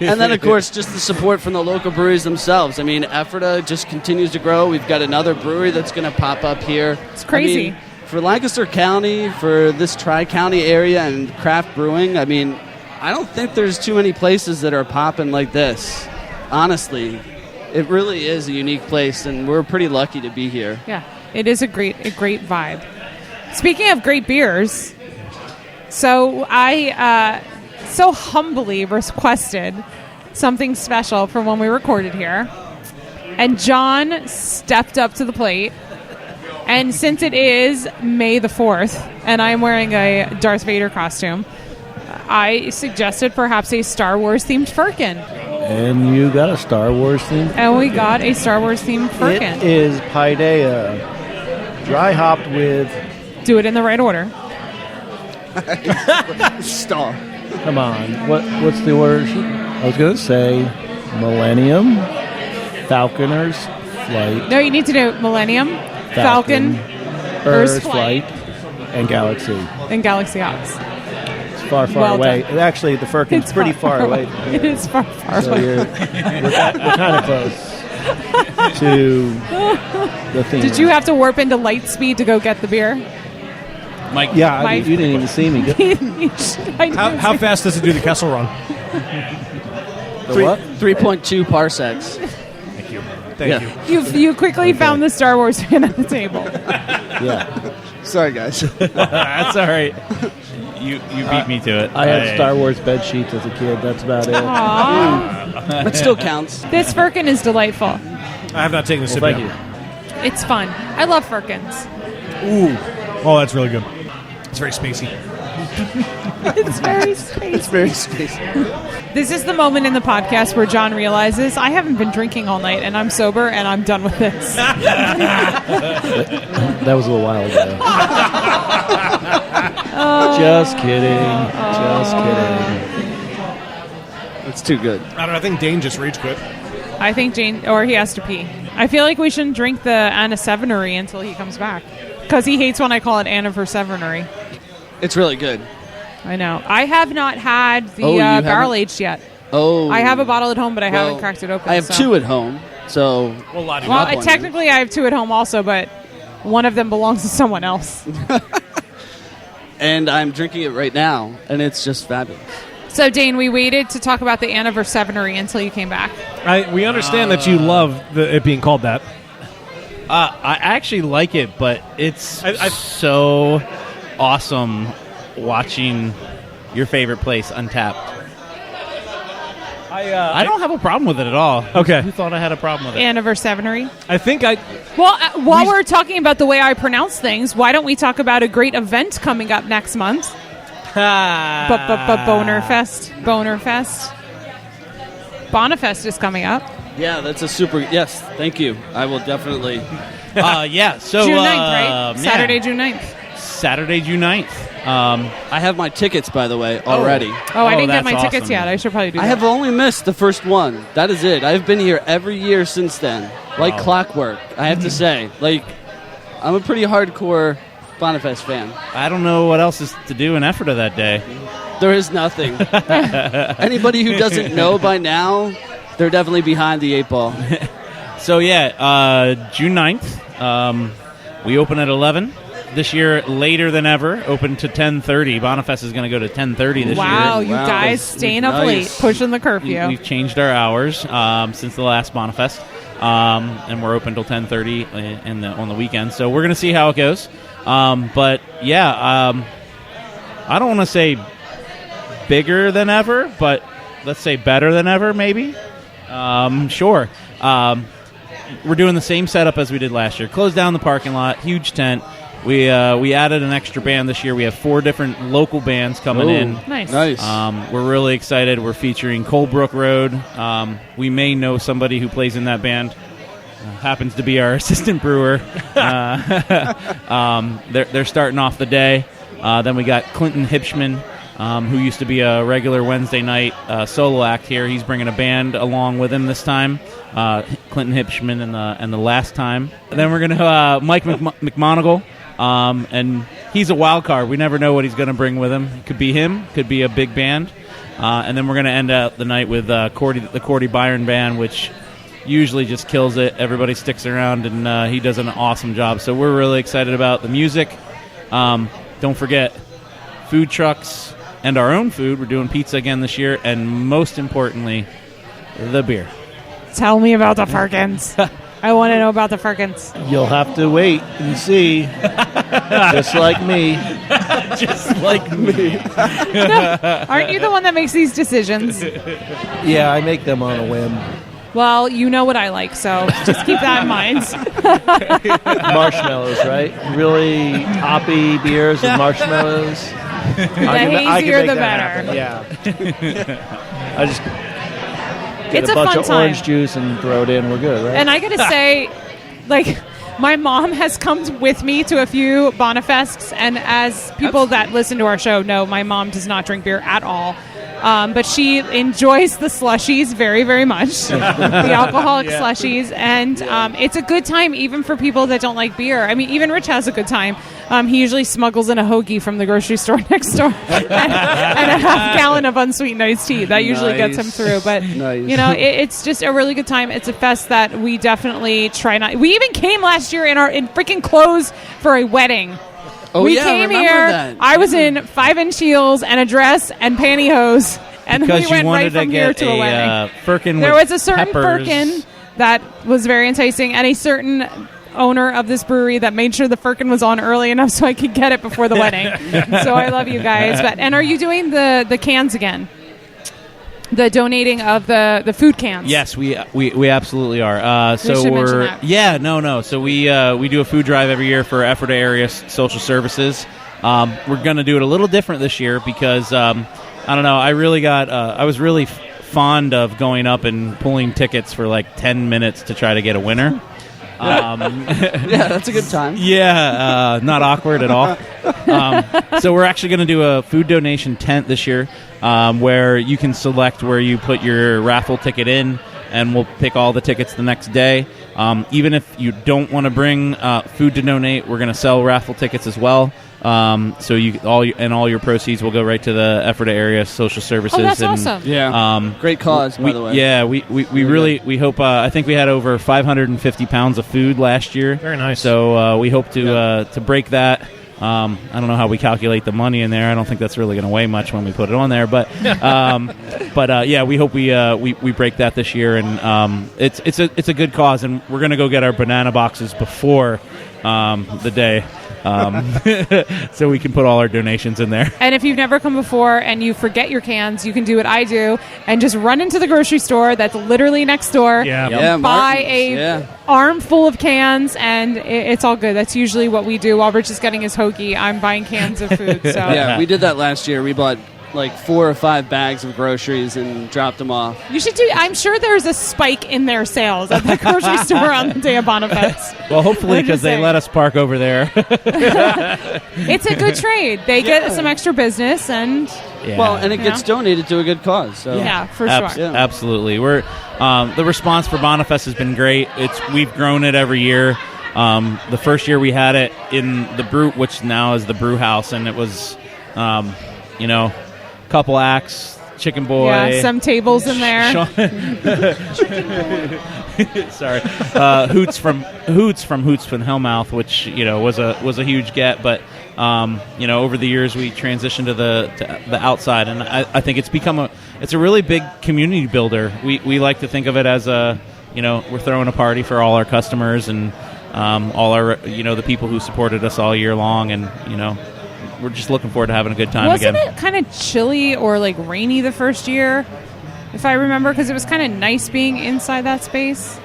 and then, of course, just the support from the local breweries themselves. I mean, Ephrata just continues to grow. We've got another brewery that's going to pop up here. It's crazy. I mean, for Lancaster County, for this Tri-County area and craft brewing, I mean, I don't think there's too many places that are popping like this. Honestly, It really is a unique place, and we're pretty lucky to be here. Yeah, it is a great vibe. Speaking of great beers, so I so humbly requested something special for when we recorded here, and John stepped up to the plate. And since it is May the 4th, and I'm wearing a Darth Vader costume, I suggested perhaps a Star Wars themed firkin. And you got a Star Wars theme? And we got a Star Wars themed firkin. It is Paideia, dry hopped with... Do it in the right order. Star. Come on, what's the order? I was going to say Millennium, Falconer's Flight. No, you need to do Millennium, Falcon, Earth Flight, and Galaxy. And Galaxy Ops. It's far away. Done. Actually, the firkin's pretty far away. It is far so away. We're kind of close to the theme. Did you have to warp into light speed to go get the beer? Mike. Yeah, Mike. You didn't even see me. How fast does it do the Kessel Run? The what? 3.2 parsecs. Thank you. You quickly found the Star Wars fan at the table. Yeah. Sorry, guys. That's all right. You beat me to it. I had Star Wars bed sheets as a kid. That's about it. Aww. It still counts. This firkin is delightful. I have not taken a sip Thank yet. you. It's fun. I love firkins. Ooh. Oh, that's really good. It's very spacey. It's very spacey. It's very spacey. This is the moment in the podcast where John realizes I haven't been drinking all night and I'm sober and I'm done with this. That was a little while ago. Just kidding. Just kidding. It's too good. I don't know. I think Dane just rage quit. I think Jane, or he has to pee. I feel like we shouldn't drink the Anniversaryary until he comes back. Because he hates when I call it Anniversary. It's really good. I know. I have not had the you barrel haven't? aged yet. Oh. I have a bottle at home, but I haven't cracked it open. I have so. 2 at home, so... Well, technically I have 2 at home also, but one of them belongs to someone else. And I'm drinking it right now, and it's just fabulous. So, Dane, we waited to talk about the Anniversary until you came back. We understand that you love it being called that. I actually like it, but it's so awesome watching your favorite place Untapped. I don't have a problem with it at all. Okay. Who thought I had a problem with it? Anniversary. I think I... Well, while we're talking about the way I pronounce things, why don't we talk about a great event coming up next month? Bonerfest. Bonifest is coming up. Yeah, that's a super... Yes, thank you. I will definitely... Yeah, so... June 9th, right? yeah. Saturday, June 9th. Saturday, June 9th. I have my tickets, by the way, already. Oh, I didn't get that's my tickets awesome. yet. I should probably do that. I have only missed the first one. That is it. I've been here every year since then. Like clockwork, I have to say. Like, I'm a pretty hardcore Boniface fan. I don't know what else is to do in effort of that day. There is nothing. Anybody who doesn't know by now, they're definitely behind the 8 ball. So, yeah, June 9th, we open at 11. This year, later than ever, open to 10:30. Boniface is going to go to 10:30 this year. Wow, you guys staying up late, pushing the curfew. We've changed our hours since the last Boniface, and we're open till 10:30 on the weekend. So we're going to see how it goes. But yeah, I don't want to say bigger than ever, but let's say better than ever, maybe. Sure. We're doing the same setup as we did last year. Closed down the parking lot, huge tent. We added an extra band this year. We have 4 different local bands coming in. Nice. We're really excited. We're featuring Colebrook Road. We may know somebody who plays in that band. Happens to be our assistant brewer. They're starting off the day. Then we got Clinton Hipschman, who used to be a regular Wednesday night solo act here. He's bringing a band along with him this time. Clinton Hipschman and the last time. And then we're going to Mike McMonigal. And he's a wild card. We never know what he's going to bring with him. It could be him, could be a big band. And then we're going to end out the night with the Cordy Byron Band, which usually just kills it. Everybody sticks around, and he does an awesome job. So we're really excited about the music. Don't forget, food trucks and our own food. We're doing pizza again this year. And most importantly, the beer. Tell me about the Firkins. I want to know about the Firkins. You'll have to wait and see. Just like me. Just like me. No, aren't you the one that makes these decisions? Yeah, I make them on a whim. Well, you know what I like, so just keep that in mind. Marshmallows, right? Really hoppy beers with marshmallows. The hazier, the better. Yeah. I just get It's a a bunch fun of time. orange juice and throw it in. We're good, right? And I got to say, like, my mom has come with me to a few Bonifests, and as people that listen to our show know, my mom does not drink beer at all. But she enjoys the slushies very, very much, the alcoholic slushies, and it's a good time even for people that don't like beer. I mean, even Rich has a good time. He usually smuggles in a hoagie from the grocery store next door and a half-gallon of unsweetened iced tea. That usually gets him through. But, you know, it's just a really good time. It's a fest that we definitely try not... We even came last year in freaking clothes for a wedding. Oh, we yeah, came remember here. that. I was in 5-inch heels and a dress and pantyhose, and Because we went you wanted right from to here get to a wedding. Firkin There with was a certain peppers. Firkin that was very enticing, and a certain owner of this brewery that made sure the Firkin was on early enough so I could get it before the wedding. So I love you guys. And are you doing the cans again? The donating of the food cans. Yes, we absolutely are. We should mention that. So we do a food drive every year for Ephrata Area Social Services. We're going to do it a little different this year because I don't know. I was really fond of going up and pulling tickets for like 10 minutes to try to get a winner. Yeah, that's a good time. Yeah, not awkward at all. So we're actually going to do a food donation tent this year where you can select where you put your raffle ticket in, and we'll pick all the tickets the next day. Even if you don't want to bring food to donate, we're going to sell raffle tickets as well. So all your proceeds will go right to the Ephrata Area Social Services. Oh, that's awesome. Yeah. Great cause, by the way. Yeah, we really hope. I think we had over 550 pounds of food last year. Very nice. So we hope to break that. I don't know how we calculate the money in there. I don't think that's really going to weigh much when we put it on there. But yeah, we hope we break that this year, and it's a good cause, and we're going to go get our banana boxes before the day. So we can put all our donations in there. And if you've never come before and you forget your cans, you can do what I do and just run into the grocery store that's literally next door. Yeah. Yeah, buy Martin's, a armful of cans, and it's all good. That's usually what we do while Rich is getting his hoagie. I'm buying cans of food. So Yeah, we did that last year. We bought like 4 or 5 bags of groceries and dropped them off. you should do. I'm sure there's a spike in their sales at the grocery store on the day of Boniface. Well, hopefully, I'm because just they saying. let us park over there. It's a good trade. They get some extra business, and Yeah. Well, and it gets donated to a good cause. So. yeah, for sure. Yeah. Absolutely. We're the response for Boniface has been great. We've grown it every year. The first year we had it in the brew, which now is the brew house, and it was, couple acts, Chicken Boy. Yeah, some tables in there. Sorry, Hoots from Hellmouth, which was a huge get, but over the years we transitioned to the outside, and I think it's become it's a really big community builder. We like to think of it as we're throwing a party for all our customers and all our the people who supported us all year long, and we're just looking forward to having a good time Wasn't again. it kind of chilly or like rainy the first year, if I remember? Because it was kind of nice being inside that space.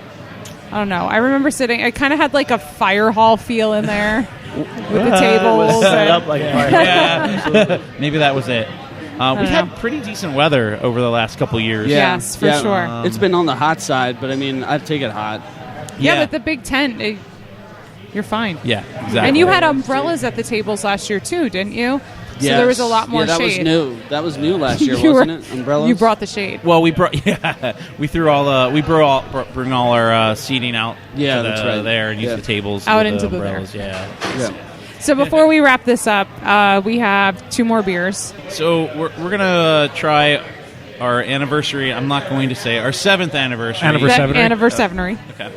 I don't know. I remember sitting. It kind of had like a fire hall feel in there with the tables. Set and- up like fire. Yeah, maybe that was it. We've had pretty decent weather over the last couple years. Yeah. Yes, for sure. It's been on the hot side, but I mean, I'd take it hot. Yeah, but the big tent, you're fine. Yeah, exactly. And you had umbrellas at the tables last year too, didn't you? So there was a lot more that shade. was new. That was new last year, You wasn't were- it? Umbrellas. You brought the shade. Well, we bring all our seating out. Yeah, to that's right. There and use the tables Out with into the the there. umbrellas. Yeah. So before we wrap this up, we have 2 more beers. So we're gonna try our anniversary. I'm not going to say our 7th anniversary. Anniversary. Okay.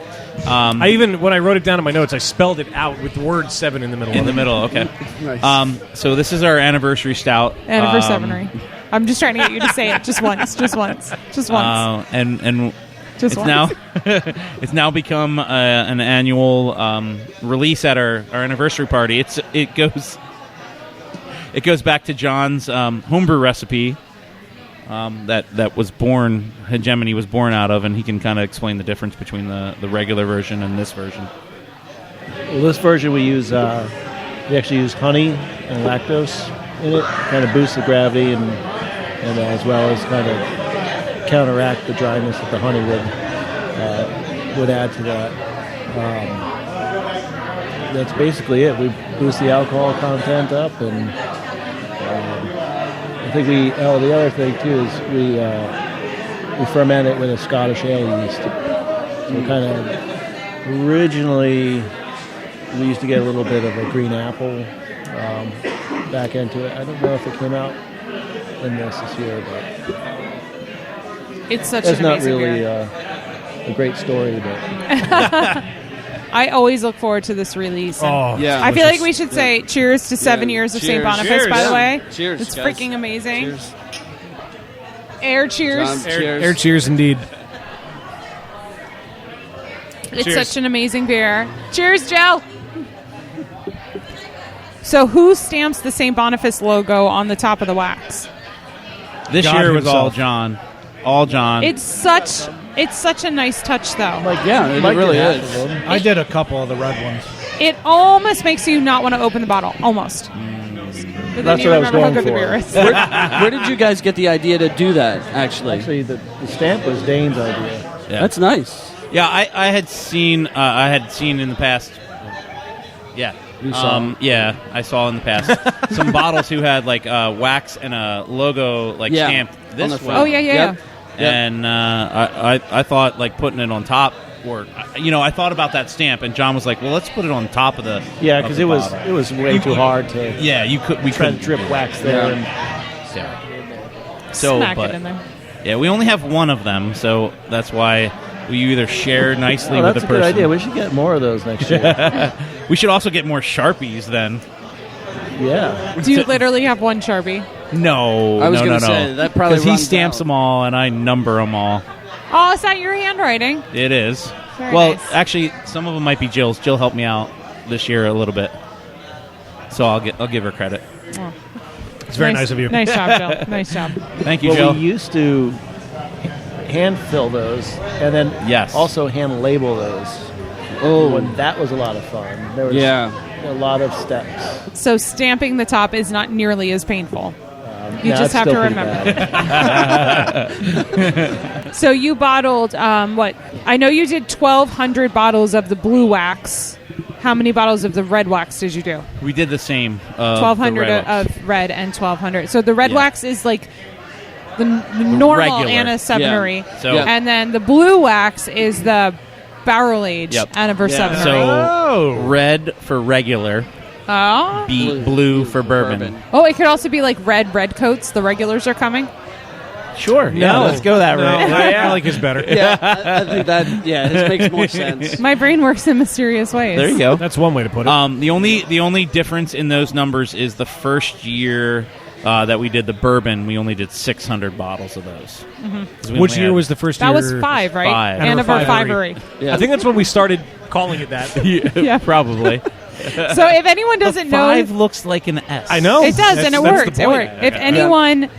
When I wrote it down in my notes, I spelled it out with the word 7 in the middle. In the middle, okay. Nice. So this is our anniversary stout. Anniversary. I'm just trying to get you to say it just once. Just once. And Just it's once. now it's now become an annual release at our anniversary party. It goes back to John's homebrew recipe that was born, Hegemony was born out of, and he can kind of explain the difference between the regular version and this version. Well, this version we actually use honey and lactose in it, kind of boosts the gravity and as well as kind of counteract the dryness that the honey would add to that. That's basically it. We boost the alcohol content up, and I think the other thing too is we ferment it with a Scottish ale yeast. So kind of originally we used to get a little bit of a green apple back into it. I don't know if it came out in this year, but It's such that's an not amazing really beer. a great story, but I always look forward to this release. Oh, Yeah. I feel like we should say cheers to 7 years of St. Cheers. Boniface, Cheers. by the way. Cheers, It's guys. freaking amazing. Cheers. Air cheers. John, cheers. Air cheers indeed. It's Cheers. such an amazing beer. Cheers, Joe. So who stamps the St. Boniface logo on the top of the wax? This God year was all himself. John. All John. It's such a nice touch, though. Yeah, it Mike really did is. half of them. I did a couple of the red ones. It almost makes you not want to open the bottle. Almost. But then That's you what I was remember how going good the for. beer is. Where did you guys get the idea to do that, actually? Actually, the stamp was Dane's idea. Yeah. That's nice. Yeah, I had seen in the past. Yeah. You saw. Yeah, I saw in the past some bottles who had like wax and a logo Yeah. stamped On this the way. front. Oh, yeah. Yep. And I thought like putting it on top, or I thought about that stamp, and John was like, "Well, let's put it on top of the Yeah, of because the it was bottle." it was way too hard to Yeah, we try to couldn't drip wax there. And So, Smack but it in there. yeah, we only have one of them, so that's why we either share nicely with that's the a good person. idea. We should get more of those next year. We should also get more Sharpies then. Yeah. Do you literally have one Sharpie? No, I was no, gonna no, say, no. that probably he runs stamps out. them all and I number them all. Oh, is that your handwriting? It is. Very Well, nice. actually, some of them might be Jill's. Jill helped me out this year a little bit, so I'll give her credit. It's very nice of you. Nice job, Jill. Nice job. Thank you, Well, Jill. we used to hand fill those and then Yes. also hand label those. Oh, When that was a lot of fun. There was yeah. a lot of steps. So stamping the top is not nearly as painful. You No, just it's have to still pretty remember. bad. So you bottled what? I know you did 1,200 bottles of the blue wax. How many bottles of the red wax did you do? We did the same. 1,200 of red and 1,200. So the red wax is like the normal Regular. Anna Seminary, Yeah. So- and then the blue wax is the barrel aged Yep. Anna Seminary. So red for regular, Oh. blue for bourbon. Oh, it could also be like red coats. The regulars are coming. Sure. Yeah, let's go that route. I like his better. Yeah, I think that, this makes more sense. My brain works in mysterious ways. There you go. That's one way to put it. The only difference in those numbers is the first year that we did the bourbon, we only did 600 bottles of those. 'Cause we Which only year had- was the first That year? was 5, right? Five. Anniversary. Yeah. I think that's when we started calling it that. Yeah. Probably. So if anyone doesn't know, 5 looks like an S. I know. it does, That's- and it that's the works. It point. works. If anyone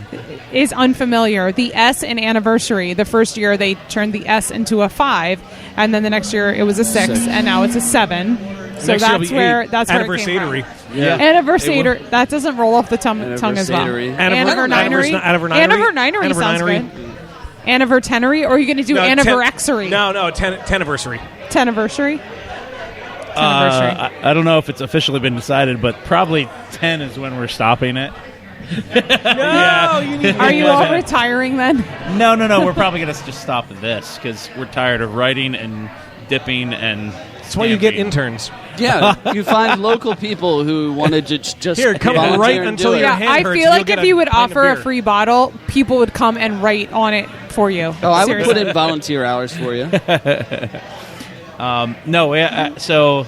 is unfamiliar, the S in anniversary, the first year they turned the S into a 5, and then the next year it was a 6, and now it's a 7. So Next year will that's be where 8. that's where it came Anniversary. from. Yeah. Anniversary. That doesn't roll off the tongue as well. Anniversary. Anniversary. Anniversary sounds good. Anniversary, or are you going to do anniversary? No, 10-anniversary. Anniversary. I don't know if it's officially been decided, but probably 10 is when we're stopping it. No, you need. Are you all retiring then? No. We're probably going to just stop at this because we're tired of writing and dipping and. That's why you get interns. Yeah, you find local people who wanted to just Here, come volunteer right and until do it. your Yeah, hand I hurts, feel you'll like get if a you would pint of offer a beer. free bottle, people would come and write on it for you. Oh, I would Seriously. put in volunteer hours for you. No, so.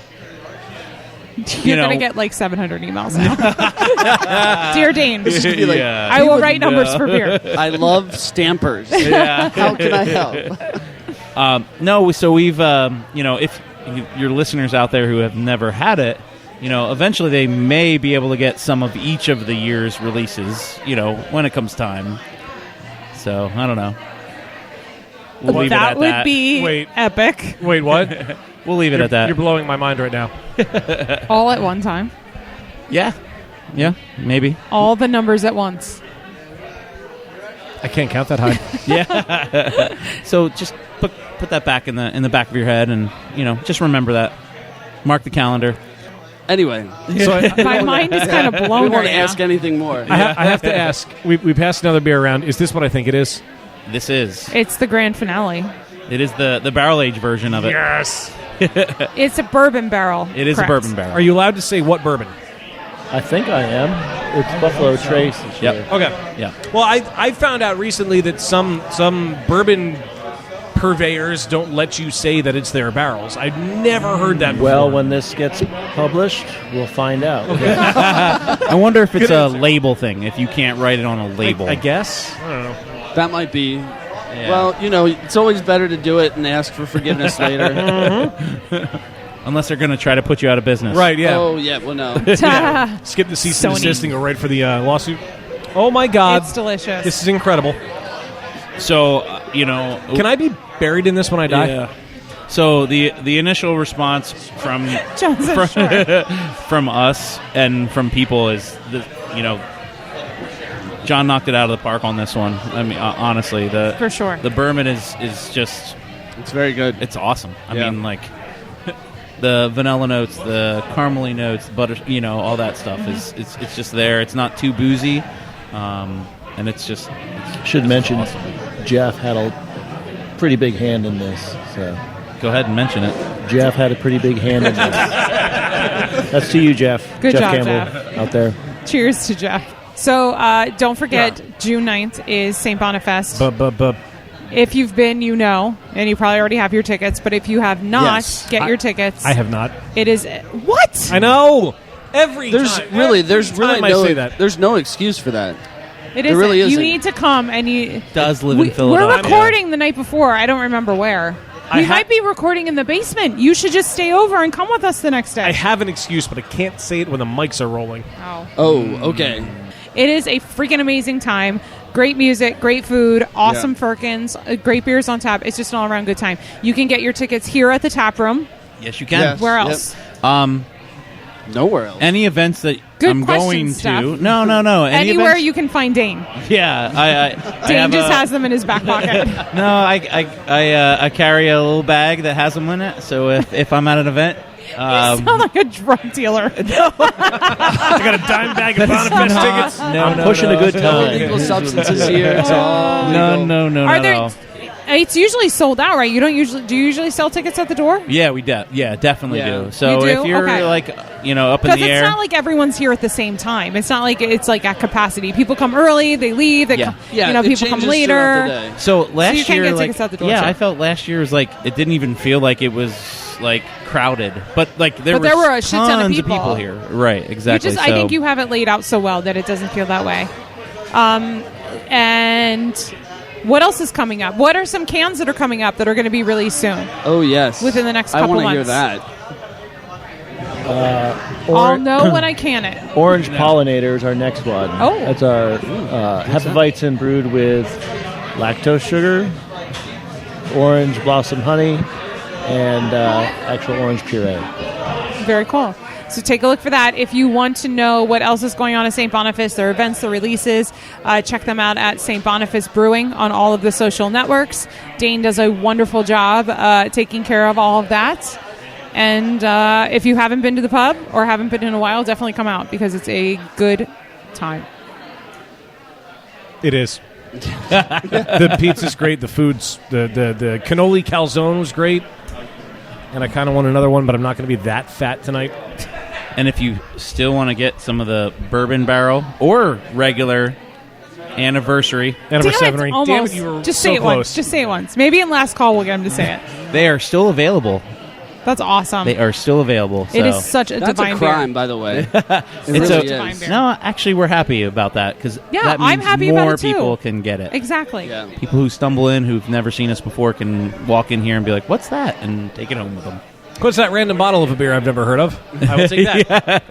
You're know- going to get like 700 emails now. Dear Dane, Yeah. I will write numbers for beer. I love stampers. Yeah. How can I help? No, so we've, if your listeners out there who have never had it, eventually they may be able to get some of each of the year's releases, when it comes time. So, I don't know. We'll leave that it at would that. be epic. Wait, what? We'll leave it at that. You're blowing my mind right now. All at one time. Yeah, maybe. All the numbers at once. I can't count that high. Yeah. So just put that back in the back of your head, and just remember that. Mark the calendar. Anyway, So My mind is kind of we blown want right to now. ask anything more. I have to ask. We passed another beer around. Is this what I think it is? This is. It's the grand finale. It is the barrel age version of it. Yes. It's a bourbon barrel. It is Correct. a bourbon barrel. Are you allowed to say what bourbon? I think I am. It's Buffalo Trace this year. Yep. Okay. Yeah. Well, I found out recently that some bourbon purveyors don't let you say that it's their barrels. I'd never heard that before. Well, when this gets published, we'll find out. I wonder if it's a label thing, if you can't write it on a label. I guess. I don't know. That might be. Well, it's always better to do it and ask for forgiveness later. Unless they're going to try to put you out of business. Right, yeah. Oh, yeah, well, no. Yeah. Skip the cease and Sony. desist and go right for the lawsuit. Oh, my God. It's delicious. This is incredible. So, Can I be buried in this when I die? Yeah. So the initial response from from us and from people is, John knocked it out of the park on this one. I mean, honestly, For sure. the bourbon is just, It's very good. it's awesome. I mean, like the vanilla notes, the caramely notes, butter, all that stuff is it's just there. It's not too boozy, and it's just Should mention awesome. Jeff had a pretty big hand in this. So Go ahead and mention it. Jeff had a pretty big hand in this. That's to you, Jeff. Good Jeff job, Campbell Jeff. out there. Cheers to Jeff. So don't forget, June 9th is St. Boniface. If you've been, and you probably already have your tickets. But if you have not, Yes. get your tickets. I have not. It is what? I know. There's There's really say that. there's no excuse for that. It There is. really You isn't. need to come, and you Does live in Philadelphia. We're recording the night before. I don't remember where. We might be recording in the basement. You should just stay over and come with us the next day. I have an excuse, but I can't say it when the mics are rolling. Oh, okay. It is a freaking amazing time. Great music, great food, awesome Firkins, great beers on tap. It's just an all-around good time. You can get your tickets here at the tap room. Yes, you can. Yes. Where else? Nowhere else. Any events that Good I'm question, going Steph. to? No. Any Anywhere events? you can find Dane. Yeah, I Dane have just a- has them in his back pocket. No, I carry a little bag that has them in it. So if I'm at an event, You sound like a drug dealer. I got a dime bag of Boniface tickets. No, Pushing a good time. Illegal substances here. It's all no. Are there? It's usually sold out, right? Do you usually sell tickets at the door? Yeah, we definitely Yeah. do. So You do? if you're Okay. up in Because the it's air, not like everyone's here at the same time. It's not like it's like at capacity. People come early, they leave. They Yeah. come, Yeah, it people come changes later. throughout the day. so last you can't year, get like, tickets out the door, yeah, too. I felt last year was like it didn't even feel like it was like crowded, but like there were a shit ton of tons people. here, right? Exactly. I think you have it laid out so well that it doesn't feel that way. And what else is coming up? What are some cans that are coming up that are going to be released soon? Oh, yes. Within the next I couple want to hear months. that. I'll know when I can it. Orange Pollinator is our next one. Oh. That's our Hefeweizen brewed with lactose sugar, orange blossom honey, and actual orange puree. Very cool. So take a look for that. If you want to know what else is going on at St. Boniface, their events, their releases, check them out at St. Boniface Brewing on all of the social networks. Dane does a wonderful job taking care of all of that. And if you haven't been to the pub or haven't been in a while, definitely come out because it's a good time. It is. The pizza's great. The food's the cannoli calzone was great, and I kind of want another one, but I'm not going to be that fat tonight. And if you still want to get some of the bourbon barrel or regular anniversary, Anniversary. Almost. Damn it, you were Just so say it close. once. Just say it once. Maybe in last call we'll get him to say it. they are still available. That's awesome. They are still available. It so. is such a That's divine a crime, beer. by the way. It's really a is. no. Actually, we're happy about that because Yeah, that means I'm happy more about it too. people can get it. Exactly. Yeah. People who stumble in who've never seen us before can walk in here and be like, "What's that?" and take it home with them. What's that random bottle of a beer I've never heard of? I will take that.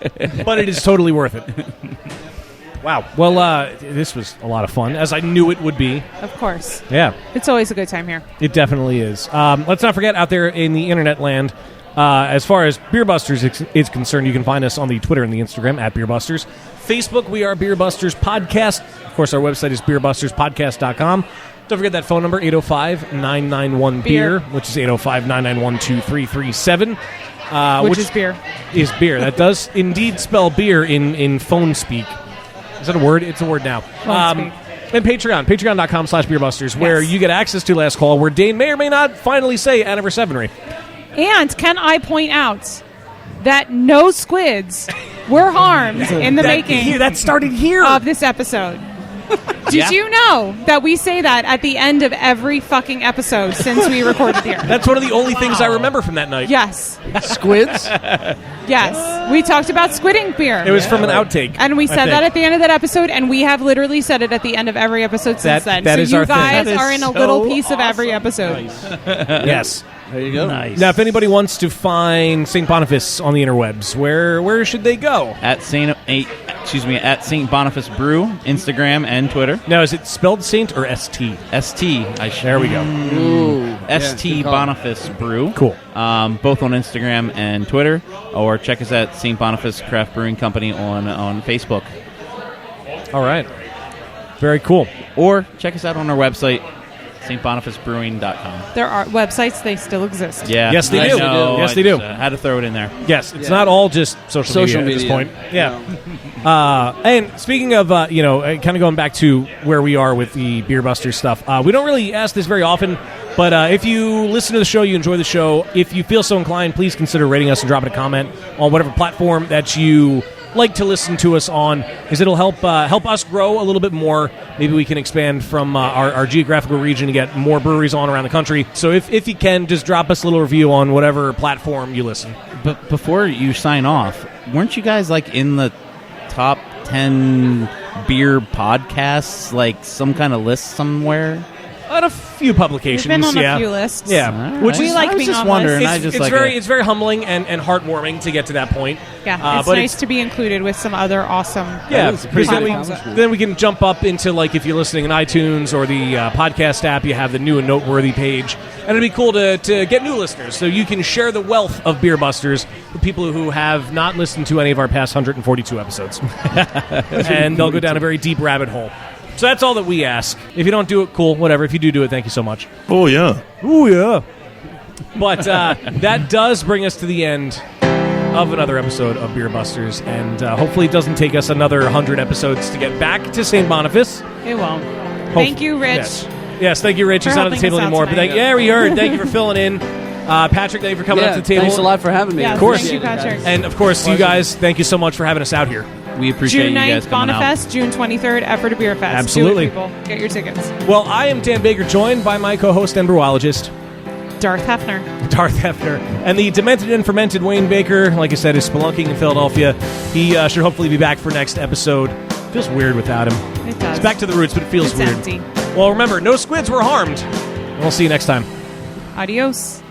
But it is totally worth it. Wow. Well, this was a lot of fun, as I knew it would be. Of course. Yeah. It's always a good time here. It definitely is. Let's not forget, out there in the internet land, as far as Beer Busters is concerned, you can find us on the Twitter and the Instagram at Beer Busters. Facebook, we are Beer Busters Podcast. Of course, our website is beerbusterspodcast.com. Don't forget that phone number, 805-991-BEER, which is 805-991-2337. Which is beer. Is beer. That does indeed spell beer in phone speak. Is that a word? It's a word now. Phone speak. And patreon.com/beerbusters, where you get access to Last Call, where Dane may or may not finally say anniversary. And can I point out that no squids were harmed in the making that started here of this episode? Did you know that we say that at the end of every fucking episode since we recorded here? That's one of the only things I remember from that night. Yes. Squids? Yes. We talked about squid ink beer. It was from an outtake. And we I said think. that at the end of that episode, and we have literally said it at the end of every episode since then. that so is you our thing. guys That is are in a so little piece of every episode. Yes. There you go. Nice. Now, if anybody wants to find St. Boniface on the interwebs, where should they go? At St. Boniface Brew, Instagram and Twitter. Now, is it spelled Saint or ST? ST. There we go. Ooh. ST good call. Boniface Brew. Cool. Both on Instagram and Twitter, or check us at St. Boniface Craft Brewing Company on Facebook. All right. Very cool. Or check us out on our website, stbonifacebrewing.com. There are websites, they still exist. Yeah. Yes, they I do. know. Yes, I they do. just, had to throw it in there. Yes, it's not all just social media at this point. Yeah. And speaking of, kind of going back to where we are with the Beer Buster stuff, we don't really ask this very often, but if you listen to the show, you enjoy the show, if you feel so inclined, please consider rating us and dropping a comment on whatever platform that you like to listen to us on, because it'll help us grow a little bit more. Maybe we can expand from our geographical region and get more breweries on around the country. So if you can, just drop us a little review on whatever platform you listen. But before you sign off, weren't you guys like in the top 10 beer podcasts, like some kind of list somewhere? On a few publications, We've been on yeah. a few lists. Yeah, Which We like being on wondering. lists. It's very humbling and heartwarming to get to that point. Yeah, it's but nice to be included with some other awesome Yeah, is a pretty because good then we can jump up into, like, if you're listening in iTunes or the podcast app, you have the new and noteworthy page, and it'd be cool to get new listeners, so you can share the wealth of Beer Busters with people who have not listened to any of our past 142 episodes, and they'll go down a very deep rabbit hole. So that's all that we ask. If you don't do it, cool, whatever. If you do it, thank you so much. Oh, yeah. Oh, yeah. But that does bring us to the end of another episode of Beer Busters, and hopefully it doesn't take us another 100 episodes to get back to St. Boniface. It won't. Thank you, Rich. Yes, thank you, Rich. He's For not at the helping table us out anymore. But tonight. we heard. Thank you for filling in. Patrick, thank you for coming up to the table. Thanks a lot for having me. Yeah, Of course. thank you, Patrick. And, of course, you guys, thank you so much for having us out here. We appreciate June you guys 9th, coming out. Bonifest, June 23rd, Effort to Beer Fest. Absolutely. Do it, people. Get your tickets. Well, I am Dan Baker, joined by my co-host and brewologist, Darth Hefner. Darth Hefner, and the demented and fermented Wayne Baker. Like I said, is spelunking in Philadelphia. He should hopefully be back for next episode. Feels weird without him. It does. It's back to the roots, but it feels It's weird. empty. Well, remember, no squids were harmed. And we'll see you next time. Adios.